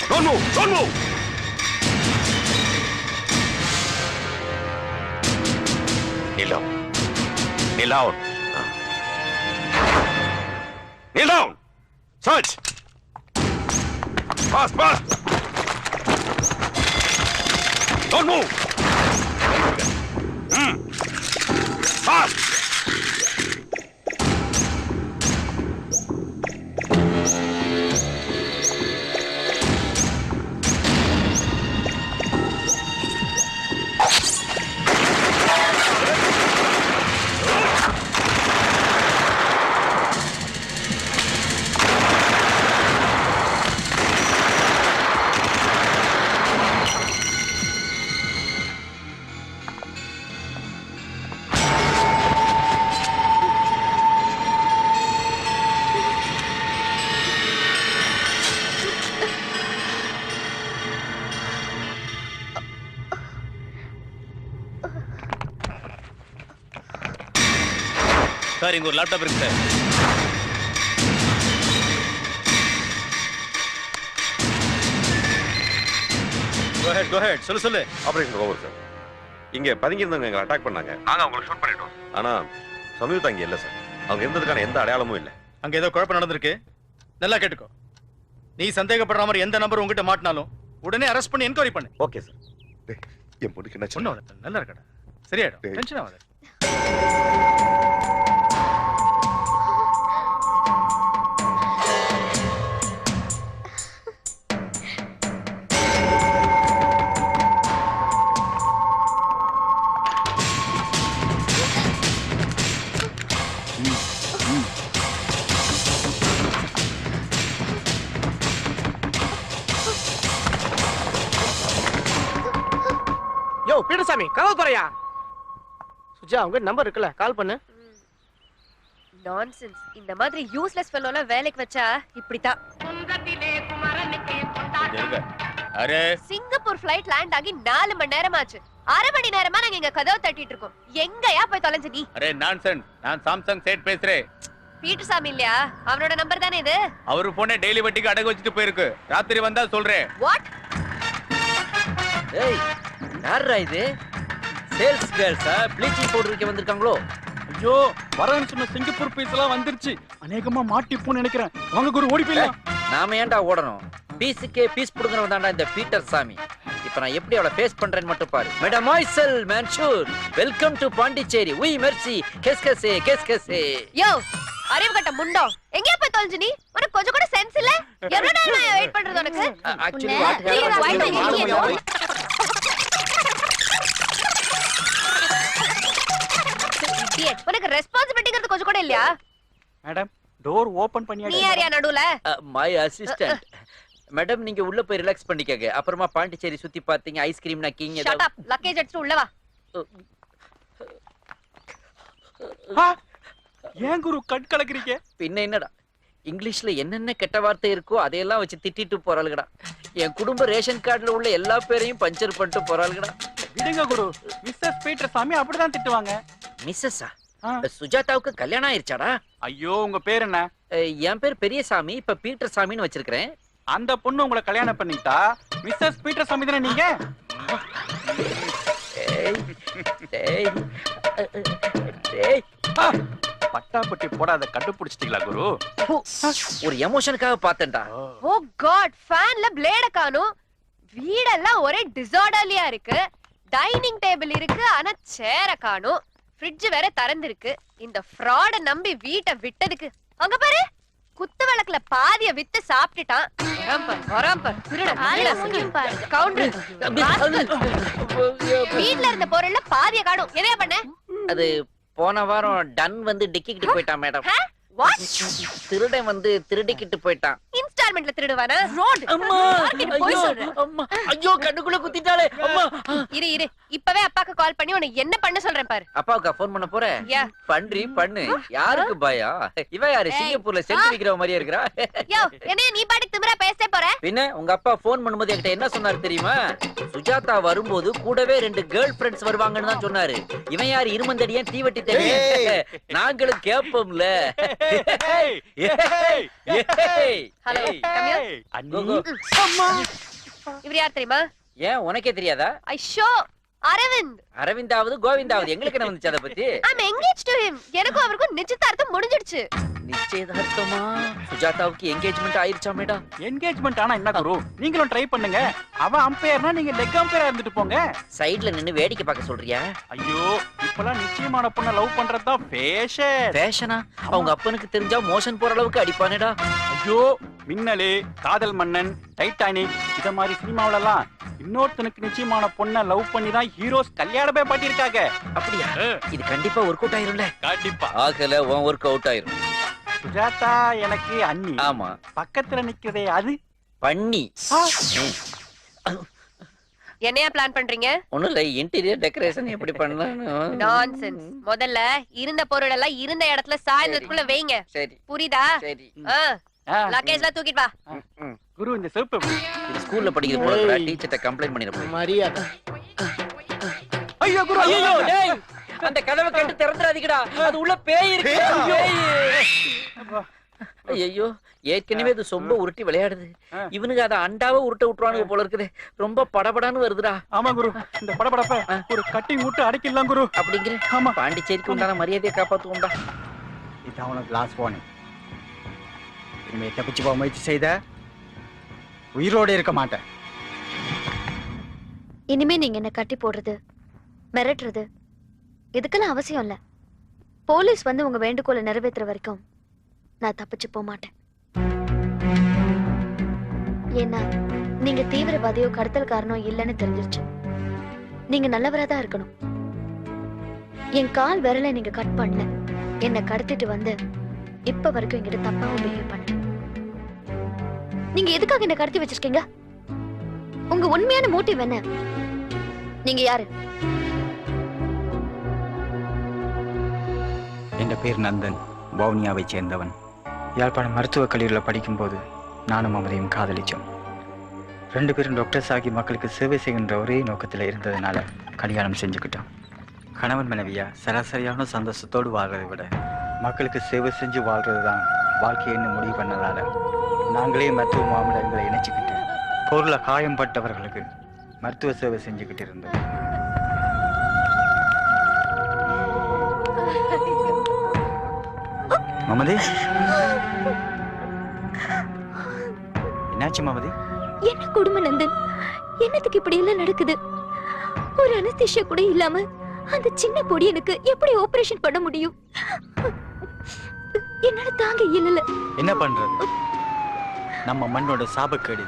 Speaker 9: Don't move! Don't move! Kneel down. Kneel down. Kneel down! Search! Fast, fast! Don't move! Fast!
Speaker 7: Sir இங்க ஒரு லேப்டாப் இருக்கு சார்.
Speaker 6: Go ahead. சொல்லு.
Speaker 9: Operation over sir. இங்க பதுங்கி இருந்தவங்க எங்களை அட்டாக் பண்ணாங்க. நாங்க அவங்களை ஷூட் பண்ணிட்டோம். ஆனா சமீபம் அங்க இல்ல சார். அவங்க இருந்ததுக்கான எந்த அடையாளமும் இல்ல.
Speaker 6: அங்க ஏதோ குழப்பம் நடந்திருக்கு. நல்லா கேட்டுக்கோ. நீ சந்தேகப்படுற மாதிரி எந்த நம்பர் உங்ககிட்ட மாட்டினாலும் உடனே அரெஸ்ட் பண்ணி என்கொயரி பண்ணு.
Speaker 9: Okay sir.
Speaker 3: என் பொண்ணுக்கு என்ன
Speaker 6: சொன்ன நல்லா இருக்கடா. சரியாயிடும். டென்ஷன் ஆகாத.
Speaker 5: யோ பீடசாமி கதவு துறையா. சுஜா உங்க நம்பர் இருக்குல்ல, கால் பண்ணு.
Speaker 15: நான்சென்ஸ். இந்த மாதிரி யூஸ்லெஸ் ஃபெல்லோலாம் வேலைக்கு வச்சா இப்படிதான்.
Speaker 7: அரே
Speaker 15: சிங்கப்பூர் ஃளைட் லேண்ட் ஆகி 4 மணி நேரம் ஆச்சு. 1/2 மணி நேரமா நாங்க இங்க கதவு தட்டிட்டு இருக்கோம். எங்கயா போய் தொலைஞ்ச நீ?
Speaker 7: Array nonsense. நான் சாம்சங் சேட் பேசுறேன்.
Speaker 15: பீட்டர்சாமி இல்லையா? அவனோட நம்பர் தானே இது?
Speaker 7: அவரு போனே டெய்லி வட்டிக்கு அடகு வச்சுட்டு போயிருக்கு. ராத்திரி வந்தா சொல்றேன்.
Speaker 15: வாட்?
Speaker 10: ஏய் யாரா இது? சேல்ஸ் கேர்ள்ஸா ப்ளீச்சிங் பவுடர் விக்க வந்திருக்காங்களோ?
Speaker 13: ஐயோ வரேன்னு சொன்ன சிங்கப்பூர் பீஸ் எல்லாம் வந்துருச்சு. அநேகமா மாட்டிப்போன்னு நினைக்கிறேன். வாங்க குரு ஓடி போயிடலாம்.
Speaker 10: நாம ஏன்டா ஓடணும்? பீஸுக்கே பீஸ் புடுங்கறவன் தான்டா இந்த பீட்டர் சாமி. இப்ப நான் எப்படி அவளை ஃபேஸ் பண்றேன்னு மட்டும் பாரு. மேடம் மாய்செல் மன்சூர், வெல்கம் டு பாண்டிச்சேரி. உய் மெர்சி, கேஸ்.
Speaker 15: யோ அறிவு கட்ட முண்டோ, எங்க போய் தொலைஞ்ச நீ? உனக்கு கொஞ்சம் கூட சென்ஸ் இல்ல? எவ்வளவு நேரம் நான் வெயிட் பண்றது உனக்கு?
Speaker 10: ஆக்சுவலி
Speaker 15: உனக்கு ரெஸ்பான்சிபிலிட்டிங்கிறது கொஞ்சம் கூட இல்லையா?
Speaker 13: மேடம் டோர் ஓபன் பண்ணியா?
Speaker 15: நீ யாரியா நடுவுல?
Speaker 10: My assistant. மேடம் நீங்க உள்ள போய் ரிலாக்ஸ் பண்ணிக்கங்க. அப்புறமா பாண்டிச்சேரி சுத்தி பாத்தீங்க, ஐஸ்கிரீம் நக்கிங்க.
Speaker 15: Shut up. லக்கேஜ் எடுத்து உள்ள
Speaker 13: வா. ஏன் குரு கட் கலக்குறீங்க?
Speaker 10: பின்ன என்னடா, இங்கிலீஷ்ல என்னென்ன கெட்ட வார்த்தை இருக்கோ அதையெல்லாம் வச்சு திட்டிட்டு போறாளுங்கடா. என் குடும்ப ரேஷன் கார்டுல உள்ள எல்லா பேரையும் பஞ்சர் பண்ணிட்டு போறாளுங்கடா.
Speaker 13: விடுங்க குரு. மிஸ்ஸஸ் பீட்டர் சாமி அப்படிதான் திட்டுவாங்க.
Speaker 10: மிஸ்ஸஸா? சுஜாதாவுக்கு கல்யாணம் ஆயிருச்சாடா?
Speaker 13: ஐயோ உங்க பேர் என்ன?
Speaker 10: என் பேர் பெரியசாமி. இப்ப பீட்டர் சாமின்னு வச்சிருக்கிறேன்.
Speaker 13: அந்த பொண்ணு உங்களை கல்யாணம் பண்ணிட்டா மிஸ்ஸஸ் பீட்டர் சாமி தானே நீங்க? பட்டாப்பட்டி போடாத கண்டுபிடிச்சிட்டீங்களா குரு?
Speaker 10: ஒரு எமோஷனுக்காக பார்த்தேன்டா.
Speaker 15: ஓ காட், ஃபேன்ல பிளேட காணோம். வீடெல்லாம் ஒரே டிசார்டர்லியா இருக்கு. டைனிங் டேபிள் இருக்கு ஆனா சேர காணோம். ஃப்ரிட்ஜ் வேற திறந்திருக்கு. இந்த ஃப்ராட நம்பி வீட்டை விட்டதுக்கு அங்க பாரு, குத்து விளக்குல பாதிய வித்து சாப்பிட்டுட்டான். வீட்ல இருந்த பொருள்ல பாதிய காணோம். எதையா பண்ண?
Speaker 10: அது போன வாரம் டன் வந்து டிக்கிக்கிட்டு போயிட்டான் மேடம். திருடன் வந்து திருடிக்கிட்டு போயிட்டான்.
Speaker 15: இன்ஸ்டால்மென்ட்ல திருடுவானா? ரோட்
Speaker 10: அம்மா அம்மா ஐயோ கண்ணுக்குள்ள குத்திட்டாளே அம்மா.
Speaker 15: இரு இப்பவே அப்பாக்கு கால் பண்ணி உனக்கு என்ன பண்ண சொல்றேன் பாரு.
Speaker 10: அப்பாவுக்கு ஃபோன் பண்ண போறேன். பண்ணு. யாருக்கு பயா? இவ யாரு? சிங்கப்பூர்ல செஞ்சு விக்கிற மாதிரியே இருக்கறா.
Speaker 15: யோ என்ன நீ பாட்டுக்கு திமிரா பேசவே போற?
Speaker 10: பின்ன உங்க அப்பா ஃபோன் பண்ணும்போது என்கிட்ட என்ன சொன்னாரு தெரியுமா? சுஜாதா வரும்போது கூடவே 2 கேர்ள் ஃப்ரெண்ட்ஸ் வருவாங்கன்னு தான் சொன்னாரு. இவன் யாரு? இருமந்தடியன் தீவட்டி தெரியும். நாங்களும் கேப்போம்ல.
Speaker 15: ஹலோ இவர் யார் தெரியுமா?
Speaker 10: ஏன் உனக்கே தெரியாதா?
Speaker 15: ஐயோ அரவிந்தாவது
Speaker 10: கோவிந்தாவது எங்களுக்கு என்ன வந்துச்சு அதை பத்தி?
Speaker 15: I'm engaged to him. எனக்கும் அவருக்கும் நிச்சயதார்த்தம் முடிஞ்சிடுச்சு.
Speaker 10: நிச்சயதார்த்தமா? சுஜாதாவுக்கு என்கேஜ்மெண்ட் ஆயிருச்சா மேடம்?
Speaker 13: என்கேஜ்மெண்ட் ஆனா என்ன குரு? நீங்களும் ட்ரை பண்ணுங்க. அவ அம்பையர்னா நீங்க லெக் அம்பையரா இருந்துட்டு போங்க.
Speaker 10: சைடுல நின்னு வேடிக்கை பார்க்க சொல்றியா?
Speaker 13: ஐயோ இப்பலாம் நிச்சயமான பொண்ண லவ் பண்றதா ஃபேஷனா?
Speaker 10: அவங்க அப்பனுக்கு தெரிஞ்சா மோஷன் போற அளவுக்கு அடிப்பானேடா.
Speaker 13: ஐயோ மின்னலே, காதல் மன்னன், டைட்டானிக் இத மாதிரி சினிமாவுல எல்லாம் இன்னொருத்தனுக்கு நிச்சயமான பொண்ண லவ் பண்ணி தான் ஹீரோஸ் கல்யாணமே பண்ணிருக்காங்க.
Speaker 10: அப்படியா? இது கண்டிப்பா ஒர்க் அவுட் ஆயிரும்ல?
Speaker 13: கண்டிப்பா.
Speaker 10: ஆகல உன் ஒர்க் அவுட் ஆயிரும்.
Speaker 13: சுஜாதா எனக்கு அண்ணி.
Speaker 10: ஆமா.
Speaker 13: பக்கத்துல நிக்கிறதே அது
Speaker 10: பண்ணி.
Speaker 15: என்னையா பிளான் பண்றீங்க?
Speaker 10: ஒண்ணும் இல்ல, இன்டீரியர் டெக்கரேஷன் எப்படி பண்ணலாம்?
Speaker 15: நான்சென்ஸ். முதல்ல இருந்த பொருள் எல்லாம் இருந்த இடத்துல சாயந்தரத்துக்குள்ள வைங்க.
Speaker 10: சரி.
Speaker 15: புரியுதா?
Speaker 10: சரி.
Speaker 15: லக்கேஜ்ல தூக்கிட்டு வா.
Speaker 13: குரு இந்த செருப்பு
Speaker 10: இது ஸ்கூல்ல படிக்கிற போல டீச்சர்ட்ட கம்ப்ளைன்ட் பண்ணிர போறேன்.
Speaker 5: மரியாதை.
Speaker 10: ஐயோ குரு ஐயோ டேய் அந்த கதவை கட்டு திறந்துறாதீங்கடா அது உள்ள பேய் இருக்கு பேய் ஐயோ ஏற்கனவே இது சொம்ப உருட்டி விளையாடுது இவனுக்கு அத அண்டாவை உருட்ட விட்டுருவானுங்க போல இருக்குது ரொம்ப படபடான்னு வருதுடா
Speaker 13: ஆமா குரு இந்த படபடப்ப ஒரு கட்டிங் விட்டு அடக்கிடலாம் குரு
Speaker 10: அப்படிங்கிற ஆமா பாண்டிச்சேரிக்கு உண்டான மரியாதையை காப்பாத்துவோம்டா
Speaker 2: இதான் உனக்கு லாஸ்ட் வார்னிங். இனிமே தப்பிச்சு போக முயற்சி செய்த உயிரோடு இருக்க மாட்டேன்.
Speaker 1: இனிமே நீங்க என்ன கட்டி போடுறது மிரட்டுறது இதுக்கெல்லாம் அவசியம் இல்ல. போலீஸ் வந்து உங்க வேண்டுகோளை நிறைவேற்றுற வரைக்கும் நான் தப்பிச்சு போக மாட்டேன். ஏன்னா நீங்க தீவிரவாதியோ கடத்தல்காரனோ இல்லைன்னு தெரிஞ்சிருச்சு. நீங்க நல்லவராதான் இருக்கணும். என் கால் விரலை நீங்க கட் பண்ணல, என்ன கடத்திட்டு வந்து இப்ப வரைக்கும் என்கிட்ட தப்பாவும் பிஹேவ் பண்ண. நீங்க எதுக்காக என்ன கடத்தி வச்சிருக்கீங்க? உங்க உண்மையான மோட்டிவ் என்ன? நீங்க யாரு?
Speaker 16: என் பேர் நந்தன், வவுனியாவை சேர்ந்தவன். யாழ்ப்பாணம் மருத்துவக் கல்லூரியில் படிக்கும்போது நானும் மமதையும் காதலிச்சோம். 2 பேரும் டாக்டர்ஸ் ஆகி மக்களுக்கு சேவை செய்கின்ற ஒரே நோக்கத்தில் இருந்ததுனால கல்யாணம் செஞ்சுக்கிட்டோம். கணவன் மனைவியா சராசரியான சந்தோஷத்தோடு வாழ்றதை விட மக்களுக்கு சேவை செஞ்சு வாழ்றது தான் வாழ்க்கைன்னு முடிவு பண்ணதால நாங்களே மருத்துவ மாமலங்களை இணைச்சிக்கிட்டு பொருளை காயம்பட்டவர்களுக்கு மருத்துவ சேவை செஞ்சுக்கிட்டு இருந்தோம். மமதி, என்னாச்சு மமதி?
Speaker 1: என்ன குடும்ப நந்தன், என்னத்துக்கு இப்படி எல்லாம் நடக்குது? ஒரு அனஸ்தீசியா கூட இல்லாம அந்த சின்ன பொடியனுக்கு எப்படி ஆபரேஷன் பண்ண முடியும்? என்னால தாங்க இயலல.
Speaker 16: என்ன பண்றது? நம்ம மண்ணோட சாபக்கேடு.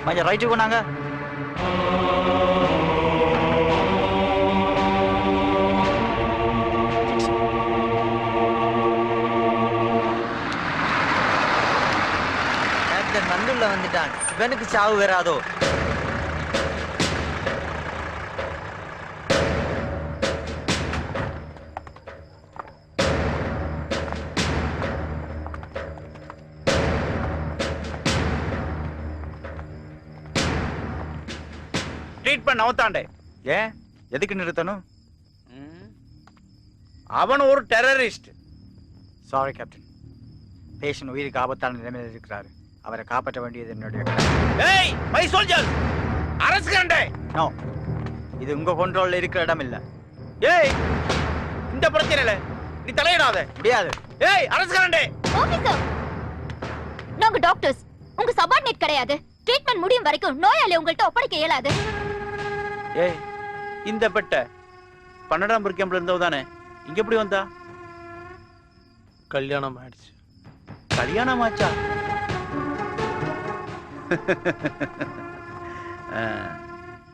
Speaker 2: மஞ்சள் ரைட்டு போனாங்க.
Speaker 12: நண்டுள்ள வந்துட்டான். இவனுக்கு சாவு வராதோ?
Speaker 13: ட்ரீட்மெண்ட் அவத்தாண்டே.
Speaker 2: ஏன் எதுக்கு நிறுத்தணும்?
Speaker 13: அவன் ஒரு டெரரிஸ்ட்.
Speaker 2: சாரி கேப்டன், பேஷண்ட் உயிருக்கு ஆபத்தான நிலைமையில் இருக்கிறாரு. அவரை காப்பாற்ற வேண்டியது என்னுடைய
Speaker 13: ஏய் மை சோல்ஜர், அரஸ்ட் கண்டே.
Speaker 2: நோ, இது உங்க கண்ட்ரோல்ல இருக்கிற இடம் இல்ல.
Speaker 13: ஏய் இந்த பிரச்சனையில நீ தலையிடாத.
Speaker 2: முடியாது.
Speaker 13: ஏய் அரஸ்ட் கண்டே.
Speaker 1: ஆபீசர், நாங்க டாக்டர்ஸ், உங்க சபார்டினேட் கிடையாது. ட்ரீட்மெண்ட் முடியும் வரைக்கும் நோயாளி உங்கள்ட்ட ஒப்படைக்க இயலாது.
Speaker 13: ஏய் இந்த பெட்ட 12ஆம் நம்பர் கேம்ப்ல இருந்தவ தானே, இங்க எப்படி வந்தா?
Speaker 5: கல்யாணம் ஆயிடுச்சு.
Speaker 13: கல்யாணம் ஆச்சா?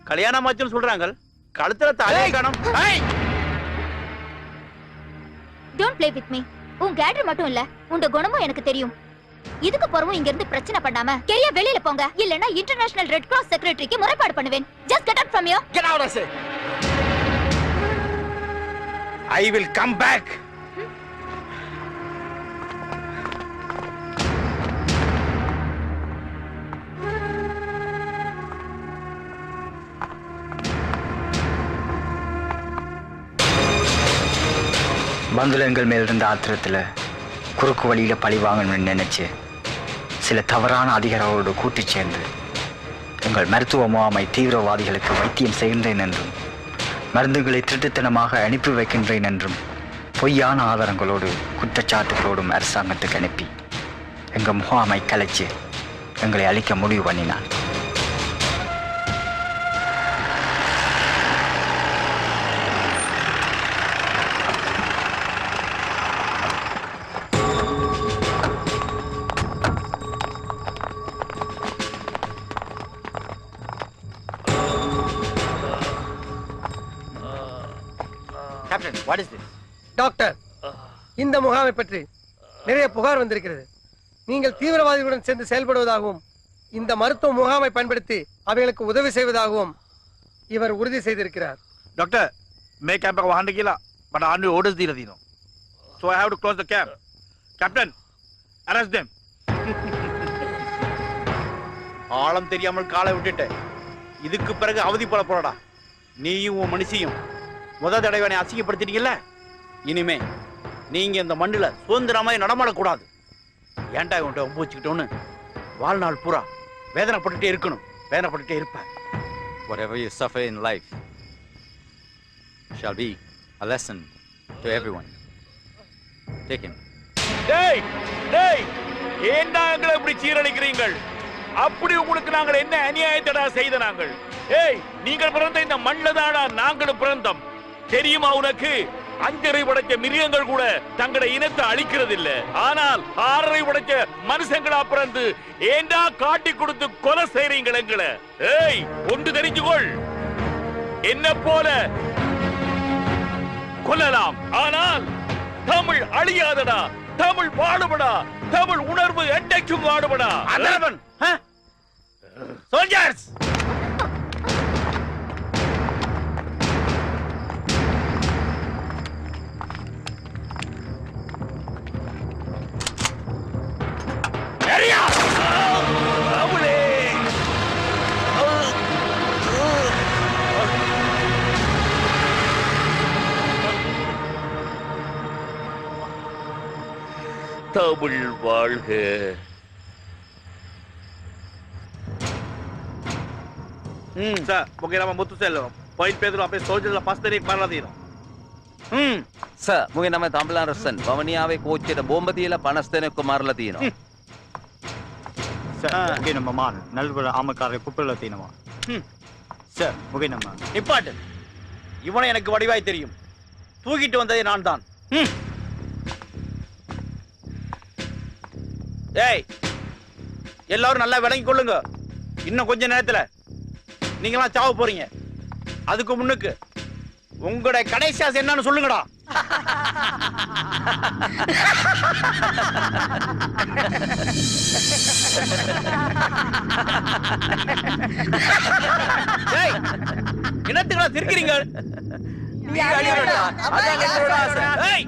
Speaker 13: கல்யாணம் ஆச்சுன்னு சொல்றாங்க. கழுத்துல தாலியை காணோம்.
Speaker 1: Don't play with me. உன் கேடர் மட்டும் இல்ல, உங்க குணமும் எனக்கு தெரியும். இதுக்கு போறவும் இங்க இருந்து பிரச்சனை பண்ணாம கெரியா வெளியில போங்க, இல்லனா இன்டர்நேஷனல் ரெட் கிராஸ் செக்ரட்டரிக்கு முறைப்பாடு பண்ணுவேன். Just get out from here.
Speaker 13: Get out I say. I will come back.
Speaker 16: பந்துல எங்கள் மேல் இருந்த ஆத்திரத்துல குறுக்கு வழியில பழி வாங்கணும்னு நினைச்சு சில தவறான அதிகாரிகளோடு கூட்டி சேர்ந்து எங்கள் மருத்துவ முகாமை தீவிரவாதிகளுக்கு வைத்தியம் செய்கின்றேன் என்றும் மருந்துகளை திருட்டுத்தனமாக அனுப்பி வைக்கின்றேன் என்றும் பொய்யான ஆதாரங்களோடு குற்றச்சாட்டுகளோடும் அரசாங்கத்துக்கு அனுப்பி எங்கள் முகாமை கலைச்சு எங்களை அழிக்க முடிவு பண்ணினான்.
Speaker 2: Captain, what is this?
Speaker 5: Doctor, இந்த முகாமை பற்றி நிறைய புகார் வந்திருக்கிறது. நீங்கள் தீவிரவாதிகளுடன் சேர்ந்து செயல்படுவதாகவும் இந்த மருத்துவ முகாமை பயன்படுத்தி அவைகளுக்கு உதவி செய்வதாகவும் இவர் உறுதி செய்திருக்கிறார்.
Speaker 13: डॉक्टर मैं कैंप का वहां निकला बट आने ऑर्डर्स दी रही no
Speaker 8: so I have to close the camp. Captain, arrest them. ஆழம் தெரியாமல் காலை விட்டுட்ட. இதுக்கு பிறகு அவதிப்பட போறடா. நீயும் உன் மனுஷியும் முத தடவை அசிங்கப்படுத்திட்டீங்கல்ல, இனிமே நீங்க இந்த மண்ணுல சுதந்திரமாய் நடமாடக்கூடாது. ஏன்டா இவன்ட்ட ஒம்பு வச்சுக்கிட்டோன்னு வாழ்நாள் பூரா வேதனைப்பட்டுட்டே இருக்கணும். வேதனைப்பட்டுட்டே இருப்பேன்.
Speaker 16: Whatever you suffer in life shall be a lesson to everyone. Take him.
Speaker 8: டேய் டேய், ஏன்டா எங்களை இப்படி சீரழிக்கிறீங்கள்? அப்படி உங்களுக்கு நாங்கள் என்ன அநியாயத்தடா செய்த நாங்கள்? ஏய், நீங்கள் பிறந்த இந்த மண்ணில தானா நாங்களும் பிறந்தோம். தெரியுமா உனக்கு? 5 உடைச்ச மிருகங்கள் கூட தங்களை இனத்தை அழிக்கிறது இல்ல. ஆனால் 6 உடைச்ச மனுஷங்களா பிறந்து ஏண்டா காட்டி கொடுத்து கொலை செய்றீங்கள் எங்களை? ஏய், ஒன்று தெரிஞ்சுக்கொள், என்ன போல கொல்லலாம், ஆனால் தமிழ் அழியாதடா. தமிழ் வாடுபடா. தமிழ் உணர்வு என்றைக்கும் வாடுபடா. அதர்வன் சோல்ஜர்ஸ், தமிழ் வாழ்க. Sir, porque era muito celo. Pode Pedro a pessoa de la pasteria para dira.
Speaker 17: Sir, මුගේ නම තම්බලාන් රොස්සන්. වවනියාවේ කෝච්චියට බෝම්බ තියලා 50 දෙනෙක්ව මරලා තියෙනවා.
Speaker 16: Sir, mungkin nama man, nalbala amakare kupela tinama. Sir, mungkin nama.
Speaker 8: நிப்பாட்டு. இவனை எனக்கு வடிவாய் தெரியும். தூக்கிட்டு வந்ததே நான் தான். ஏய், எல்லாரும் நல்லா விளங்கி கொள்ளுங்க. இன்னும் கொஞ்ச நேரத்துல நீங்களாம் சாவ போறீங்க. அதுக்கு முன்னுக்கு உங்களுடைய கடைசி ஆசை என்னன்னு சொல்லுங்கடா. ஏய், என்னத்துக்குடா திருக்கிறீங்க? ஏய்,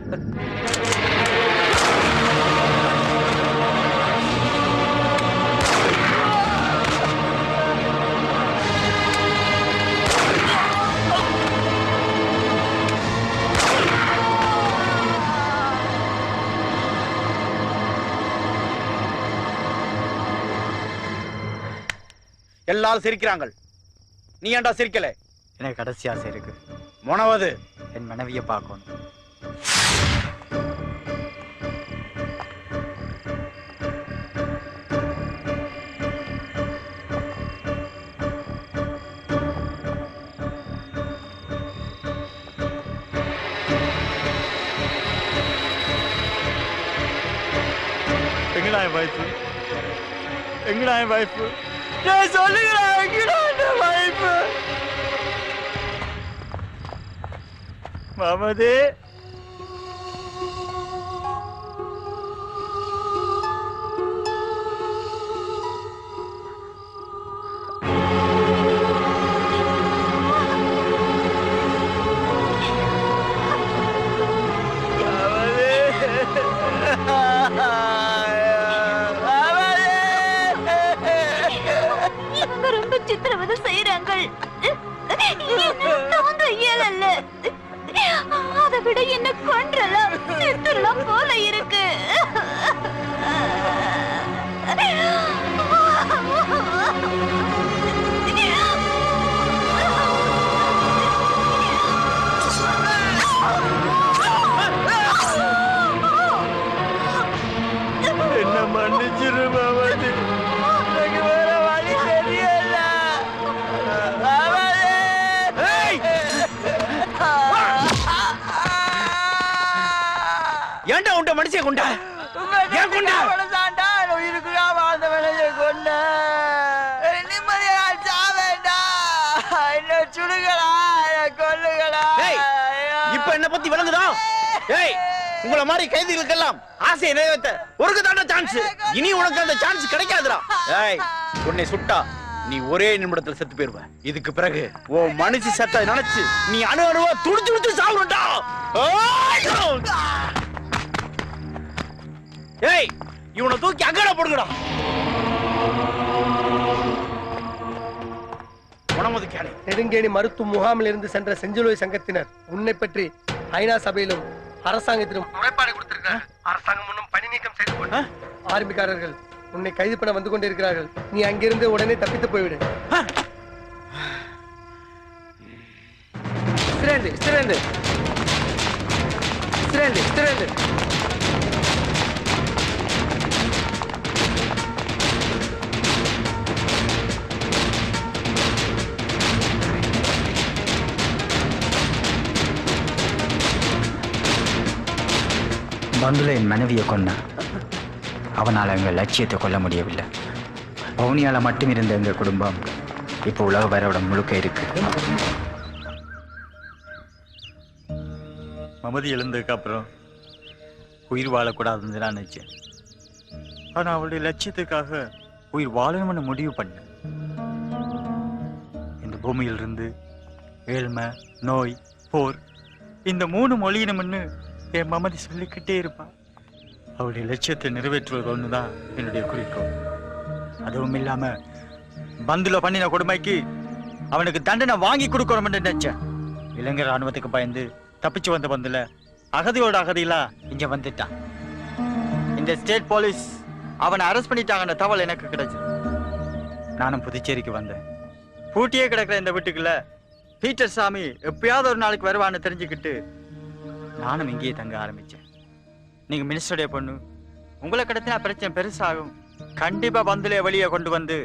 Speaker 8: எல்லாரும் சிரிக்கிறாங்க. நீ ஏன்டா சிரிக்கல?
Speaker 16: எனக்கு கடைசி ஆசை இருக்கு.
Speaker 8: மொனவது
Speaker 16: என் மனைவியை பார்க்கணும்.
Speaker 6: எங்கடா என் வைஃப்? எங்கடா என் வைஃப்? சொல்லுங்கடா, எங்கடா என் வைஃப்? மாமதே,
Speaker 1: ரொம்ப சித்திரவதை செய்யறாங்க. தாங்க இயலல்ல. அதை விட என்ன கொன்றலாம் செத்துலாம் போல இருக்கு.
Speaker 6: என்ன மன்னிச்சிரு மாமதே, எனக்கு வேற வழி தெரியல.
Speaker 8: ஏன்டா உண்ட மனுஷன் கொண்டா? ஏன் கொண்டா?
Speaker 5: உயிருக்குடா வாழ்ந்தவனை கொண்ட. நிம்மதியா சாவேண்டா. என்ன சுடுகளா, கொல்லுகளா.
Speaker 8: இப்ப என்ன பத்தி விளங்குதா? ஏய், உங்கள மாதிரி கைதிகளுக்கெல்லாம் ஆசையை நிறைவேற்ற ஒரு தாண்ட சான்ஸ். இனி உனக்கு அந்த சான்ஸ் கிடைக்காதுடா. ஏய், உன்னை சுட்டா நீ ஒரே நிமிடத்துல செத்து போயிருவ. இதுக்கு பிறகு ஓ மனுஷி செத்த நினைச்சு நீ அணு அணுவா துடிச்சு துடிச்சு சாவுறடா.
Speaker 5: ஏய் இவனை தூக்கி அங்கட போடுங்கடா.
Speaker 18: நெடுங்கேணி மருத்துவ முகாமில் இருந்து சென்ற செஞ்சிலுவை சங்கத்தினர் உன்னை பற்றி ஐநா சபையிலும் அரசாங்கத்திலும் முறைப்பாடு கொடுத்திருக்கிறார். அரசாங்கம் இன்னும் பணி நீக்கம் செய்து கொண்டு ஆர்மிக்காரர்கள் உன்னை கைது பண்ண வந்து கொண்டிருக்கிறார்கள். நீ அங்கிருந்து உடனே தப்பித்து போய்விடு.
Speaker 16: பந்துல என் மனைவியை கொன்னான். அவனால் எங்கள் லட்சியத்தை கொல்ல முடியவில்லை. பவுனியால மட்டும் இருந்த எங்கள் குடும்பம் இப்போ உலக வரைபடம் முழுக்க இருக்கு. மமதி எழுந்ததுக்கு அப்புறம் உயிர் வாழக்கூடாதுன்னு நான் நினைச்சேன். ஆனால் அவளுடைய லட்சியத்துக்காக உயிர் வாழணும்னு முடிவு பண்ணேன். இந்த பூமியிலிருந்து ஏழ்மை, நோய், போர் இந்த 3 மொழியினம்னு என் மமதி சொல்லிக்கிட்டே இருப்பான். அவளுடைய லட்சியத்தை நிறைவேற்றுவது ஒன்று தான் என்னுடைய குறிக்கோள். அதுவும் இல்லாம பந்துல பண்ணின கொடுமைக்கு அவனுக்கு தண்டனை வாங்கி கொடுக்கணும்னு நினைச்சேன். இலங்கை ராணுவத்துக்கு பயந்து தப்பிச்சு வந்த பந்துல அகதியோட அகதியிலா இங்க வந்துட்டான். இந்த ஸ்டேட் போலீஸ் அவனை அரெஸ்ட் பண்ணிட்டாங்கன்ற தகவல் எனக்கு கிடைச்சது. நானும் புதுச்சேரிக்கு வந்தேன். பூட்டியே கிடக்கிற இந்த வீட்டுக்குள்ள பீட்டர் சாமி எப்பயாவது ஒரு நாளைக்கு வருவான்னு தெரிஞ்சுக்கிட்டு நானும் இங்கேயே தங்க ஆரம்பிச்சேன். நீங்க மினிஸ்டருடைய பொண்ணு, உங்களை கடத்தினா பிரச்சனை பெருசாகும். கண்டிப்பா பந்துல வெளியே கொண்டு வந்து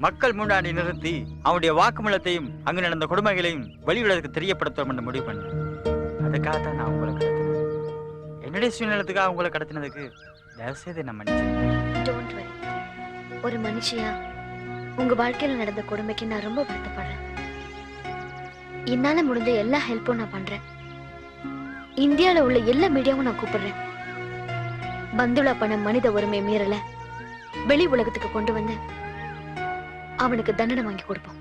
Speaker 16: மக்கள் முன்னாடி நிறுத்தி அவனுடைய வாக்குமூலத்தையும் அங்கு நடந்த கொடுமைகளையும் வெளியுலகத்துக்கு தெரியப்படுத்தணும் முடிவு பண்ணேன். அதுக்காகத்தான் நான் உங்களை கடத்தினேன். என்னுடைய சுயநலத்துக்காக உங்களை கடத்தினதுக்கு தயவுசெய்து நான் மன்னிச்சேன்.
Speaker 1: ஒரு மனுஷியா உங்க வாழ்க்கையில நடந்த கொடுமைக்கு நான் ரொம்ப வருத்தப்படுறேன். என்னால முடிஞ்ச எல்லா ஹெல்ப்பும் நான் பண்றேன். இந்தியால உள்ள எல்லா மீடியாவும் நான் கூப்பிடுறேன். பந்துலா பண்ண மனித உரிமை மீறல வெளி உலகத்துக்கு கொண்டு வந்து அவனுக்கு தண்டனை வாங்கி கொடுப்போம்.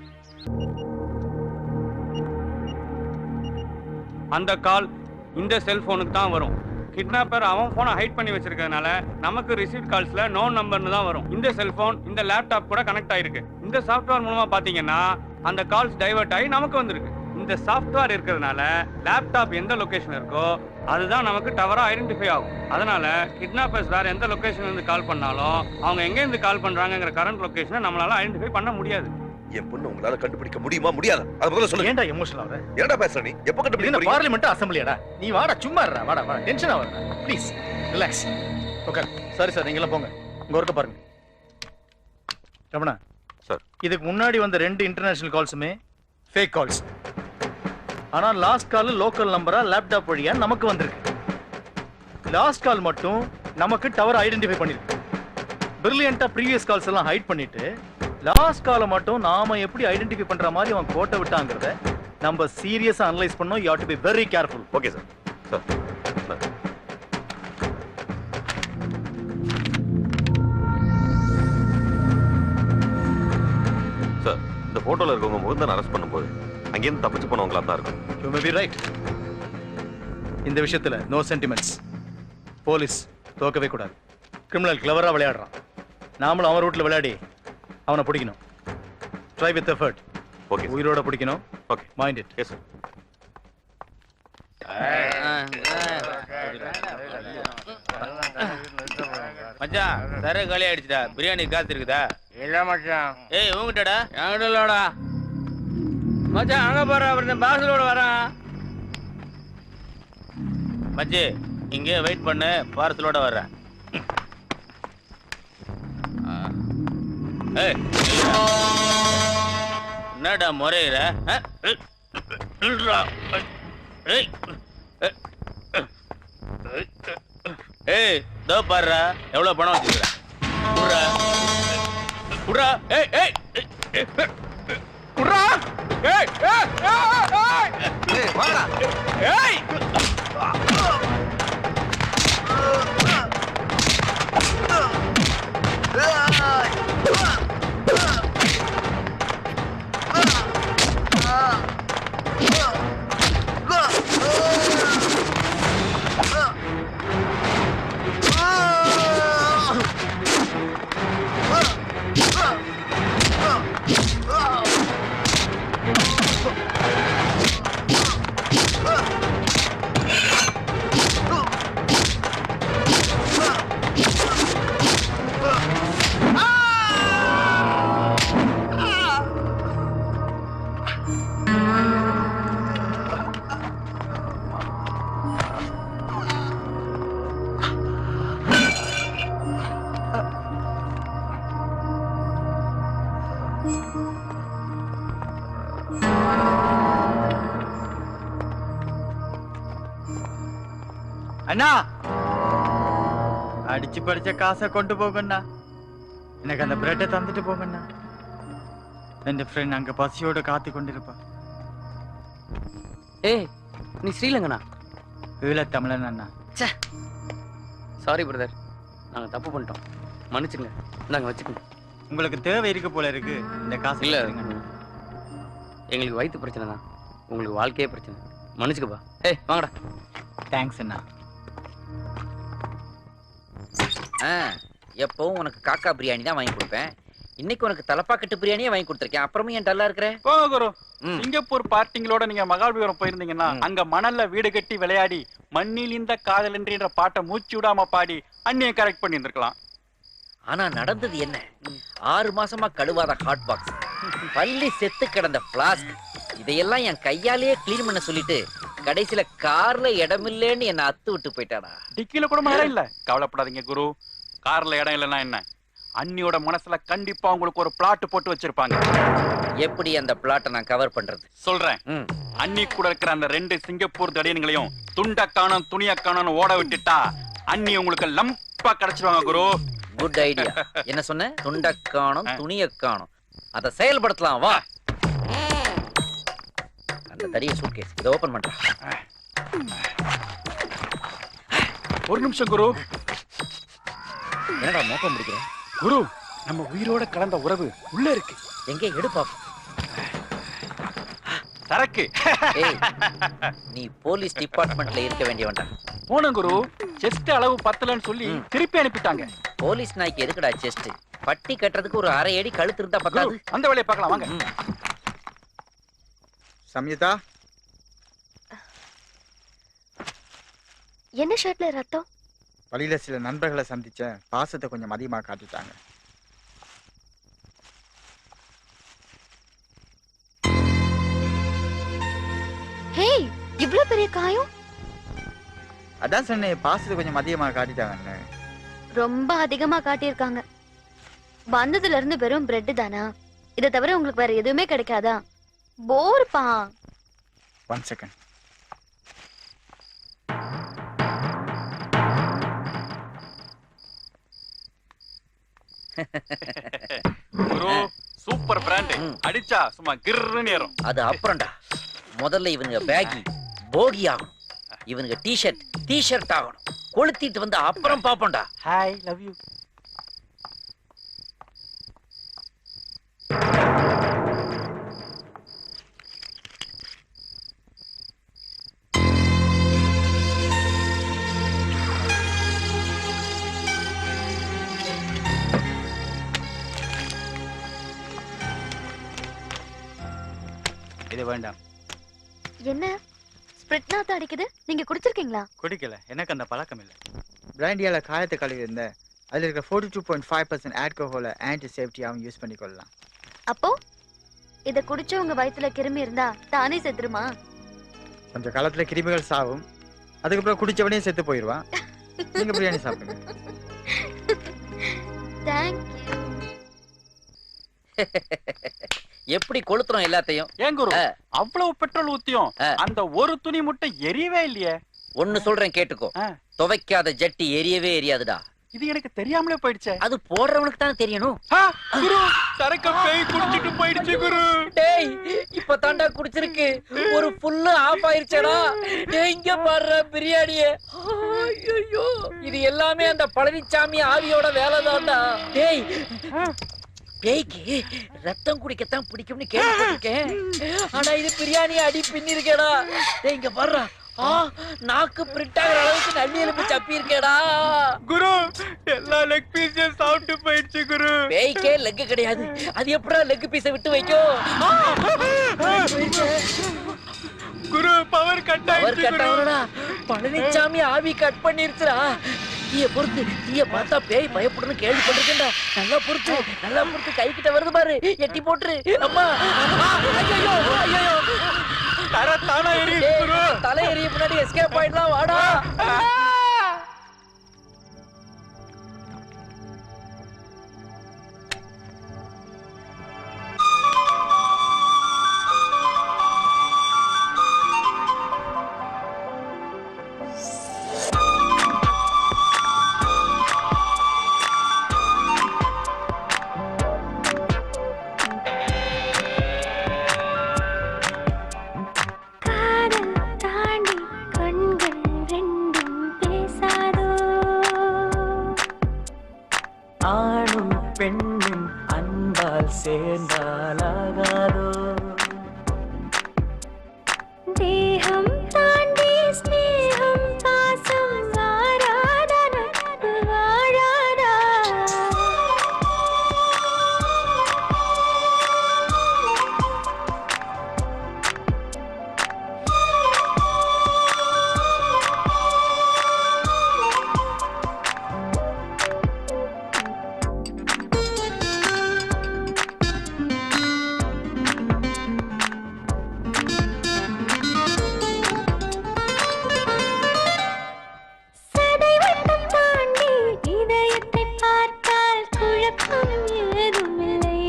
Speaker 7: அந்த கால் இந்த செல்போனுக்கு தான் வரும். கிட்னாப்பர் அவன் போனை ஹைட் பண்ணி வச்சிருக்கிறதுனால நமக்கு ரிசீவ் கால்ஸ்ல நோ நம்பர்னு தான் வரும். இந்த செல்போன் இந்த லேப்டாப் கூட கனெக்ட் ஆயிருக்கு. இந்த சாஃப்ட்வேர் மூலமா பாத்தீங்கன்னா அந்த கால்ஸ் டைவர்ட் ஆகி நமக்கு வந்திருக்கு. இந்த சாஃப்ட்வேர் இருக்கிறதுனால லேப்டாப் எந்த லொகேஷன் இருக்கோ அதுதான் நமக்கு டவரா ஐடென்டிஃபை ஆகும். அதனால கிட்னாப்பர்ஸ் வேற எந்த லொகேஷன்ல இருந்து கால் பண்ணாலும் அவங்க எங்க இருந்து கால் பண்றாங்கங்கிற கரண்ட் லொகேஷனை நம்மளால ஐடென்டிஃபை பண்ண முடியாது.
Speaker 3: என் பொண்ணு உங்களால கண்டுபிடிக்க முடியுமா முடியாதா? அது முதல்ல சொல்லுங்க.
Speaker 6: ஏன்டா எமோஷனல் ஆவற?
Speaker 3: என்னடா பேசுற நீ? எப்ப கண்டுபிடிக்க போறீங்க?
Speaker 6: பார்லிமென்ட் அசெம்பிளியாடா? நீ வாடா, சும்மா இருடா, வாடா வாடா, டென்ஷன் ஆவறடா. Please relax. Okay sorry sir, நீங்க எல்லாம் போங்க. உங்க ஒர்க்க பாருங்க. ரமணா
Speaker 9: சார்,
Speaker 6: இதுக்கு முன்னாடி வந்த 2 இன்டர்நேஷனல் கால்ஸுமே ஃபேக் கால்ஸ். ஆனா லாஸ்ட் கால் லோக்கல் நம்பரா லேப்டாப் வழியா நமக்கு வந்திருக்கு. லாஸ்ட் கால் மட்டும் நமக்கு டவர் ஐடென்டிஃபை பண்ணிருக்கு. பிரில்லியண்டா ப்ரீவியஸ் கால்ஸ் எல்லாம் ஹைட் பண்ணிட்டு லாஸ்ட் காலை மட்டும் நாம எப்படி ஐடென்டிஃபை பண்ற மாதிரி அவன் கோட்டை விட்டாங்கிறத நம்ம சீரியஸா அனலைஸ் பண்ணோம். You have to be very careful.
Speaker 9: Okay sir. Sir sir, இந்த போட்டோல இருக்கவங்க முகுந்தன் அரெஸ்ட் பண்ணும்போது அங்கேருந்து தப்பிச்சு போனவங்களா தான் இருக்கும்.
Speaker 6: You may be right. இந்த விஷயத்துல நோ சென்டிமெண்ட்ஸ். போலீஸ் தோக்கவே கூடாது. கிரிமினல் கிளவரா விளையாடுறான். நாமளும் அவன் ரூட்ல விளையாடி அவனை பிடிக்கணும். Try with effort.
Speaker 9: ஓகே,
Speaker 6: உயிரோட பிடிக்கணும்.
Speaker 9: Okay,
Speaker 6: mind it.
Speaker 9: Yes sir.
Speaker 19: மச்சான் தர காலி ஆயிடுச்சுடா. பிரியாணி காத்து இருக்குதா?
Speaker 8: இல்ல மச்சான்.
Speaker 19: ஏய் உங்ககிட்டடா? என்கிட்ட இல்லடா மச்சான். அங்க போற அவர் பாசலோட வரான். மச்சி இங்கே வெயிட் பண்ணு, பார்சலோட வர்றேன். ஏய் என்னடா முறையிற? ஏய் தோ பாருடா எவ்வளவு பணம் வச்சுக்கிறேன். குடுறா ஏய் ஏய் குடுறா ஏய் ஏய் ஏய் வாடா ஏய்
Speaker 2: அண்ணா அடிச்சு படிச்ச காசை கொண்டு போகண்ணா. எனக்கு அந்த பிரெட்டை தந்துட்டு போகண்ணா. என் ஃப்ரெண்ட் அங்க பசியோட காத்து கொண்டிருப்பா.
Speaker 4: ஏய் நீ ஸ்ரீலங்கனா?
Speaker 2: ஈழத்தமிழன் அண்ணா.
Speaker 4: சாரி பிரதர், நாங்க தப்பு பண்ணிட்டோம், மன்னிச்சுங்க. நாங்க வச்சுக்கோங்க.
Speaker 2: உங்களுக்கு தேவை இருக்கு போல இருக்கு இந்த காசு.
Speaker 4: இல்ல எங்களுக்கு வயிற்று பிரச்சனை தான், உங்களுக்கு வாழ்க்கையே பிரச்சனை. மன்னிச்சுக்கப்பா. ஏய் வாங்கடா.
Speaker 2: தேங்க்ஸ் அண்ணா.
Speaker 10: எப்பவும் உனக்கு காக்கா பிரியாணி தான் வாங்கி கொடுப்பேன். இன்னைக்கு உனக்கு தலப்பாக்கட்டு பிரியாணியே வாங்கி கொடுத்துருக்கேன். அப்புறமும் ஏன் டல்லா இருக்கிற?
Speaker 13: போங்க குரு. சிங்கப்பூர் பார்ட்டிங்களோட நீங்க மகாபலிபுரம் போயிருந்தீங்கன்னா அங்க மணல்ல வீடு கட்டி விளையாடி மண்ணில் இந்த காதல் என்ற பாட்டை மூச்சு விடாம பாடி அண்ணியை கரெக்ட் பண்ணி இருந்திருக்கலாம்.
Speaker 10: ஆனா நடந்தது என்ன? 6 மாசமா கழுவாத ஹாட் பாக்ஸ், பள்ளி செத்து கிடந்த பிளாஸ்க், இதையெல்லாம் என் கையாலேயே கிளீன் பண்ண சொல்லிட்டு கடைசியில கார்ல இடமில்லேன்னு என்ன அத்து விட்டு போயிட்டாடா.
Speaker 13: டிக்கில கூட இடம் இல்ல. கவலைப்படாதீங்க குரு, கார்ல இடம் இல்லைன்னா என்ன, அண்ணியோட மனசுல கண்டிப்பா உங்களுக்கு ஒரு பிளாட் போட்டு வச்சிருப்பாங்க.
Speaker 10: எப்படி அந்த பிளாட்டை நான் கவர் பண்றது?
Speaker 13: சொல்றேன். அண்ணி கூட இருக்கிற அந்த 2 சிங்கப்பூர் தடியன்களையும் துண்டக்கானம் துணியக்கானம் ஓட விட்டுட்டா அண்ணி உங்களுக்கு லம்பா கிடைச்சிருவாங்க குரு.
Speaker 10: Good idea. என்ன சொன்ன? துண்டக்கானம் துணியக்கானம். அதை செயல்படுத்தலாம் வா. அந்த தடிய சூட்கேஸ் இதை ஓபன் பண்றேன்.
Speaker 13: ஒரு நிமிஷம் குரு.
Speaker 10: என்னடா மோப்பம் பிடிக்கிறேன்?
Speaker 13: குரு, நம்ம உயிரோட கலந்த உறவு உள்ள இருக்கு.
Speaker 10: எங்க எடுப்பா
Speaker 13: சரக்கு.
Speaker 10: நீ போலீஸ் டிபார்ட்மெண்ட்ல இருக்க வேண்டியவன்டா.
Speaker 13: போன குரு, செஸ்ட் அளவு பத்தலன்னு சொல்லி திருப்பி அனுப்பிட்டாங்க.
Speaker 10: போலீஸ் நாய்க்கு எதுக்குடா செஸ்ட்? பட்டி கட்டுறதுக்கு ஒரு 1/2 அடி கழுத்து இருந்தா பத்தாது.
Speaker 13: அந்த வேலையை பார்க்கலாம் வாங்க.
Speaker 2: சம்யுதா,
Speaker 1: என்ன ஷர்ட்ல ரத்தம்?
Speaker 2: வழியில சில நண்பர்களை சந்திச்ச, பாசத்தை கொஞ்சம் அதிகமா காட்டிட்டாங்க.
Speaker 1: ஹேய், இவ்ளோ பெரிய காயம்?
Speaker 2: அதான் சொன்னேன், பாசத்தை கொஞ்சம் அதிகமா காட்டிட்டாங்கன்னு.
Speaker 1: ரொம்ப அதிகமா காட்டியிருக்காங்க. வந்ததுல இருந்து வெறும் பிரெட் தானா? இதை தவிர உங்களுக்கு வேற எதுவுமே கிடைக்காதா? போர்ப்பா.
Speaker 2: 1 செகண்ட்.
Speaker 13: குரு, சூப்பர் பிராண்ட். அடிச்சா சும்மா கிர்ன்னு ஏறும்.
Speaker 10: அது அப்புறம்டா. முதல்ல இவனுங்க பேகி போகி ஆகணும், இவனுங்க டி-ஷர்ட் ஆகணும். கொளுத்திட்டு வந்து அப்புறம் பாப்போம்டா.
Speaker 13: Hi, love you.
Speaker 2: இது வேண்டாம்.
Speaker 1: என்ன ஸ்பிரிட் நாத்த அடிக்குது? நீங்க குடிச்சிருக்கீங்களா?
Speaker 2: குடிக்கல, எனக்கு அந்த பழக்கம் இல்லை. பிராண்டியால காயத்தை கழுவி இருந்த அதில் இருக்க 42.5% ஆல்கஹாலை ஆன்டி சேஃப்டியாகவும் யூஸ் பண்ணிக்கொள்ளலாம்.
Speaker 1: அப்போ இதை குடிச்சு உங்க வயித்துல கிருமி இருந்தா தானே செத்துருமா?
Speaker 2: கொஞ்சம் காலத்துல கிருமிகள் சாவும், அதுக்கப்புறம் குடிச்சவனே செத்து போயிடுவான். நீங்க பிரியாணி சாப்பிடுங்க.
Speaker 1: தேங்க்யூ.
Speaker 10: எப்படி கொளுத்துறோம் எல்லாத்தையும்?
Speaker 13: ஏன் குரு, அவ்வளவு பெட்ரோல் ஊத்தியும் அந்த ஒரு துணி முட்டை எரியவே இல்லையே.
Speaker 10: ஒன்னு சொல்றேன் கேட்டுக்கோ, துவைக்காத ஜட்டி எரியவே எரியாதுடா.
Speaker 13: இது எனக்கு தெரியாமலே போயிடுச்சே.
Speaker 10: அது போடுறவனுக்கு தானே தெரியணும்.
Speaker 13: குரு, சரக்க பேய் குடிச்சிட்டு போயிடுச்சு குரு.
Speaker 10: டேய், இப்ப தாண்டா குடிச்சிருக்கு, ஒரு ஃபுல்லு ஆஃப் ஆயிருச்சடா. டேய், இங்க பாரு பிரியாணியே. ஐயோ, இது எல்லாமே அந்த பழனிசாமி ஆவியோட வேலை தான்டா. டேய், பேய்க்கு ரத்தம் குடிக்கத்தான் பிடிக்கும்னு கேள்விப்பட்டிருக்கேன். ஆனா இது பிரியாணி அடி பின்னி இருக்கேடா. டேய், இங்க பாருடா, நாக்கு பிரிண்ட் ஆகிற அளவுக்கு நல்லி எலும்பு சப்பி இருக்கேடா.
Speaker 13: குரு, எல்லா லெக் பீஸையும் சாப்பிட்டு போயிடுச்சு குரு.
Speaker 10: பேய்க்கே லெக் கிடையாது, அது எப்படா லெக் பீஸை விட்டு வைக்கும்?
Speaker 13: குரு, பவர் கட்
Speaker 10: ஆயிடுச்சுடா. பழனிசாமி ஆவி கட் பண்ணிருச்சுடா. தீய பொறுத்து, தீய பார்த்தா பேய் பயப்படுன்னு கேள்விப்பட்டிருக்கேன்டா. நல்லா பொறுத்து கை கிட்ட வருது பாரு, எட்டி போட்டுரு. அம்மா, ஐயோ ஐயோ, தலை எரிய முன்னாடி எஸ்கேப் ஆயிடலாம். வாடா.
Speaker 20: சேர்ந்தாலாகாதோ
Speaker 21: தேகம் தாண்டி ஸ்நேகம் பாசம் வாராதா நட்பு வாழாதா சதை வட்டம் தாண்டி இதயத்தை பார்த்தால் குழப்பம் ஏதுமில்லை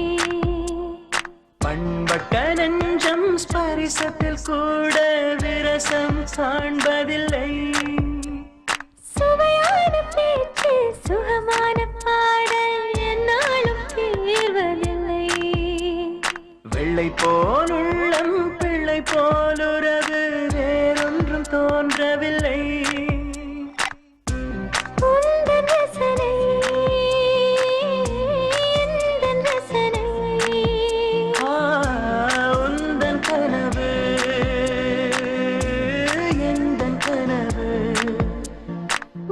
Speaker 20: பண்பட்ட நெஞ்சம் ஸ்பரிசத்தில் கூட விரசம் காண்பதில்லை
Speaker 21: சுவையான பேச்சு சுகமான பாடல் என்னாலும் தீர்வதில்லை
Speaker 20: வெள்ளை போல் உள்ளம் பிள்ளை போல் உறவு வேறொன்றும் தோன்றவில்லை
Speaker 21: உந்தன் ரசனை எந்தன் ரசனை
Speaker 20: உந்தன் கனவு எந்தன் கனவு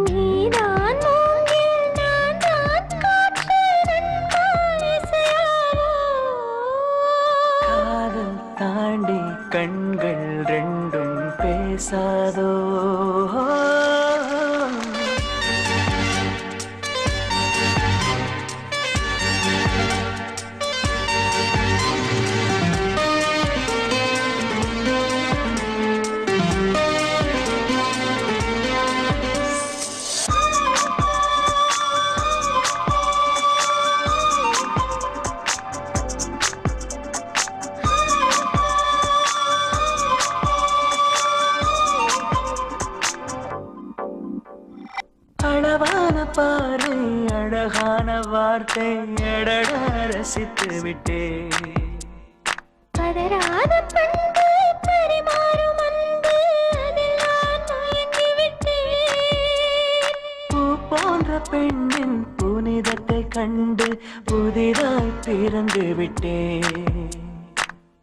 Speaker 21: நீதான் மூங்கில் நான் தான் காற்று நண்பா இசையாவோ
Speaker 20: காதல் தாண்டி கண்கள் ரெண்டும் பேசாதோ அளவான பார்வை அழகான வார்த்தை எடடா ரசித்து விட்டேன்
Speaker 21: பதறாத பண்பு பரிமாறும் அன்பு அதில் நான் மயங்கி விட்டேன்
Speaker 20: பூ போன்ற பெண்ணின் புனிதத்தை கண்டு புதிதாய் பிறந்து விட்டேன்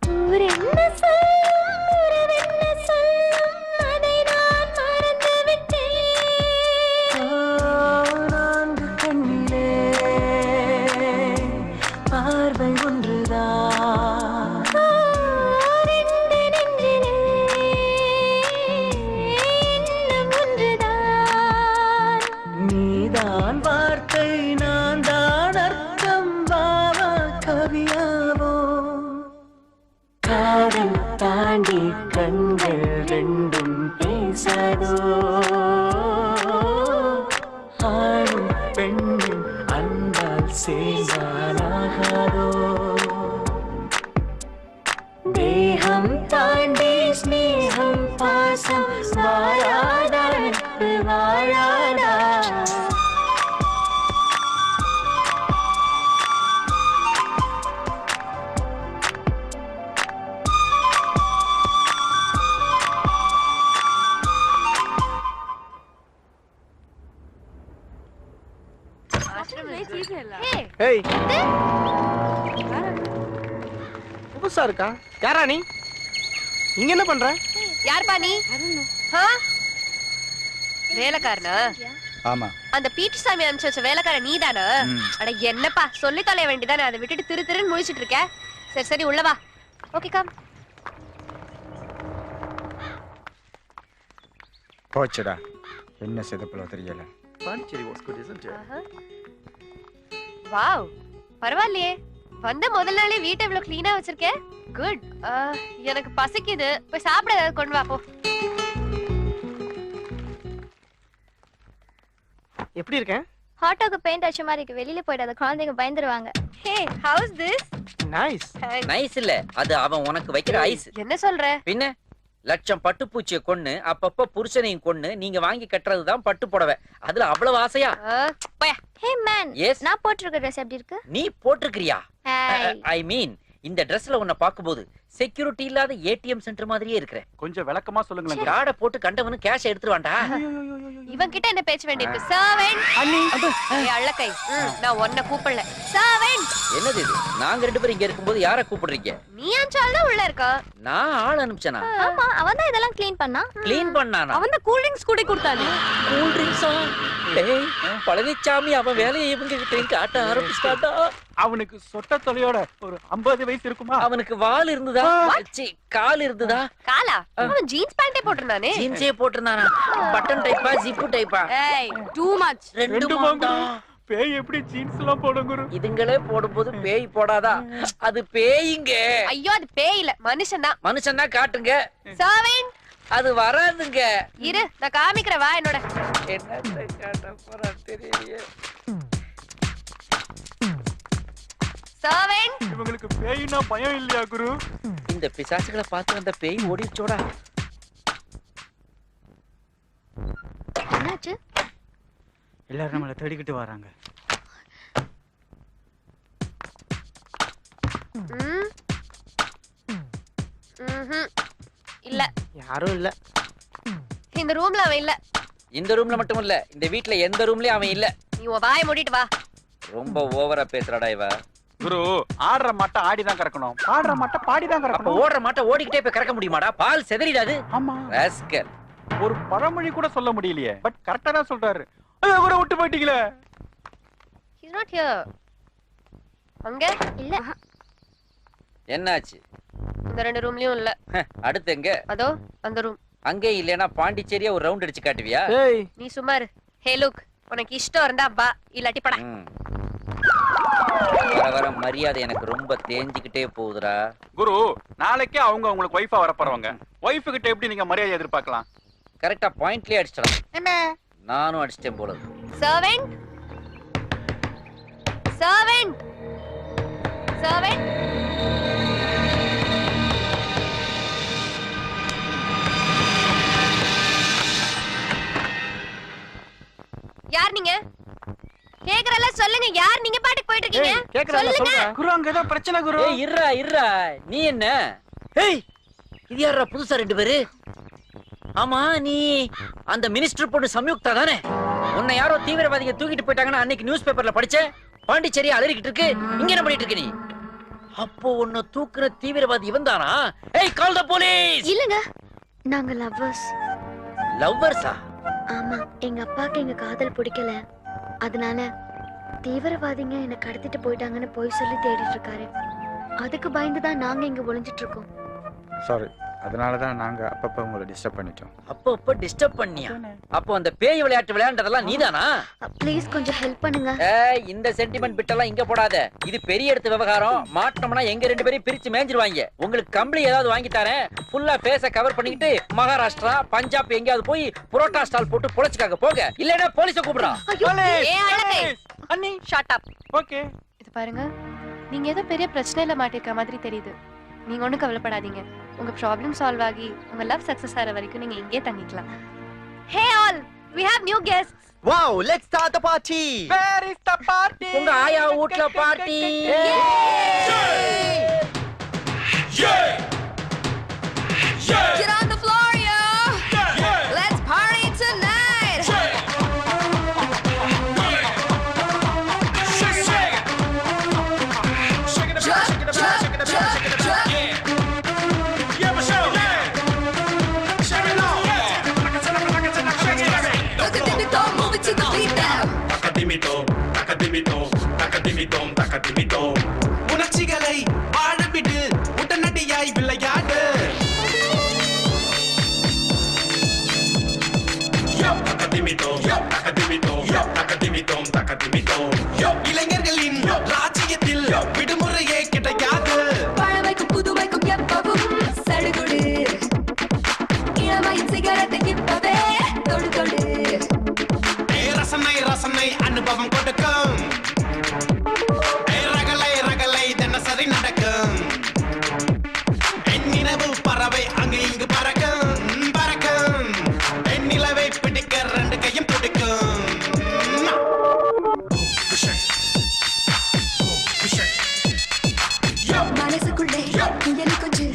Speaker 21: ஊர் என்ன சொல்லும் உறவென்ன சொல்லும் அதை நான் மறந்து விட்டேன்
Speaker 20: நான்கு கண்ணிலே பார்வை ஒன்றுதான்
Speaker 21: ரெண்டு நெஞ்சிலே எண்ணம் ஒன்றுதான்
Speaker 20: நீதான் வார்த்தை நான் தான் அர்த்தம் வாவா கவியாவோ காதல் தாண்டி கண்கள் ரெண்டும் பேசாதோ ஆணும் பெண்ணும் அன்பால் சேர்ந்தாலாகாதோ தேகம் தாண்டி ஸ்நேகம் பாசம் வாழாதா நட்பு வாழாதா
Speaker 5: ஏய் புதுசா இருக்கா யாரா நீ இங்க என்ன பண்ற
Speaker 15: யார் பாணி வேலைக்காரனா
Speaker 2: ஆமா
Speaker 15: அந்த பீட்டு சாமி அனுப்பிச்சு வச்ச வேலைக்காரன் நீதானா அட என்னப்பா சொல்லி தொலைய வேண்டியதானே அதை விட்டுட்டு திரு திருன்னு முழிச்சிட்டு இருக்க சரி சரி உள்ளவா ஓகே கம்
Speaker 2: போச்சுடா என்ன செதுப்பலோ தெரியல
Speaker 5: Pondicherry was good isn't it
Speaker 15: wow பரவாயில்லையே வந்த முதல் நாளே வீட்டை இவ்வளவு கிளீனா வச்சிருக்க குட் எனக்கு பசிக்குது போய் சாப்பிட ஏதாவது கொண்டு வா போ
Speaker 5: எப்படி இருக்கேன்
Speaker 1: ஹாட்டோக்கு பெயிண்ட் அடிச்ச மாதிரி இருக்கு வெளியில போயிடாத குழந்தைங்க பயந்துருவாங்க
Speaker 15: ஹே ஹவுஸ் திஸ்
Speaker 5: நைஸ்
Speaker 10: நைஸ் இல்ல அது அவன் உனக்கு வைக்கிற ஐஸ்
Speaker 15: என்ன சொல்ற
Speaker 10: பின்ன லட்சம் பட்டுப்பூச்சியை கொன்னு அப்பப்ப புருஷனையும் கொன்னு நீங்க வாங்கி கட்டுறதுதான் பட்டு புடவை அதுல அவ்வளவு ஆசையா
Speaker 1: ஹே மேன்
Speaker 10: எஸ்
Speaker 1: நான் போட்டிருக்க ட்ரெஸ் எப்படி இருக்கு
Speaker 10: நீ போட்டிருக்கிறியா
Speaker 1: Hey.
Speaker 10: ஐ மீன் இந்த ட்ரெஸ்ல உன்னை பார்க்கும்போது செக்யூரிட்டி இல்லாத ஏடிஎம் சென்டர் மாதிரியே இருக்கிற.
Speaker 13: கொஞ்சம் விளக்கமா சொல்லுங்களேன்.
Speaker 10: கார்டை போட்டு கண்டவனு கேஷ் எடுத்துருவான்டா.
Speaker 15: இவன் கிட்ட என்ன பேச்சு வேண்டியிருக்கு? சர்வெண்ட் அண்ணி அள்ளக்கை. நான் உன்னை கூப்பிடல. சர்வெண்ட்.
Speaker 10: என்னது இது? நாங்க ரெண்டு பேரும் இங்க இருக்கும்போது யாரை கூப்பிடுறீங்க?
Speaker 15: நீ அஞ்சால உள்ள இருக்கா?
Speaker 10: நான் ஆள் அனுப்பிச்சனா?
Speaker 1: ஆமா, அவன் தான் இதெல்லாம் க்ளீன் பண்ணா.
Speaker 10: க்ளீன் பண்ணானா?
Speaker 15: அவன் தான் கூல் ட்ரிங்க்ஸ் கூட கொடுத்தானே.
Speaker 10: கூல் ட்ரிங்க்ஸா? டேய் பழனிச்சாமி அவன் வேலையை இவங்க கிட்ட காட்ட ஆரம்பிச்சிட்டாடா.
Speaker 13: அவனுக்கு சொட்ட தொலையோட ஒரு 50 வயசு இருக்குமா?
Speaker 10: அவனுக்கு வால் இருந்ததா? கால் இருந்ததா?
Speaker 15: காலா? அவன் ஜீன்ஸ் பேண்டே போட்டுறானே.
Speaker 10: ஜீன்ஸே போட்டுறானா? பட்டன் டைப்பா ஜிப்பு டைப்பா?
Speaker 15: ஏய் டூ மச்.
Speaker 10: ரெண்டு மாங்கா.
Speaker 13: பேய் எப்படி ஜீன்ஸ் எல்லாம் போடும் குரு?
Speaker 10: இதுங்களே போடும்போது பேய் போடாதா? அது பேய்ங்க.
Speaker 15: ஐயோ அது பேய் இல்ல, மனுஷன் தான்.
Speaker 10: மனுஷன் தான் காட்டுங்க.
Speaker 15: சர்வெண்ட்.
Speaker 10: அது வராதுங்க.
Speaker 15: இரு நான் காமிக்கிறேன், வா என்னோட.
Speaker 10: என்னத்தை காட்ட போறா தெரியலையே.
Speaker 15: சர்வெண்ட்.
Speaker 13: இவங்களுக்கு பேய்னா பயம் இல்லையா குரு?
Speaker 10: இந்த பிசாசுகளை பார்த்து அந்த பேய் ஓடிச்சோடா.
Speaker 1: என்னாச்சு?
Speaker 16: எல்லாரும் நம்மளை தேடிக்கிட்டு வராங்க.
Speaker 15: இல்ல
Speaker 16: யாரும் இல்ல.
Speaker 15: இந்த ரூம்ல அவன் இல்ல.
Speaker 10: இந்த ரூம்ல மட்டும் இல்ல, இந்த வீட்ல எந்த ரூம்லயும் அவன் இல்ல.
Speaker 15: நீ உன் வாயை மூடிட்டு வா.
Speaker 10: ரொம்ப ஓவரா பேசுறடா இவ.
Speaker 13: குரு ஆடுற மாட்ட ஆடிதான் கறக்கணும், பாடுற மாட்ட பாடிதான்
Speaker 10: அப்ப
Speaker 13: கறக்கணும்.
Speaker 10: ஓடுற மாட்ட ஓடிக்கிட்டே போய் கறக்க முடியுமாடா? பால் செதறிடாது.
Speaker 13: ஆமா
Speaker 10: ராஸ்கல்.
Speaker 13: ஒரு பழமொழி கூட சொல்ல முடியலையே, பட் கரெக்டா தான் சொல்றாரு. ஐயோ கூட விட்டு போயிட்டீங்களே.
Speaker 15: He's not here. அங்க இல்ல.
Speaker 10: என்னாச்சு?
Speaker 15: இந்த ரெண்டு ரூம்லயும் இல்ல.
Speaker 10: அடுத்து எங்க?
Speaker 15: அதோ அந்த ரூம்.
Speaker 10: அங்கே இல்லனா பாண்டிச்சேரியா ஒரு ரவுண்ட் அடிச்சு காட்டுவியா?
Speaker 15: நீ சும்மா இரு. ஹே லுக், உனக்கு இஷ்டம் இருந்தா வா, இல்லாட்டி பட.
Speaker 10: வர வர மரியாதை எனக்கு ரொம்ப தேஞ்சிக்கிட்டே போகுதுடா.
Speaker 13: குரு நாளைக்கே அவங்க உங்களுக்கு வைஃபா வர போறவங்க. வைஃப் கிட்ட எப்படி நீங்க மரியாதை எதிர்பார்க்கலாம்?
Speaker 10: கரெக்டா பாயிண்ட்லயே அடிச்சிடலாம்.
Speaker 15: என்ன?
Speaker 10: நானும் அடிச்சிட்டேன் போல.
Speaker 15: சர்வெண்ட். சர்வெண்ட். சர்வெண்ட். யார் நீங்க? கேக்குறல சொல்லுங்க, யார் நீங்க? பாட்டுக்கு போயிட்டு இருக்கீங்க. சொல்லுங்க.
Speaker 13: குரு அங்க ஏதோ பிரச்சனை குரு.
Speaker 10: ஏய் இருடா. நீ என்ன? ஏய் இது யாரா புதுசா ரெண்டு பேரு? ஆமா நீ அந்த மினிஸ்டர் பொண்ணு சம்யுக்தா தானே? உன்னை யாரோ தீவிரவாதிங்க தூக்கிட்டு போயிட்டாங்கன்னு அன்னைக்கு நியூஸ் பேப்பர்ல படிச்சேன். பாண்டிச்சேரி அலறிக்கிட்டு இருக்கு. இங்க என்ன பண்ணிட்டு இருக்க நீ? அப்போ உன்னை தூக்குற தீவிரவாதி இவன் தானா? ஏய் கால் தி போலீஸ்.
Speaker 1: இல்லங்க, நாங்க லவ்வர்ஸ்.
Speaker 10: லவ்வர்ஸா?
Speaker 1: ஆமா, எங்க அப்பாக்கு எங்க காதல் பிடிக்கல. அதனால தீவிரவாதிங்க என்ன கடத்திட்டு போயிட்டாங்கன்னு போய் சொல்லி தேடிட்டு இருக்காரு. அதுக்கு பயந்துதான் நாங்க இங்க ஒளிஞ்சிட்டு இருக்கோம்.
Speaker 2: சாரி, அதனாலதான் நாங்க அப்பப்ப உங்களை டிஸ்டர்ப் பண்ணிட்டோம்.
Speaker 10: அப்பப்ப டிஸ்டர்ப் பண்ணியா? அப்போ அந்த பேய் விளையாட்டு விளையாண்டதெல்லாம் நீதானா?
Speaker 1: ப்ளீஸ் கொஞ்சம் ஹெல்ப் பண்ணுங்க.
Speaker 10: ஏய் இந்த சென்டிமெண்ட் பிட்டெல்லாம் இங்க போடாத. இது பெரிய இடத்து விவகாரம். மாட்டோம்னா எங்க ரெண்டு பேரையும் பிரிச்சு மேஞ்சிருவாங்க. உங்களுக்கு கம்பளி ஏதாவது வாங்கி தரேன். ஃபுல்லா ஃபேஸ கவர் பண்ணிக்கிட்டு மகாராஷ்டிரா பஞ்சாப் எங்கயாவது போய் புரோட்டா ஸ்டால் போட்டு பொழைச்சுக்காக போங்க. இல்லனா போலீஸை கூப்பிடுறா.
Speaker 15: அண்ணி ஷட் அப்.
Speaker 13: ஓகே
Speaker 15: இது பாருங்க, நீங்க ஏதோ பெரிய பிரச்சனையில மாட்டிருக்க மாதிரி தெரியுது. நீங்க ஒண்ணும் கவலைப்படாதீங்க. உங்க ப்ராப்ளம் சால்வ் ஆகி உங்க லவ் சக்சஸ் ஆற வரைக்கும் நீங்க இங்கே தங்கிக்கலாம். Hey all, we have new guests.
Speaker 2: Wow, let's start the party.
Speaker 13: Where is the party?
Speaker 10: உங்க ஆயா வீட்ல party.
Speaker 21: Get on the floor, yo. Let's party tonight. Move it to the beat now.
Speaker 11: உணர்ச்சிகளை வாழவிடு, உடனடியாய் விளையாடு. இளைஞர்களின் ராஜ்யத்தில் விடுமுறையே கிடையாது.
Speaker 21: பழமைக்கும் புதுமைக்கும் எப்பவும் சடுகுடு. இளமையின் சிகரத்தை இப்பவே தொடு தொடு.
Speaker 11: ரசனை அனுபவம் கொடுக்கும். ரகலை தினசரி நடக்கும். என் நினைவு பறவை அங்கு இங்கு பறக்கும். என் நிலவை பிடிக்க ரெண்டு கையும் பிடிக்கும்.
Speaker 21: மனசுக்குள்ளே புயல் கொஞ்சம்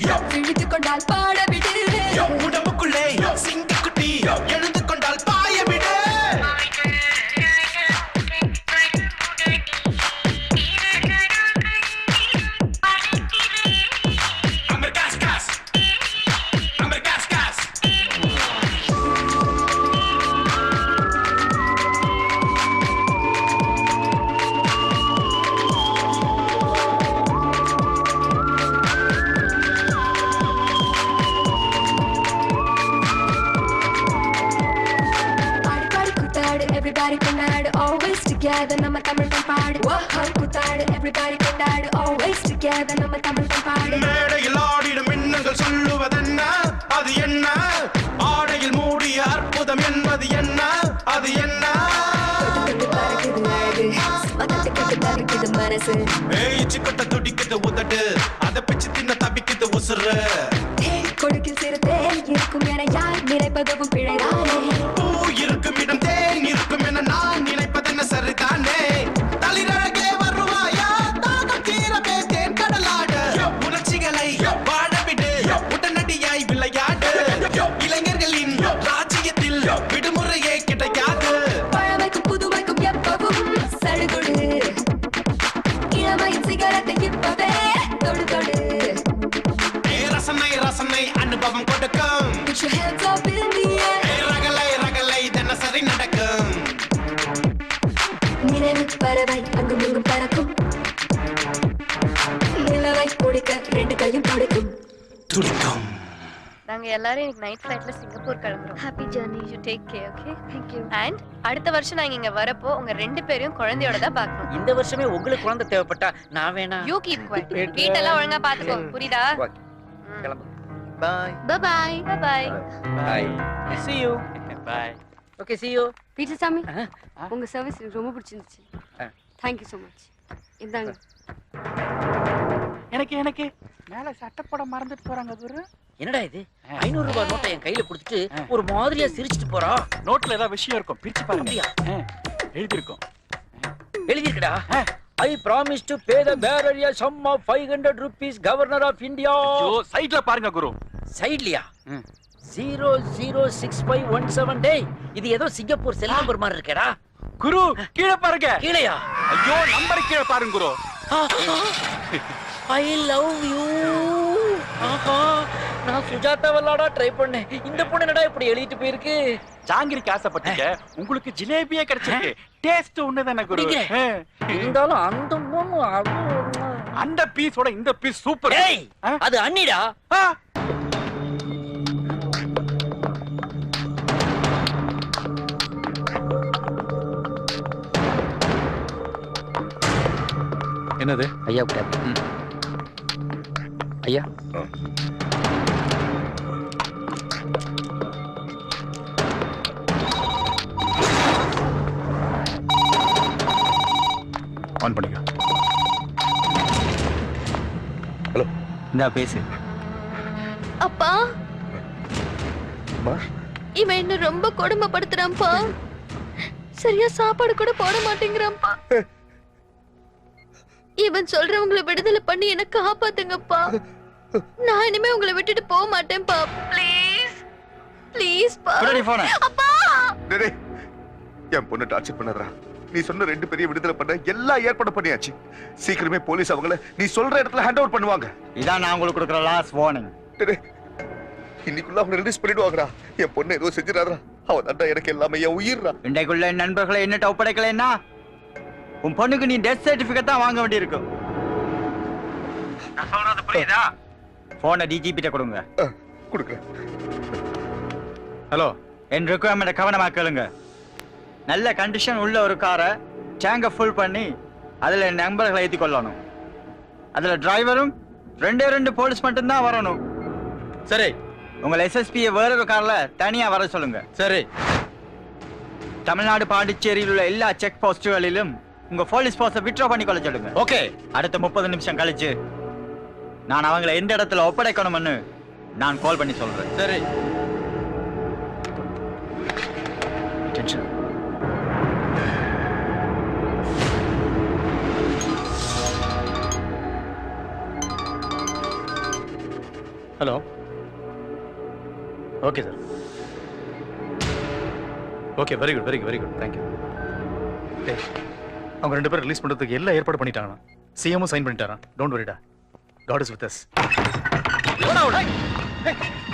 Speaker 21: always together நம்ம தமிழ் பண்பாடு ஓஹோ கூத்தாடு everybody கொண்டாடு always together நம்ம தமிழ் பண்பாடு
Speaker 11: மேடையில் ஆடிடும் மின்னல்கள் சொல்லுவதென்ன அது என்ன ஆடையில் மூடிய அற்புதம் என்பது என்ன அது என்ன
Speaker 21: மனசு
Speaker 11: சிக்கட்ட துடிக்குது உதட்டு அத பிச்சு தின்ன தப்பிக்குது உசுறு
Speaker 21: கொடுக்கில் சிறு தேன் இருக்கும் என யார் நினைப்பதும் பிழைதானே
Speaker 11: பூ இருக்கும் இடம் தேன் இருக்கும் என நான் நினைப்பதென்ன சரிதானே தளிரழகே வருவாயா தாகம் தீரவே தேன் கடலாட உணர்ச்சிகளை வாழவிடு உடனடியாய் விளையாடு இளைஞர்களின் ராஜ்யத்தில் விடுமுறையே கிடையாது
Speaker 21: பழமைக்கும் புதுமைக்கும் எப்பவும் சடுகுடு இளமையின் சிகரத்தை இப்பவே தொடு தொடு
Speaker 11: ரசனை ரசனை அனுபவம் கொடுக்கும்
Speaker 21: Put your hands up in the air
Speaker 11: ரகலை ரகலை தினசரி நடக்கும்
Speaker 21: நினைவு பறவை அங்கும் இங்கும் பறக்கும் நிலவை கொடுக்க ரெண்டு கையும் துடிக்கும்
Speaker 11: துடிக்கும்
Speaker 15: நாங்க எல்லாரும் இன்னைக்கு நைட் ஃளைட்ல சிங்கப்பூர் கிளம்புறோம். Happy journey. You take care. Okay? Thank you. And அடுத்த வருஷம் நாங்க இங்க வரப்போ உங்க ரெண்டு பேரையும் குழந்தையோட தான் பார்க்கணும்.
Speaker 10: இந்த வருஷமே உங்களுக்கு குழந்தை தேவைப்பட்டா நான் வேணா
Speaker 15: யூ கீப் குவைட். வீட்டெல்லாம் ஒழுங்கா பாத்துக்கோ. புரியுதா?
Speaker 10: கிளம்பு.
Speaker 12: Bye.
Speaker 1: Bye-bye.
Speaker 15: Bye-bye.
Speaker 12: Bye.
Speaker 10: See you. Bye. Okay, see you.
Speaker 14: Peter சாமி உங்க சர்வீஸ் எனக்கு ரொம்ப பிடிச்சிருந்துச்சு. Thank you so much. இந்தாங்க.
Speaker 13: எனக்கு மேல சட்டை போட மறந்துட்டு போறாங்க குரு.
Speaker 10: என்னடா இது 500 ரூபாய் நோட்டை என் கையில கொடுத்துட்டு ஒரு மாதிரியா சிரிச்சிட்டு போறா.
Speaker 13: நோட்ல ஏதாவது விஷயம் இருக்கும் பிரிச்சு பாருங்க. எழுதி இருக்கும்.
Speaker 10: எழுதி இருக்குடா. I promise to pay the bearer a sum of 500 rupees Governor of India.
Speaker 13: ஐயோ சைடுல பாருங்க குரு.
Speaker 10: சைடுலயா? 006517 டேய் இது ஏதோ சிங்கப்பூர் செல் நம்பர் மாதிரி இருக்கேடா.
Speaker 13: குரு கீழ பாருங்க.
Speaker 10: கீழயா?
Speaker 13: ஐயோ நம்பர் கீழ பாருங்க குரு.
Speaker 10: I love you. ஆஹா நான் சுஜாதா வல்லாடா ட்ரை பண்ணேன். இந்த பொண்ணு என்னடா இப்படி எழுதிட்டு போயிருக்கு?
Speaker 13: ஜாங்கிரிக்கு ஆசைப்பட்டீங்க உங்களுக்கு ஜிலேபியே கிடைச்சிருக்கு. டேஸ்ட் ஒண்ணுதானே குரு.
Speaker 10: இருந்தாலும் அந்த பொண்ணு
Speaker 13: அந்த பீஸோட இந்த பீஸ் சூப்பர்.
Speaker 10: ஏய் அது அண்ணிடா.
Speaker 6: என்னது?
Speaker 10: ஐயா ஐயா
Speaker 6: ஆன் பண்ணிக்க.
Speaker 3: ஹலோ
Speaker 16: இந்தா பேசு.
Speaker 1: அப்பா இவன் என்ன ரொம்ப கொடுமைப்படுத்துறான்ப்பா. சரியா சாப்பாடு கூட போட மாட்டேங்கிறான்ப்பா. இவன் சொல்றவங்களை விடுதலை பண்ணி என்ன காப்பாத்துங்கப்பா. நான் இனிமே உங்களை விட்டுட்டு போக மாட்டேன்ப்பா. ப்ளீஸ் ப்ளீஸ் பா. அப்பா
Speaker 3: டேய் என் பொண்ணு டார்ச்சர் பண்ணறா. நீ சொன்ன ரெண்டு பெரிய விடுதலை பண்ண எல்லா ஏற்பாடு பண்ணியாச்சு. சீக்கிரமே போலீஸ் அவங்கள நீ சொல்ற இடத்துல ஹேண்ட் ஓவர் பண்ணுவாங்க.
Speaker 2: இதான் நான் உங்களுக்கு கொடுக்குற லாஸ்ட் வார்னிங்.
Speaker 3: இன்னைக்குள்ள அவனை ரிலீஸ் பண்ணிடுவாங்கடா. என் பொண்ணு ஏதோ செஞ்சிடாதா. அவன் தாண்டா எனக்கு எல்லாமே என் உயிர்டா.
Speaker 2: இன்றைக்குள்ள என் நண்பர்களை என்னட்ட ஒப்படைக்கலைன்னா உன் பொண்ணுக்கு நீ டெத் சர்டிபிகேட் தான் வாங்க வேண்டியிருக்கும். நான் சொல்றது புரியுதா? போனை டிஜிபிட்ட கொடுங்க.
Speaker 3: கொடுக்குறேன்.
Speaker 2: ஹலோ என் ரெக்குவயர்மெண்ட்டை கவனமா கேளுங்க. நல்ல கண்டிஷன் உள்ள ஒரு காரை டேங்கை ஃபுல் பண்ணி அதில் என் நண்பர்களை ஏற்றி கொள்ளணும். அதில் டிரைவரும் ரெண்டு போலீஸ் மட்டும்தான் வரணும்.
Speaker 6: சரி.
Speaker 2: உங்கள் எஸ்எஸ்பியை வேறொரு காரில் தனியாக வர சொல்லுங்க.
Speaker 6: சரி.
Speaker 2: தமிழ்நாடு பாண்டிச்சேரியில் உள்ள எல்லா செக் போஸ்டுகளிலும் உங்க போலீஸ் போஸ்ட வித்ட்ரா பண்ணி கொள்ள சொல்லுங்க.
Speaker 6: ஓகே.
Speaker 2: அடுத்த 30 நிமிஷம் கழிச்சு நான் அவங்களை எந்த இடத்துல ஒப்படைக்கணும்னு நான் கால் பண்ணி சொல்றேன்.
Speaker 6: சரி. Hello. Okay sir. Okay very good thank you. அவங்க ரெண்டு பேரும் ரிலீஸ் பண்றதுக்கு எல்லாம் ஏற்பாடு பண்ணிட்டாங்க. சிஎம்மும் சைன் பண்ணிட்டாராம். டோன்ட் வரிடா. God is with us.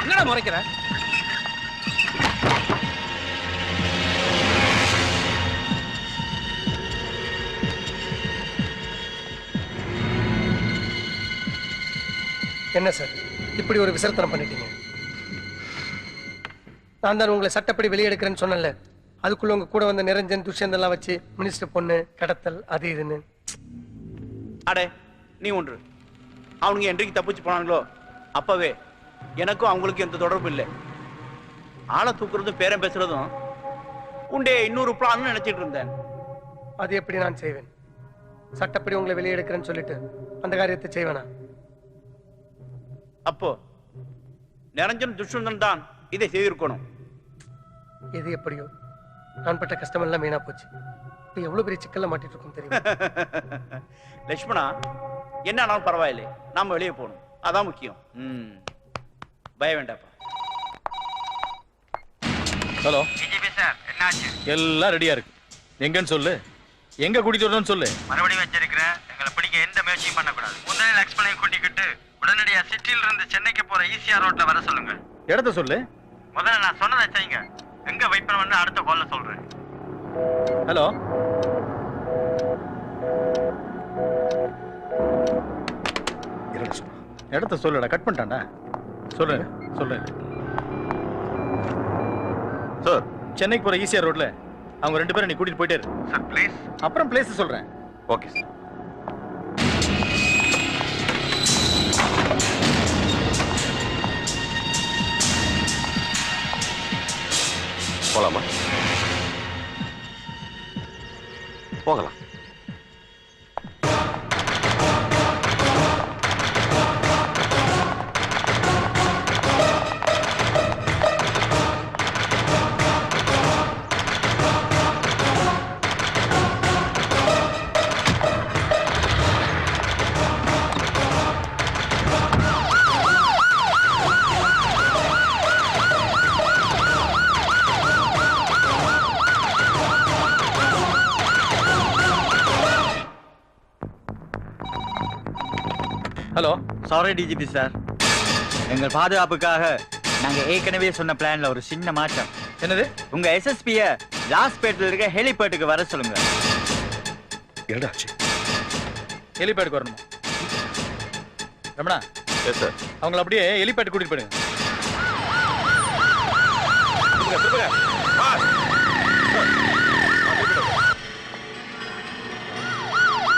Speaker 10: என்னடா முறைக்கிற?
Speaker 18: என்ன சார் இப்படி ஒரு விசர்த்தனம் பண்ணிட்டீங்க? நான் தான் உங்களை சட்டப்படி வெளியே எடுக்கிறேன்னு சொன்னேன்ல. அதுக்குள்ள உங்க கூட வந்த நிரஞ்சன் துஷ்யந்த் எல்லாம் வச்சு மினிஸ்டர் பொண்ணு கடத்தல் அது இதுன்னு.
Speaker 13: அடே நீ ஒன்று, அவனுங்க என்றைக்கு தப்பிச்சு போனாங்களோ அப்பவே எனக்கும் அவங்களுக்கும் எந்த தொடர்பு இல்லை. ஆளை தூக்குறதும் பேரம் பேசுறதும் உண்டே இன்னொரு பிளான் நினைச்சிட்டு இருந்தேன்.
Speaker 18: அது எப்படி நான் செய்வேன்? சட்டப்படி உங்களை வெளியே எடுக்கிறேன்னு சொல்லிட்டு அந்த காரியத்தை செய்வேனா?
Speaker 13: அப்போ நிரஞ்சன் துஷ்யந்தன் தான் இதை செய்திருக்கணும்.
Speaker 18: எது எப்படியோ நான் பட்ட கஷ்டம் எல்லாம் வீணா போச்சு. இப்ப எவ்வளவு பெரிய சிக்கல்ல மாட்டிட்டு இருக்கோம் தெரியுமா?
Speaker 13: லட்சுமணா, என்ன ஆனாலும் பரவாயில்லை, நாம வெளியே போகணும், அதான் முக்கியம். பய வேண்டாப்பா.
Speaker 6: ஹலோ
Speaker 2: டிஜிபி சார், என்னாச்சு?
Speaker 6: எல்லாம் ரெடியா இருக்கு. எங்கன்னு சொல்லு, எங்க கூட்டிட்டு வரணும்னு சொல்லு.
Speaker 2: மறுபடியும் வச்சிருக்கிறேன். எங்களை பிடிக்க எந்த முயற்சியும் பண்ணக்கூடாது. முதல்ல லக்ஷ்மணை கூட்டிக்கிட்டு உடனடியா சிட்டில இருந்து சென்னைக்கு போற ஈசிஆர் ரோட்ல வர சொல்லுங்க.
Speaker 6: இடத்த சொல்லு.
Speaker 2: முதல்ல நான் சொன்னதை செய்யுங்க. எங்க வெயிட் பண்ண அடுத்த கால்ல சொல்றேன்.
Speaker 6: ஹலோ இடத்த சொல்லுடா. கட் பண்ணிட்டான்டா. சொல்லு சொல்லு
Speaker 9: சார்.
Speaker 6: சென்னைக்கு போற ஈசிஆர் ரோட்ல அவங்க 2 பேரும் நீ கூட்டிட்டு போயிட்டே இரு.
Speaker 2: Sir please.
Speaker 6: அப்புறம் பிளேஸ் சொல்றேன்.
Speaker 9: Okay sir. போலாமா? போகலாம்.
Speaker 6: ஹலோ
Speaker 2: சாரி டிஜிபி சார், எங்கள் பாதுகாப்புக்காக நாங்க ஏற்கனவே சொன்ன பிளான்ல ஒரு சின்ன மாற்றம்.
Speaker 6: என்னது?
Speaker 2: உங்க எஸ்எஸ்பிய லாஸ்பேட்ல இருக்க ஹெலிபேட்டுக்கு வர சொல்லுங்க.
Speaker 3: என்னடாச்சு?
Speaker 6: ஹெலிபேட்டுக்கு வரணுமா? Ramana,
Speaker 9: yes sir.
Speaker 6: அவங்கள அப்படியே ஹெலிபேட் கூட்டிட்டு போயிடுங்க.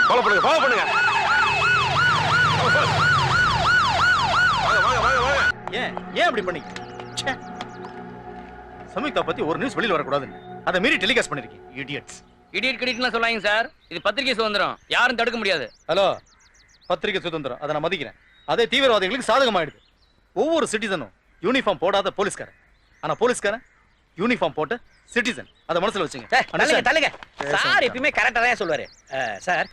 Speaker 9: ஃபாலோ பண்ணுங்க, ஃபாலோ பண்ணுங்க.
Speaker 6: ஏன் அப்படி பண்ணீங்க? சமீக்தா பத்தி ஒரு நியூஸ் வெளியில வரக்கூடாதுன்னு அதை மீறி டெலிகாஸ்ட் பண்ணிருக்கீங்க. இடியட்ஸ்.
Speaker 4: இடியட் கிடிட்லாம் சொல்லாங்க சார். இது பத்திரிகை சுதந்திரம், யாரும் தடுக்க முடியாது.
Speaker 6: ஹலோ, பத்திரிகை சுதந்திரம் அதை நான் மதிக்கிறேன். அதே தீவிரவாதிகளுக்கு சாதகமாயிடுது. ஒவ்வொரு சிட்டிசனும் யூனிஃபார்ம் போடாத போலீஸ்காரன், ஆனா போலீஸ்காரன் யூனிஃபார்ம் போட்ட சிட்டிசன். அதை மனசுல வச்சுங்க.
Speaker 10: தள்ளுங்க. சார் எப்பயுமே கரெக்டா தான் சொல்லுவாரு. சார்,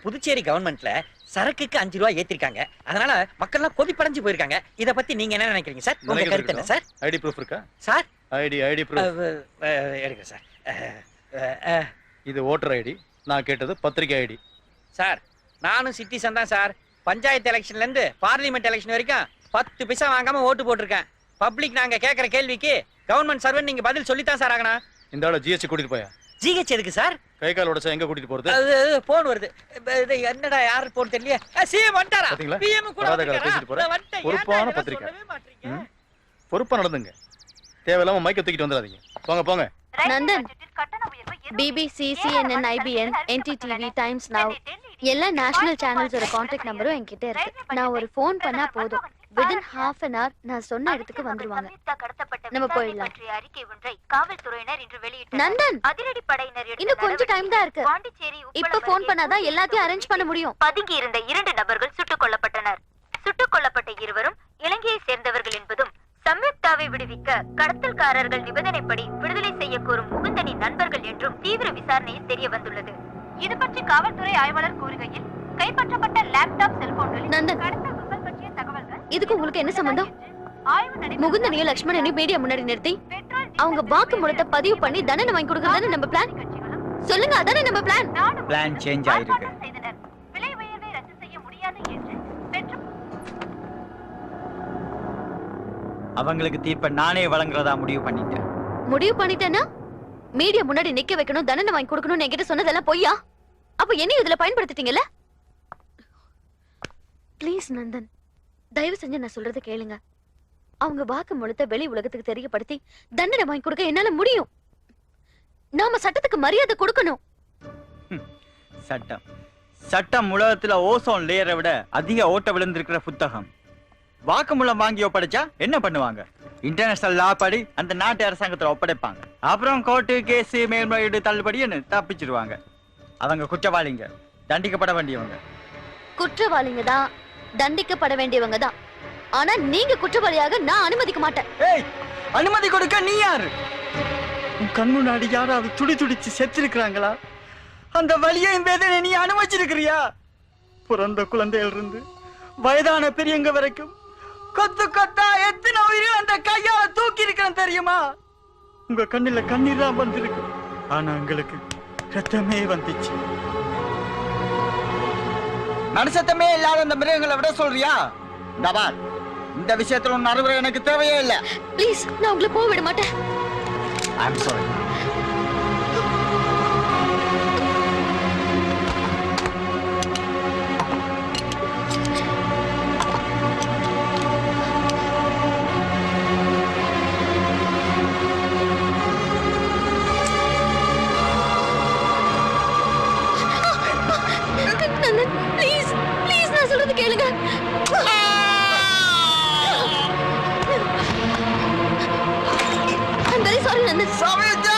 Speaker 10: புதுச்சேரி கவர்மெண்ட்ல சரக்குக்கு 5 ரூபாய் ஏத்திருக்காங்க. அதனால மக்கள்லாம் கொதிப்படைஞ்சு போயிருக்காங்க. இத பத்தி நீங்க என்ன நினைக்கிறீங்க சார்? உங்க கருத்து என்ன சார்?
Speaker 6: ஐடி ப்ரூஃப் இருக்கா
Speaker 10: சார்?
Speaker 6: ஐடி ப்ரூஃப்
Speaker 10: எடுங்க சார்.
Speaker 6: இது ஓட்டர் ஐடி, நான் கேட்டது பத்திரிகை ஐடி.
Speaker 10: சார், நானும் சிட்டிசன் தான் சார். பஞ்சாயத்து எலெக்ஷன்ல இருந்து பார்லிமெண்ட் எலெக்ஷன் வரைக்கும் 10 பைசா வாங்காம ஓட்டு போட்டிருக்கேன். பப்ளிக் நாங்க கேக்குற கேள்விக்கு கவர்மெண்ட் சர்வன் நீங்க பதில் சொல்லித்தான் சார் ஆகணும்.
Speaker 6: இந்த ஆளு ஜிஹெச் கூட்டிட்டு போயா?
Speaker 10: ஜிஹெச் எதுக்கு சார்?
Speaker 6: கை கால் உடைச்சா எங்க கூட்டிட்டு போறது?
Speaker 10: அது போன் வருது. என்னடா யார் போன் தெரியல. சிஎம் வந்துட்டாரா? பிஎம் கூட
Speaker 6: வந்துட்டாரா? பொறுப்பான பத்திரிகை, பொறுப்பா நடந்துங்க. தேவையில்லாம மைக்க தூக்கிட்டு வந்துடாதீங்க. போங்க போங்க.
Speaker 1: Nandan, BBC, CNN, IBN, NTTV, Times Now எல்லா நேஷனல் சேனல்ஸோட கான்டாக்ட் நம்பரும் என்கிட்ட இருக்கு. நான் ஒரு ஃபோன் பண்ணா போதும், within half an hour நான் சொன்ன இடத்துக்கு வந்துருவாங்க. நம்ம போயிடலாம். நந்தன், இன்னும் கொஞ்சம் டைம் தான் இருக்கு. இப்ப ஃபோன் பண்ணாதான் எல்லாத்தையும் அரேஞ்ச் பண்ண முடியும்.
Speaker 17: பதுங்கி இருந்த 2 நபர்கள் சுட்டுக் கொல்லப்பட்டனர். சுட்டுக் கொல்லப்பட்ட இருவரும் இலங்கையை சேர்ந்தவர்கள் என்பதும் சம்யுக்தாவை விடுவிக்க கடத்தல்காரர்கள் நிபந்தனைப்படி விடுதலை செய்ய கோரும் முகுந்தனின் நண்பர்கள் என்றும் தீவிர விசாரணையில் தெரிய வந்துள்ளது. இது பற்றி காவல்துறை ஆய்வாளர் கூறுகையில் கைப்பற்றப்பட்ட லேப்டாப், செல்போன்களில் கடத்தல் கும்பல் பற்றிய தகவல்கள்.
Speaker 1: இதுக்கு உங்களுக்கு என்ன சம்பந்தம்? முகுந்தனையும் லட்சுமணனையும் மீடியா முன்னாடி நிறுத்தி அவங்க வாக்குமூலத்தை பதிவு பண்ணி தண்டனை வாங்கி கொடுக்கறதானே நம்ம பிளான். சொல்லுங்க, அதானே நம்ம பிளான்.
Speaker 2: பிளான் சேஞ்ச் ஆயிருக்கு.
Speaker 17: விலை உயர்வை ரத்து செய்ய முடியாது என்று பெற்று
Speaker 2: அவங்களுக்கு தீர்ப்பை நானே வழங்குறதா முடிவு பண்ணிட்டேன்.
Speaker 1: முடிவு பண்ணிட்டேன்னா மீடியா முன்னாடி நிக்க வைக்கணும், தண்டனை வாங்கி கொடுக்கணும்னு என்கிட்ட சொன்னதெல்லாம் பொய்யா? அப்ப என்ன இதுல பயன்படுத்திட்டீங்கல்ல? ப்ளீஸ் நந்தன், தயவு செஞ்சு நான் சொல்றதை கேளுங்க. அவங்க வாக்குமூலத்தை வெளி உலகத்துக்கு தெரியப்படுத்தி தண்டனை வாங்கி கொடுக்க என்னால முடியும். நாம சட்டத்துக்கு மரியாதை கொடுக்கணும்.
Speaker 2: சட்டம் சட்டம் உலகத்துல ஓசோன் லேயரை விட அதிக ஓட்ட விழுந்திருக்கிற புத்தகம். வாக்குமூலம் வாங்கி ஒப்படைச்சா என்ன பண்ணுவாங்க? இன்டர்நேஷனல் லா படி அந்த நாட்டு அரசாங்கத்துல ஒப்படைப்பாங்க. அப்புறம் கோர்ட்டு கேஸ் மேல்முறையீடு தள்ளுபடின்னு தப்பிச்சிருவாங்க. அவங்க குற்றவாளிங்க, தண்டிக்கப்பட வேண்டியவங்க.
Speaker 1: குற்றவாளிங்க தான், தண்டிக்கப்பட வேண்டியவங்க தான். ஆனா நீங்க குற்றவாளியாக நான் அனுமதிக்க மாட்டேன்.
Speaker 2: ஏய், அனுமதி கொடுக்க நீ யாரு? உன் கண் முன்னாடி யாராவது துடி துடிச்சு செத்திருக்கிறாங்களா? அந்த வலியையும் வேதனை நீ அனுமதிச்சிருக்கிறியா? பிறந்த குழந்தையில இருந்து வயதான பெரியவங்க வரைக்கும் கொத்து கொத்தா எத்தனை உயிரை அந்த கையால தூக்கி இருக்கிறேன் தெரியுமா? உங்க கண்ணுல கண்ணீர் தான் வந்திருக்கு, ஆனா உங்களுக்கு ரத்தமே வந்துச்சு. மனுஷத்தமே இல்லாத அந்த மிருகங்களை விட சொல்றியா? இந்த விஷயத்துல உன் அறிவுரை எனக்கு தேவையே இல்ல.
Speaker 1: ப்ளீஸ், நான் உங்களை போக விட மாட்டேன்.
Speaker 2: ஐ அம் சாரி.
Speaker 1: ப்ளீஸ் ப்ளீஸ், நான் சொல்றது கேளுங்க. I'm very sorry, Nandan.
Speaker 2: Samita!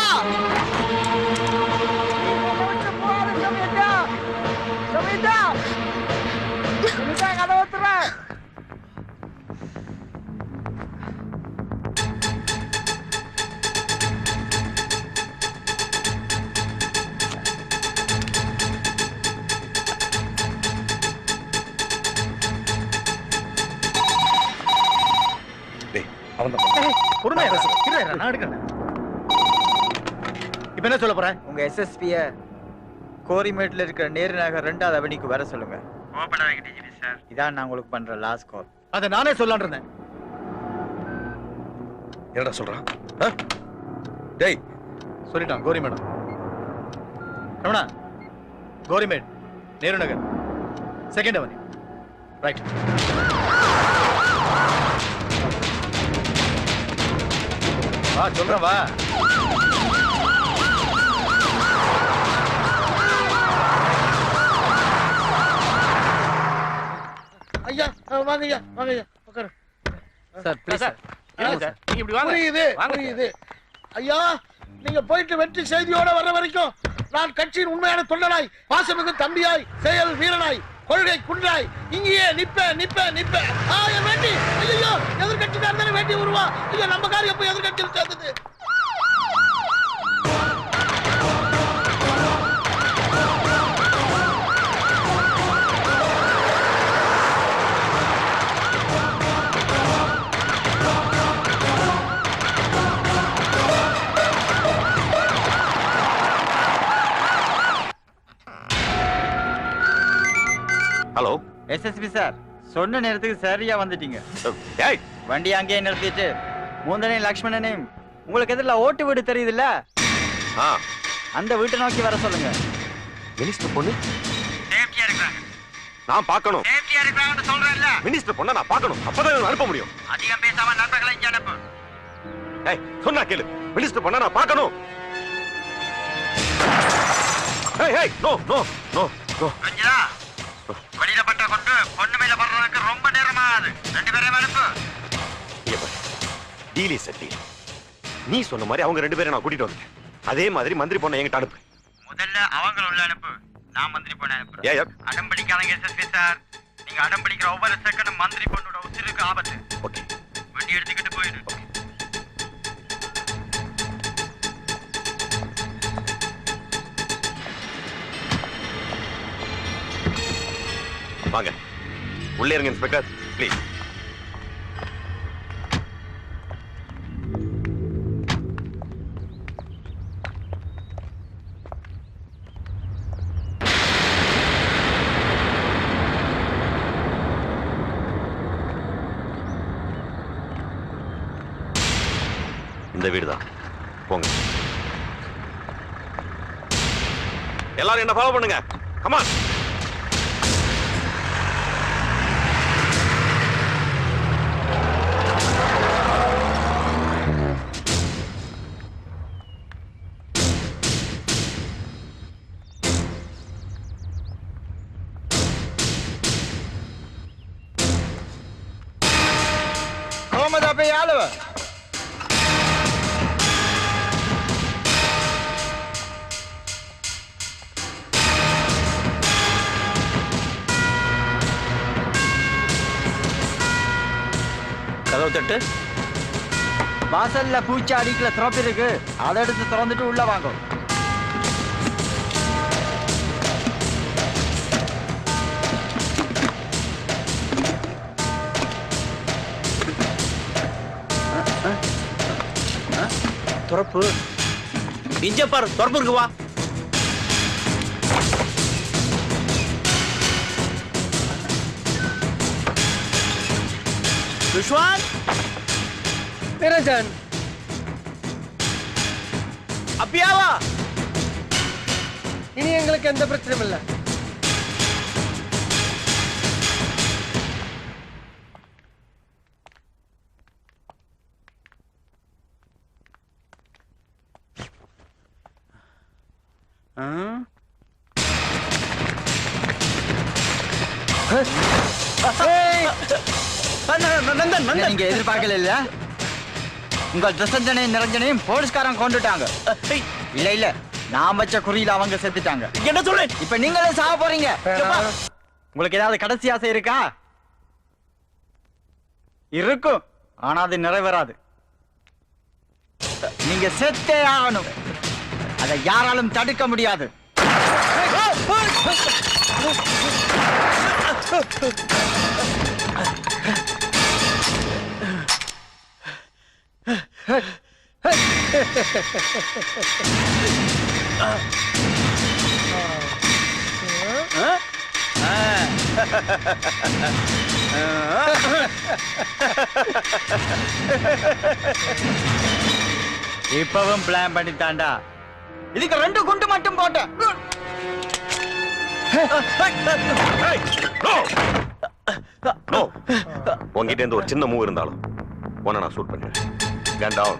Speaker 2: Samita! Samita, கதவை திற.
Speaker 6: பொறுமையா பேசு. நான் எடுக்கிறேன். இப்ப என்ன சொல்ல போறேன்?
Speaker 2: உங்க எஸ்எஸ்பிய கோரிமேட்ல இருக்கிற நேருநகர் 2வது அவனிக்கு வர சொல்லுங்க. இதான் நான் உங்களுக்கு பண்ற லாஸ்ட் கால்.
Speaker 6: அதை நானே சொல்லலாம்னு இருந்தேன்.
Speaker 3: என்னடா சொல்றான்? டேய்,
Speaker 6: சொல்லிட்டான் கோரி மேடம். ரமணா, கோரிமேட், நேரு நகர், 2nd அவனி. ரைட். வா சொல்றேன், வா.
Speaker 5: ஐயா வாங்க ஐயா, வாங்க ஐயா, உட்காரு.
Speaker 13: Sir please sir. நீங்க இப்படி வாங்க.
Speaker 5: புரியுது புரியுது. ஐயா, நீங்க போயிட்டு வெற்றி செய்தியோட வர்ற வரைக்கும் நான் கட்சியின் உண்மையான தொண்டனாய், பாசமிகு தம்பியாய், செயல் வீரனாய், கொள்கை குன்றாய் இங்கேயே நிப்பேன் நிப்பேன் நிப்பேன். என் வேண்டி ஐயோ, எதிர்கட்சிக்காரன் தானே வேண்டி வருவா. ஐயோ, நம்ம காரியம் போய் எதிர்கட்சியில் சேர்ந்தது.
Speaker 9: ஹலோ
Speaker 2: எஸ்எஸ்பி சார், சொன்ன நேரத்துக்கு சரியா வந்துட்டீங்க. வண்டி அங்கேயே நிறுத்திட்டு மூந்தனையும் லக்ஷ்மணனையும் உங்களுக்கு எதிரில் ஓட்டு வீடு தெரியுதுல்ல, அந்த வீட்டை நோக்கி வர சொல்லுங்க.
Speaker 9: மினிஸ்டர் பொண்ணு
Speaker 2: சேஃப்டியா இருக்காங்க.
Speaker 9: நான் பார்க்கணும்.
Speaker 2: சேஃப்டியா இருக்காங்கன்னு சொல்றேன்ல.
Speaker 9: மினிஸ்டர் பொண்ணை நான் பார்க்கணும். அப்பதான் அனுப்ப முடியும்.
Speaker 2: அதிகம் பேசாம நண்பர்களை இங்க அனுப்பு.
Speaker 9: ஏய், சொன்னா கேளு. மினிஸ்டர் பொண்ணை நான் பார்க்கணும். ஏய் ஏய், no no no no.
Speaker 2: Ranjitha, வெளியில பட்ட கொண்டு பொண்ணு மேல படுறதுக்கு ரொம்ப நேரமா ஆகுது. 2 பேரையும் அனுப்பு.
Speaker 9: டீலி சட்டி, நீ சொன்ன மாதிரி அவங்க 2 பேரை நான் கூட்டிட்டு வந்துட்டேன். அதே மாதிரி மந்திரி பொண்ணை என்கிட்ட அனுப்பு.
Speaker 2: முதல்ல அவங்க உள்ள அனுப்பு, நான் மந்திரி பொண்ணை அனுப்புறேன். அடம்பிடிக்காதங்க எஸ்எஸ்பி சார். நீங்க அடம்பிடிக்கிற ஒவ்வொரு செகண்டும் மந்திரி பொண்ணோட உசிருக்கு ஆபத்து.
Speaker 9: ஓகே,
Speaker 2: வண்டி எடுத்துக்கிட்டு போயிடு.
Speaker 9: வாங்க உள்ளே இருங்க இன்ஸ்பெக்டர், ப்ளீஸ். இந்த வீடுதான், போங்க. எல்லாரும் என்ன ஃபாலோ பண்ணுங்க. கமான்.
Speaker 2: අපේ යාළුව.
Speaker 13: கதவு தட்டு.
Speaker 2: வாசல்ல பூச்சி அடிக்கல திறப்பு இருக்கு. அதை எடுத்து திறந்துட்டு உள்ள வாங்க.
Speaker 13: துறப்பு இஞ்ச பாரு, துறப்பு இருக்கு. வா. துஷ்வான்,
Speaker 18: நிரஞ்சன்,
Speaker 13: அப்பியாவா,
Speaker 18: இனி எங்களுக்கு எந்த பிரச்சனையும் இல்லை.
Speaker 2: நீங்க எதிர்பார்க்கல இல்ல? உங்கள் பிரசஞ்சனையும் நிரஞ்சனையும் போலீஸ்காரன் கொண்டுட்டாங்க. இல்ல இல்ல, நான் வச்ச குறியில அவங்க செத்துட்டாங்க.
Speaker 13: என்ன சொல்ல?
Speaker 2: இப்ப நீங்களே சாக போறீங்க. உங்களுக்கு ஏதாவது கடைசி ஆசை இருக்கா? இருக்கும், ஆனா அது நிறைவேறாது. நீங்க செத்தே ஆகணும். அதை யாராலும் தடுக்க முடியாது. இப்பவும் பிளான் பண்ணித்தாண்டா. இதுக்கு 2 குண்டு மட்டும் போட்டேன்.
Speaker 9: உங்ககிட்ட இருந்து ஒரு சின்ன மூவ் இருந்தாலும் உன்னை நான் ஷூட் பண்ணுவேன். Gun down.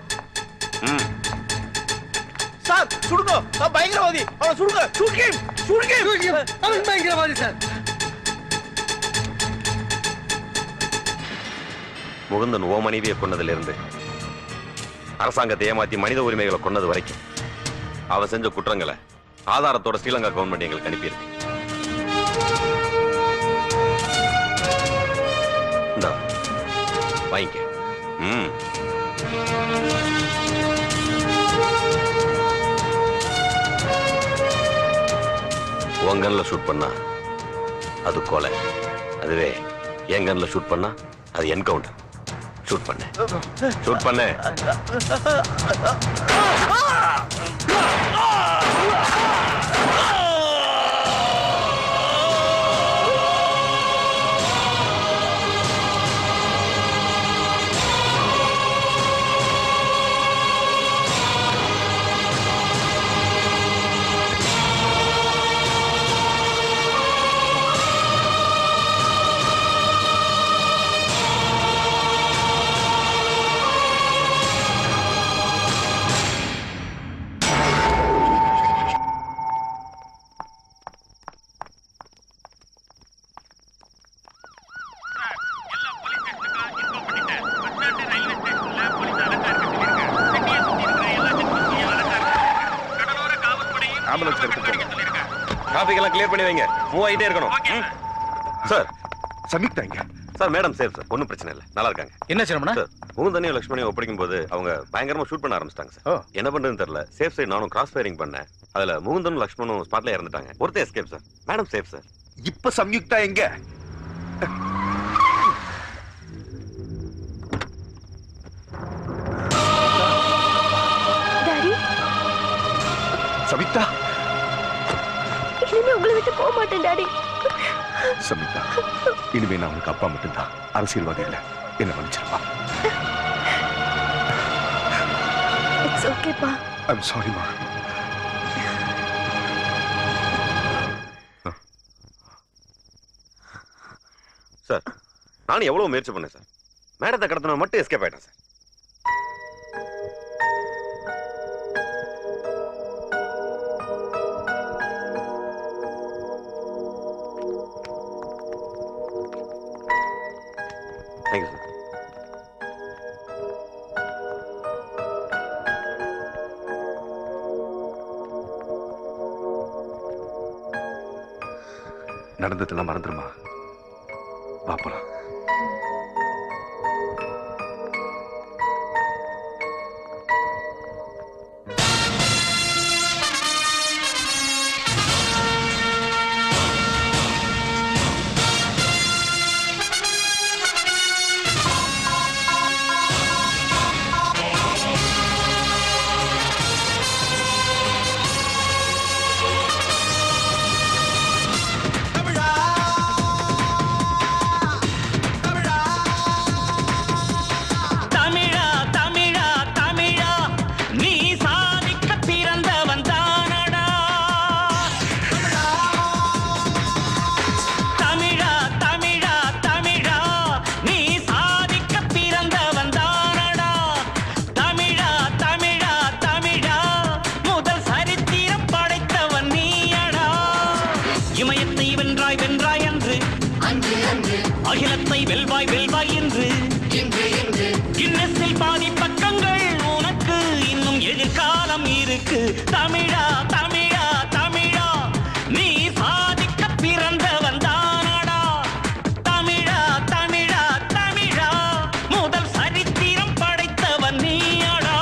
Speaker 13: சார், சுடுங்க. பயங்கரவாதி. அவனை சுடுங்க. சுடுங்க.
Speaker 18: அவன் பயங்கரவாதி சார்.
Speaker 9: முகுந்தன் ஓ மனைவியை கொன்னதுல இருந்து அரசாங்கத்தை ஏமாத்தி மனித உரிமைகளை கொன்னது வரைக்கும் அவன் செஞ்ச குற்றங்களை ஆதாரத்தோட ஸ்ரீலங்கா கவர்மெண்ட் எங்களுக்கு அனுப்பியிருக்கு. வாங்கிக்க. உன் கன்ல ஷூட் பண்ணா அது கொலை. அதுவே என் கன்ல ஷூட் பண்ணா அது என்கவுண்டர். ஷூட் பண்ண. டிராஃபிக் கிளியர் பண்ணி வைங்க. மூவ் ஆயிட்டே இருக்கணும். சார்,
Speaker 3: சமிக்தா எங்க?
Speaker 9: Sir madam safe sir. ஒன்றும் பிரச்சனை இல்லை, நல்லா இருக்காங்க.
Speaker 6: என்ன சிரமணா?
Speaker 9: சார், முகுந்தனையும் லட்சுமணியும் ஒப்படைக்கும் போது அவங்க பயங்கரமா ஷூட் பண்ண ஆரம்பிச்சிட்டாங்க சார். என்ன பண்றதுன்னு தெரியல. சேஃப் சைடு நானும் கிராஸ் ஃபயரிங் பண்ணேன். அதுல முகுந்தனும் லட்சுமணும் ஸ்பாட்ல இறந்துட்டாங்க. ஒருத்தர் escape sir. Madam safe sir.
Speaker 3: இப்ப சம்யுக்தா எங்க?
Speaker 21: டாடி,
Speaker 3: சமிக்தா,
Speaker 21: இனிமே உங்களை விட்டு போக மாட்டேன் டாடி.
Speaker 3: சமிக்தா, இனிமே நான் உனக்கு அப்பா மட்டும்தான், அரசியல்வாதி இல்ல. என்ன மன்னிச்சிருப்பா.
Speaker 21: இட்ஸ் ஓகேப்பா.
Speaker 3: ஐம் சாரி மா.
Speaker 9: சார், நானும் எவ்வளவு முயற்சி பண்ணேன் சார். மேடத்தை கடத்தின மட்டும் எஸ்கேப் ஆயிட்டேன் சார். Thank you sir.
Speaker 3: நடந்ததெல்லாம் மறந்துருமா? வா போலாம்.
Speaker 20: அகிலத்தை வெல்வாய் வெல்வாய் என்று கின்னஸில் பாதி பக்கங்கள் உனக்கு இன்னும் எதிர்காலம் இருக்கு. தமிழா தமிழா தமிழா நீ சாதிக்க பிறந்தவன் தானடா. தமிழா தமிழா தமிழா முதல் சரித்திரம் படைத்தவன் நீயடா.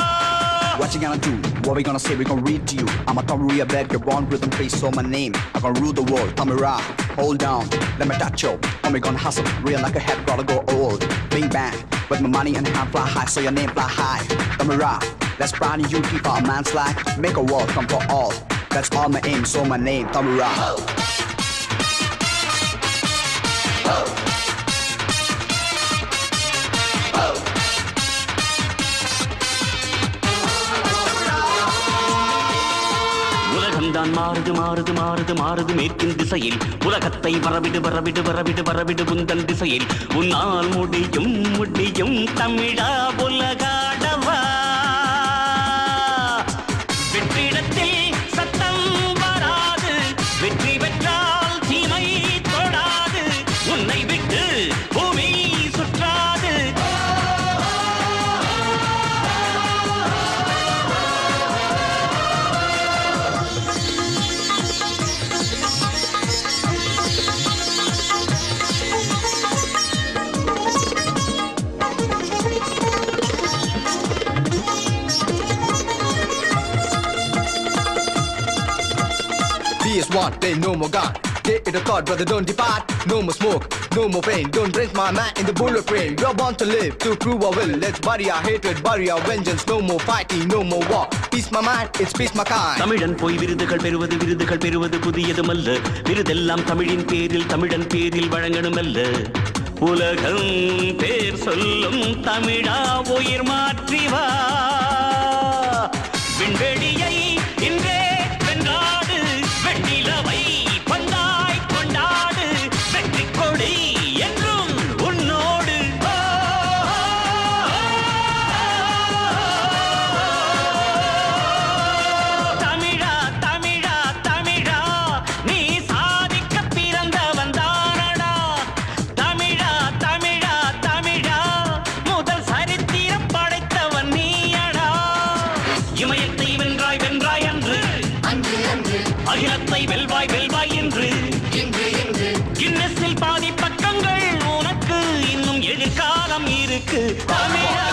Speaker 7: What you gonna do? What we gonna say? We gonna read to you. I'm a Tamil bag, you're born rhythm, face so my name. I'm gonna rule the world, Tamira. Hold down, let me touch you. And we gonna hustle, real like a head, gotta go old. Bing bang, with my money and hand fly high, so your name fly high. Tamira, that's brand new people, a man's life. Make a world come for all. That's all my aim, so my name, Tamira.
Speaker 20: உலகம்தான் மாறுது மாறுது மாறுது மாறுது மேற்கின் திசையில். உலகத்தை வரவிடு வரவிடு வரவிடு வரவிடு உந்தன் திசையில். உன்னால் முடியும் முடியும் தமிழா உலகாடவா. வெற்றிடத்தில் சத்தம் வராது, வெற்றி பெற்றால் தீமை தொடாது. உன்னை விட்டு பூமி சுற்றாது.
Speaker 7: PS1, they no more gun. Take it a thought, brother, don't depart. No more smoke, no more pain. Don't break my man in the bullet frame. You're born to live, to prove our will. Let's bury our hatred, bury our vengeance. No more fighting, no more war. Peace my mind, it's peace my kind.
Speaker 20: தமிழன் போய் விருதுகள் பெறுவது புதியதுமல்ல. விருதெல்லாம் தமிழின் பேரில் தமிழன் பேரில் வழங்கணுமல்ல. உலகம் பேர் சொல்லும் தமிழா உயிர் மாற்றி வா. விண்வெளியை இன்றே வென்றாடு, வெண்ணிலவை பந்தாய் கொண்டாடு. வெற்றி கொடி என்றும் உன்னோடு. தமிழா தமிழா தமிழா நீ சாதிக்க பிறந்தவன் தானடா. தமிழா தமிழா தமிழா முதல் சரித்திரம் படைத்தவன் நீயடா. இமயத்தை வென்றாய் வென்றாய் என்று அகிலத்தை வெல்வாய் வெல்வாய் என்று கின்னஸில் பாதி பக்கங்கள் உனக்கு இன்னும் எதிர்காலம் இருக்கு. தமிழா